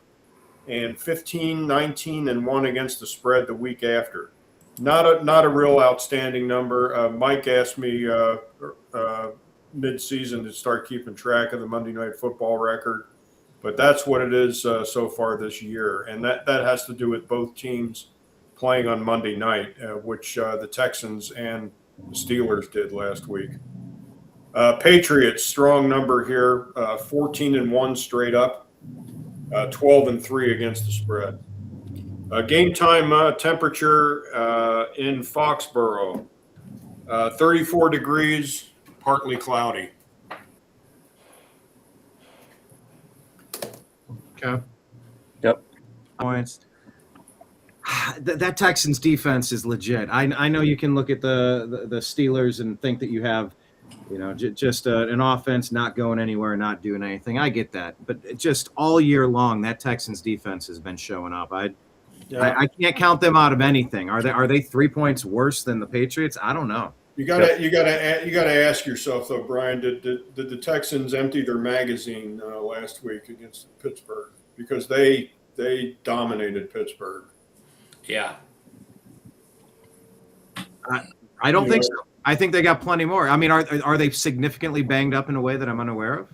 and 15-19-1 against the spread the week after. Not a real outstanding number. Mike asked me mid-season to start keeping track of the Monday Night Football record, but that's what it is so far this year, and that has to do with both teams playing on Monday night, which the Texans and the Steelers did last week. Patriots, strong number here, 14-1 straight up, 12-3 against the spread. Game time temperature in Foxborough, 34 degrees, partly cloudy. Okay. Yep. Points. That Texans defense is legit. I know you can look at the Steelers and think that you have, just an offense not going anywhere, not doing anything. I get that, but just all year long, that Texans defense has been showing up. I can't count them out of anything. Are they 3 points worse than the Patriots? I don't know. You gotta ask yourself though, Brian. Did the Texans empty their magazine last week against Pittsburgh, because they dominated Pittsburgh? Yeah. I don't think so. I think they got plenty more. I mean, are they significantly banged up in a way that I'm unaware of?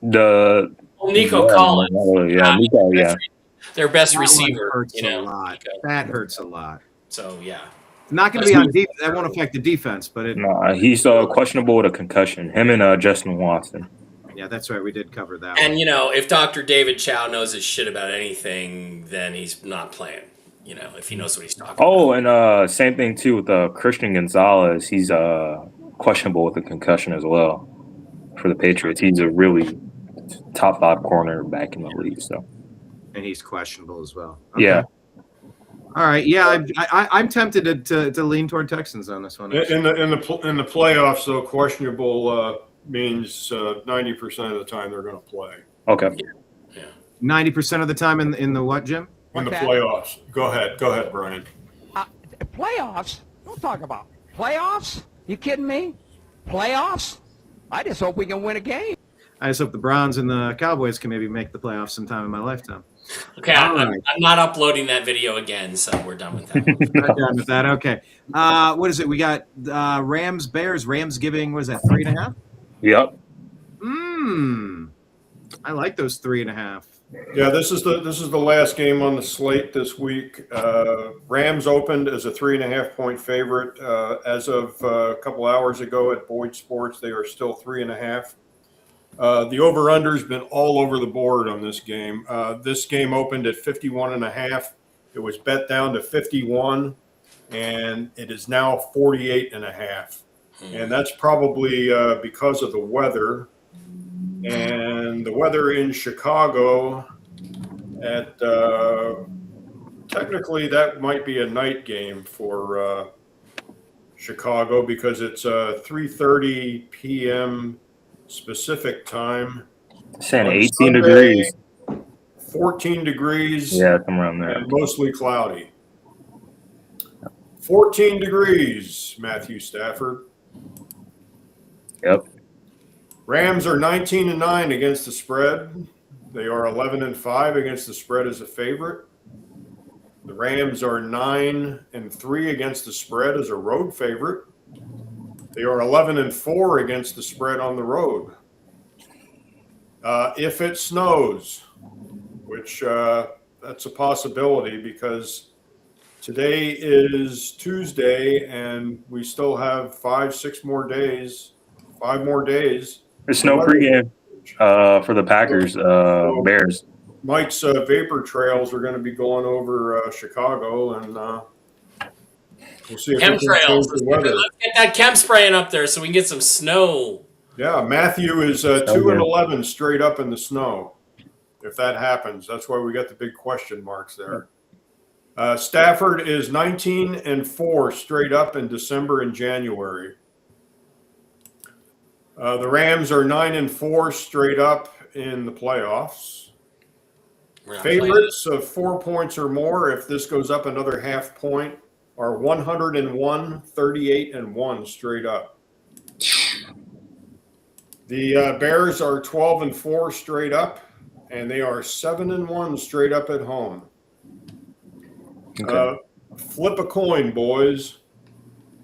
Nico Collins. Nico, yeah. Their best that receiver. Hurts a lot. Nico. That hurts a lot. So, yeah. Not going to be on defense. That won't affect the defense, but he's questionable with a concussion. Him and Justin Watson. Yeah, that's right. We did cover that. And, if Dr. David Chow knows his shit about anything, then he's not playing, if he knows what he's talking about. Oh, and same thing, too, with Christian Gonzalez. He's questionable with a concussion as well for the Patriots. He's a really top 5 corner back in the league. So. And he's questionable as well. Okay. Yeah. All right. Yeah, I'm tempted to lean toward Texans on this one. In the playoffs, though, questionable means 90% of the time they're going to play. Okay. Yeah. 90% of the time in the what, Jim? In the playoffs. Go ahead, Brian. Playoffs? Don't talk about playoffs. You kidding me? Playoffs? I just hope we can win a game. I just hope the Browns and the Cowboys can maybe make the playoffs sometime in my lifetime. Okay, I'm not uploading that video again, so we're done with that. We're done with that. Okay. What is it? We got Rams, Bears. Rams giving, what is that, 3.5? Yep. I like those 3.5. Yeah, this is the last game on the slate this week. Rams opened as a 3.5-point favorite. As of a couple hours ago at Boyd Sports, they are still 3.5. The over/under's been all over the board on this game. This game opened at 51.5. It was bet down to 51, and it is now 48.5. And that's probably because of the weather. And the weather in Chicago at technically that might be a night game for Chicago because it's 3:30 p.m. specific time. Saying On 18 Sunday, degrees. 14 degrees. Yeah, come around there. And mostly cloudy. 14 degrees, Matthew Stafford. Yep. Rams are 19-9 against the spread. They are 11-5 against the spread as a favorite. The Rams are 9-3 against the spread as a road favorite. They are 11-4 against the spread on the road. If it snows, which that's a possibility because today is Tuesday and we still have 5 more days. There's no pregame for the Packers, Bears. Mike's vapor trails are going to be going over Chicago, and we'll see if chemtrails. Let's get that chem spraying up there so we can get some snow. Yeah, Matthew is 2-11 straight up in the snow. If that happens, that's why we got the big question marks there. Stafford is 19-4 straight up in December and January. The Rams are 9-4 straight up in the playoffs. Favorites of 4 points or more, if this goes up another half point, are 101, 38-1 straight up. The Bears are 12-4 straight up, and they are 7-1 straight up at home. Okay. Flip a coin, boys.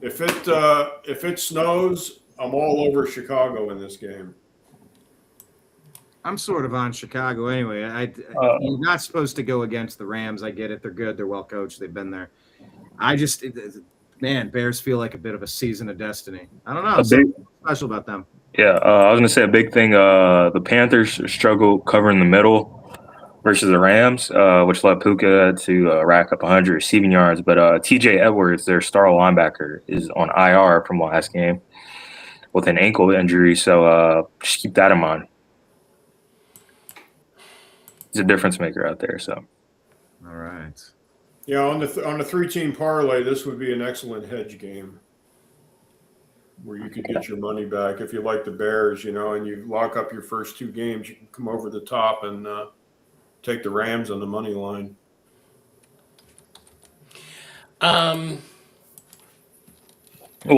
If it snows, I'm all over Chicago in this game. I'm sort of on Chicago anyway. You're not supposed to go against the Rams. I get it. They're good. They're well coached. They've been there. Bears feel like a bit of a season of destiny. I don't know. Something special about them. Yeah, I was going to say a big thing. The Panthers struggle covering the middle versus the Rams, which led Puka to rack up 100 receiving yards. But T.J. Edwards, their star linebacker, is on IR from last game with an ankle injury. So just keep that in mind. He's a difference maker out there. So, all right. Yeah, on the 3-team parlay, this would be an excellent hedge game where you could get your money back if you like the Bears, and you lock up your first 2 games. You can come over the top and take the Rams on the money line. Well,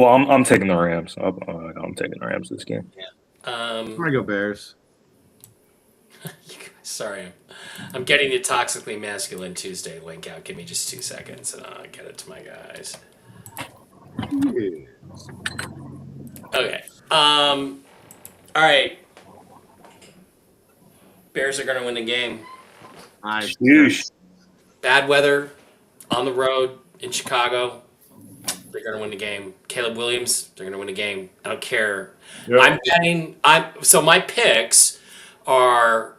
I'm taking the Rams. I'm taking the Rams this game. Yeah. I'm gonna go Bears. Sorry, I'm getting the Toxically Masculine Tuesday link out. Give me just 2 seconds, and I'll get it to my guys. Okay. All right. Bears are going to win the game. Bad weather on the road in Chicago. They're going to win the game. Caleb Williams, they're going to win the game. I don't care. Yep. I'm betting. So my picks are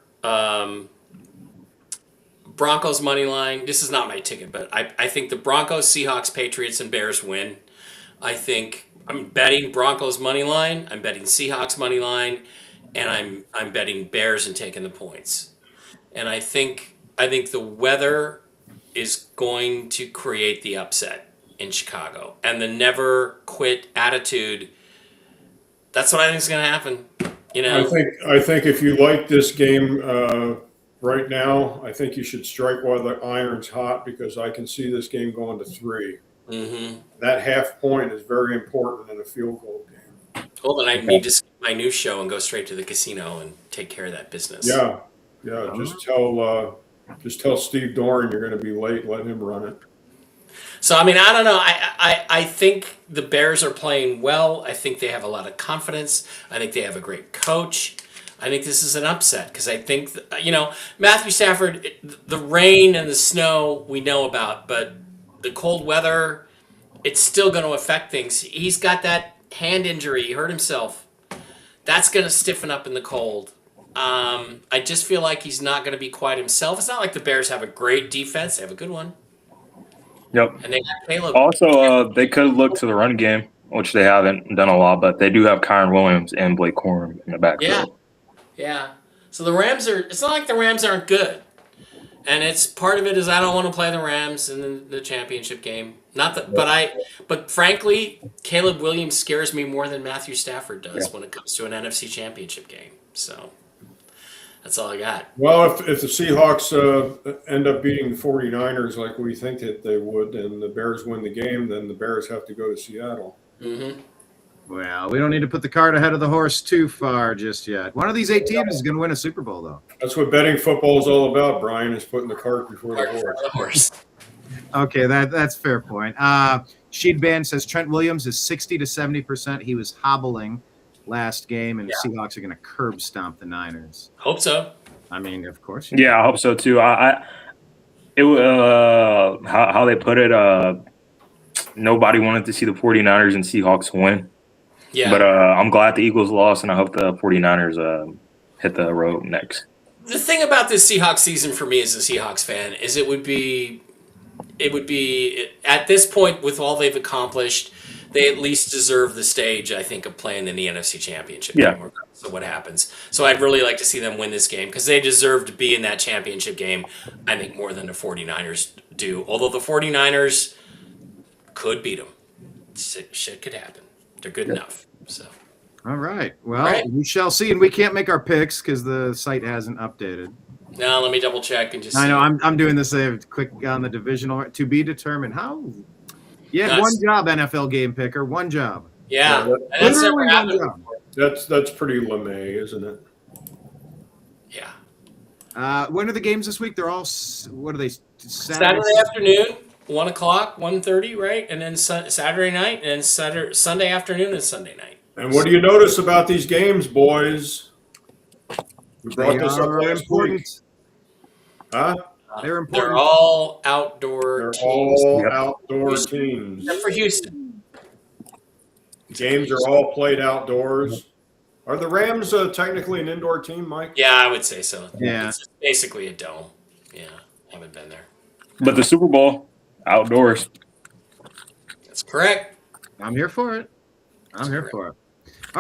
Broncos money line. This is not my ticket, but I think the Broncos, Seahawks, Patriots, and Bears win. I think I'm betting Broncos money line. I'm betting Seahawks money line, and I'm betting Bears and taking the points. And I think the weather is going to create the upset in Chicago, and the never quit attitude. That's what I think is going to happen. I think if you like this game right now, I think you should strike while the iron's hot because I can see this game going to 3. Mm-hmm. That half point is very important in a field goal game. Well, then I need to skip my news show and go straight to the casino and take care of that business. Yeah. Just tell Steve Doran you're going to be late. Let him run it. So, I don't know. I think the Bears are playing well. I think they have a lot of confidence. I think they have a great coach. I think this is an upset because I think, Matthew Stafford, the rain and the snow we know about, but the cold weather, it's still going to affect things. He's got that hand injury. He hurt himself. That's going to stiffen up in the cold. I just feel like he's not going to be quite himself. It's not like the Bears have a great defense. They have a good one. Yep. And they got Caleb. Also, they could look to the run game, which they haven't done a lot, but they do have Kyron Williams and Blake Corum in the backfield. Yeah. So the Rams it's not like the Rams aren't good. And it's part of it is I don't want to play the Rams in the championship game. Not that, but frankly, Caleb Williams scares me more than Matthew Stafford does when it comes to an NFC championship game. So that's all I got. Well, if the Seahawks end up beating the 49ers like we think that they would, and the Bears win the game, then the Bears have to go to Seattle. Mm-hmm. Well, we don't need to put the cart ahead of the horse too far just yet. One of these 8 teams is going to win a Super Bowl, though. That's what betting football is all about, Brian, is putting the cart before the horse. Okay, that's fair point. Sheed Band says Trent Williams is 60 to 70%. He was hobbling last game, and the Seahawks are going to curb stomp the Niners. Hope so. I mean, of course. Yeah, I hope so too. How they put it, nobody wanted to see the 49ers and Seahawks win. Yeah. But I'm glad the Eagles lost, and I hope the 49ers hit the road next. The thing about this Seahawks season for me as a Seahawks fan is it would be at this point with all they've accomplished, they at least deserve the stage, I think, of playing in the NFC Championship game, regardless of what happens. So I'd really like to see them win this game because they deserve to be in that championship game, I think, more than the 49ers do. Although the 49ers could beat them. Shit could happen. They're good enough. So. All right. Well, we shall see, and we can't make our picks because the site hasn't updated. Now let me double check and just. I know I'm doing this quick on the divisional to be determined. How? Yeah, one job, NFL game picker, one job. Yeah, that's never happened. That's pretty LeMay, isn't it? Yeah. When are the games this week? They're all. What are they? Saturday afternoon. 1 o'clock, 1:30, right? And then Saturday night, and then Sunday afternoon and Sunday night. And what do you notice about these games, boys? We brought this up last week. Huh? They're important. They're all outdoor teams. All outdoor teams. Except for Houston. Games are all played outdoors. Are the Rams technically an indoor team, Mike? Yeah, I would say so. Yeah. It's basically a dome. Yeah, haven't been there. But the Super Bowl, outdoors. That's correct. I'm here for it. All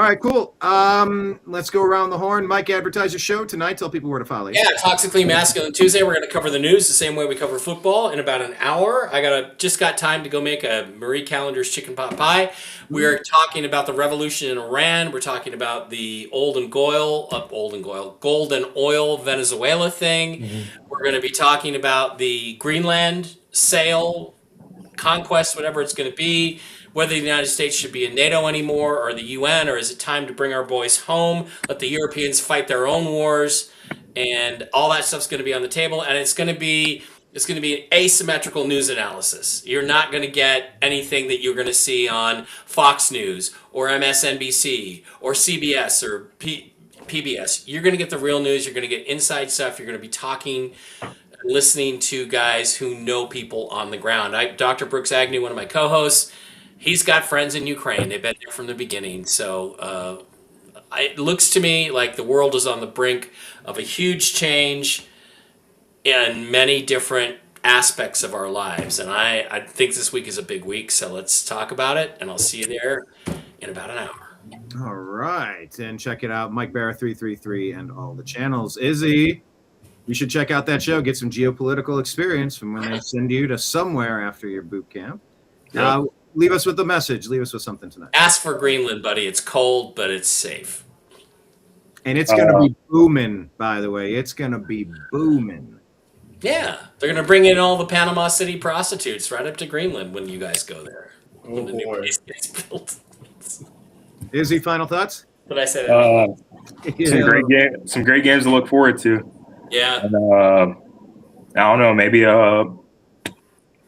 right, cool. Let's go around the horn. Mike, advertise your show tonight. Tell people where to follow you. Yeah, Toxically Masculine Tuesday. We're going to cover the news the same way we cover football in about an hour. just got time to go make a Marie Callender's chicken pot pie. We're talking about the revolution in Iran. We're talking about the golden oil Venezuela thing. Mm-hmm. We're going to be talking about the Greenland sale, conquest, whatever it's going to be. Whether the United States should be in NATO anymore or the UN, or is it time to bring our boys home, let the Europeans fight their own wars, and all that stuff's going to be on the table. And it's going to be an asymmetrical news analysis. You're not going to get anything that you're going to see on Fox News or MSNBC or CBS or PBS. You're going to get the real news. You're going to get inside stuff. You're going to be talking, listening to guys who know people on the ground. Dr. Brooks Agnew, one of my co-hosts, he's got friends in Ukraine. They've been there from the beginning. So it looks to me like the world is on the brink of a huge change in many different aspects of our lives. And I think this week is a big week. So let's talk about it. And I'll see you there in about an hour. All right. And check it out. Mike Bara 333 and all the channels. Izzy, you should check out that show. Get some geopolitical experience from when they send you to somewhere after your boot camp. Yep. Leave us with the message. Leave us with something tonight. Ask for Greenland, buddy. It's cold, but it's safe. And it's going to be booming, by the way. It's going to be booming. Yeah. They're going to bring in all the Panama City prostitutes right up to Greenland when you guys go there. When the new place gets built. Izzy, final thoughts? Did I say that? Some great games to look forward to. Yeah. And, I don't know. Maybe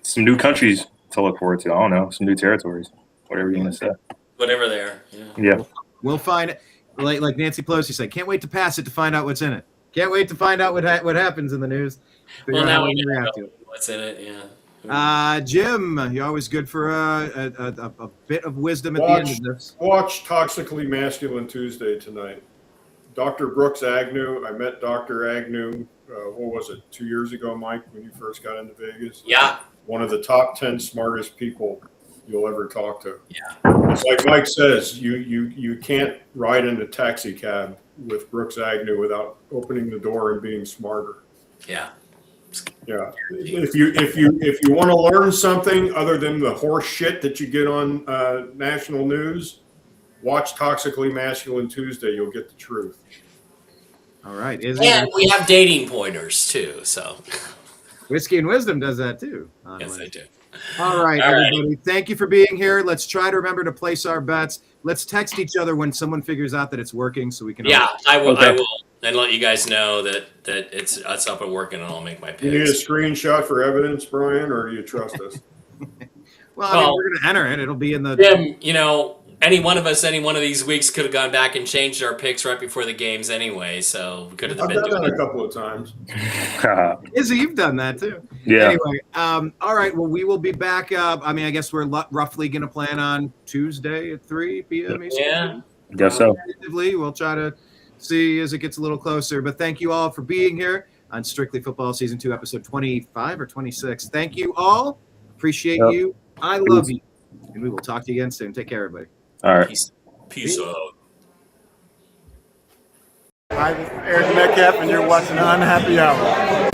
some new countries to look forward to. I don't know, some new territories, whatever you want to say. Whatever they are. Yeah. We'll find it. Like Nancy Pelosi said, can't wait to pass it to find out what's in it. Can't wait to find out what happens in the news. Well, now we know what's in it. Yeah. Jim, you're always good for a bit of wisdom at the end of this. Watch Toxically Masculine Tuesday tonight. Dr. Brooks Agnew. I met Dr. Agnew. What was it? 2 years ago, Mike, when you first got into Vegas. Yeah. One of the top 10 smartest people you'll ever talk to. Yeah. It's like Mike says, you can't ride in a taxi cab with Brooks Agnew without opening the door and being smarter. Yeah. Yeah. If you want to learn something other than the horse shit that you get on national news, watch Toxically Masculine Tuesday. You'll get the truth. All right. And we have dating pointers too. So Whiskey and Wisdom does that too. yes, I do. All right, everybody. Thank you for being here. Let's try to remember to place our bets. Let's text each other when someone figures out that it's working, so we can. Yeah, I will. Okay. I will, and let you guys know that it's up and working, and I'll make my picks. You need a screenshot for evidence, Brian, or do you trust us? Well, I mean, we're going to enter it. It'll be in the. Jim, any one of us, any one of these weeks could have gone back and changed our picks right before the games anyway. So we could have been doing that a couple of times. Izzy, you've done that too. Yeah. Anyway, all right. Well, we will be back. I guess we're roughly going to plan on Tuesday at 3 p.m. Eastern. Yeah. Guess so. We'll try to see as it gets a little closer. But thank you all for being here on Strictly Football Season 2, Episode 25 or 26. Thank you all. Appreciate you. I love you. And we will talk to you again soon. Take care, everybody. All right. Peace out. I'm Eric Metcalf, and you're watching Unhappy Hour.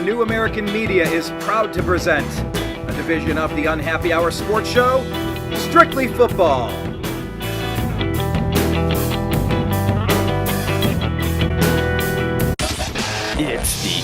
New American Media is proud to present a division of the Unhappy Hour sports show, Strictly Football. It's the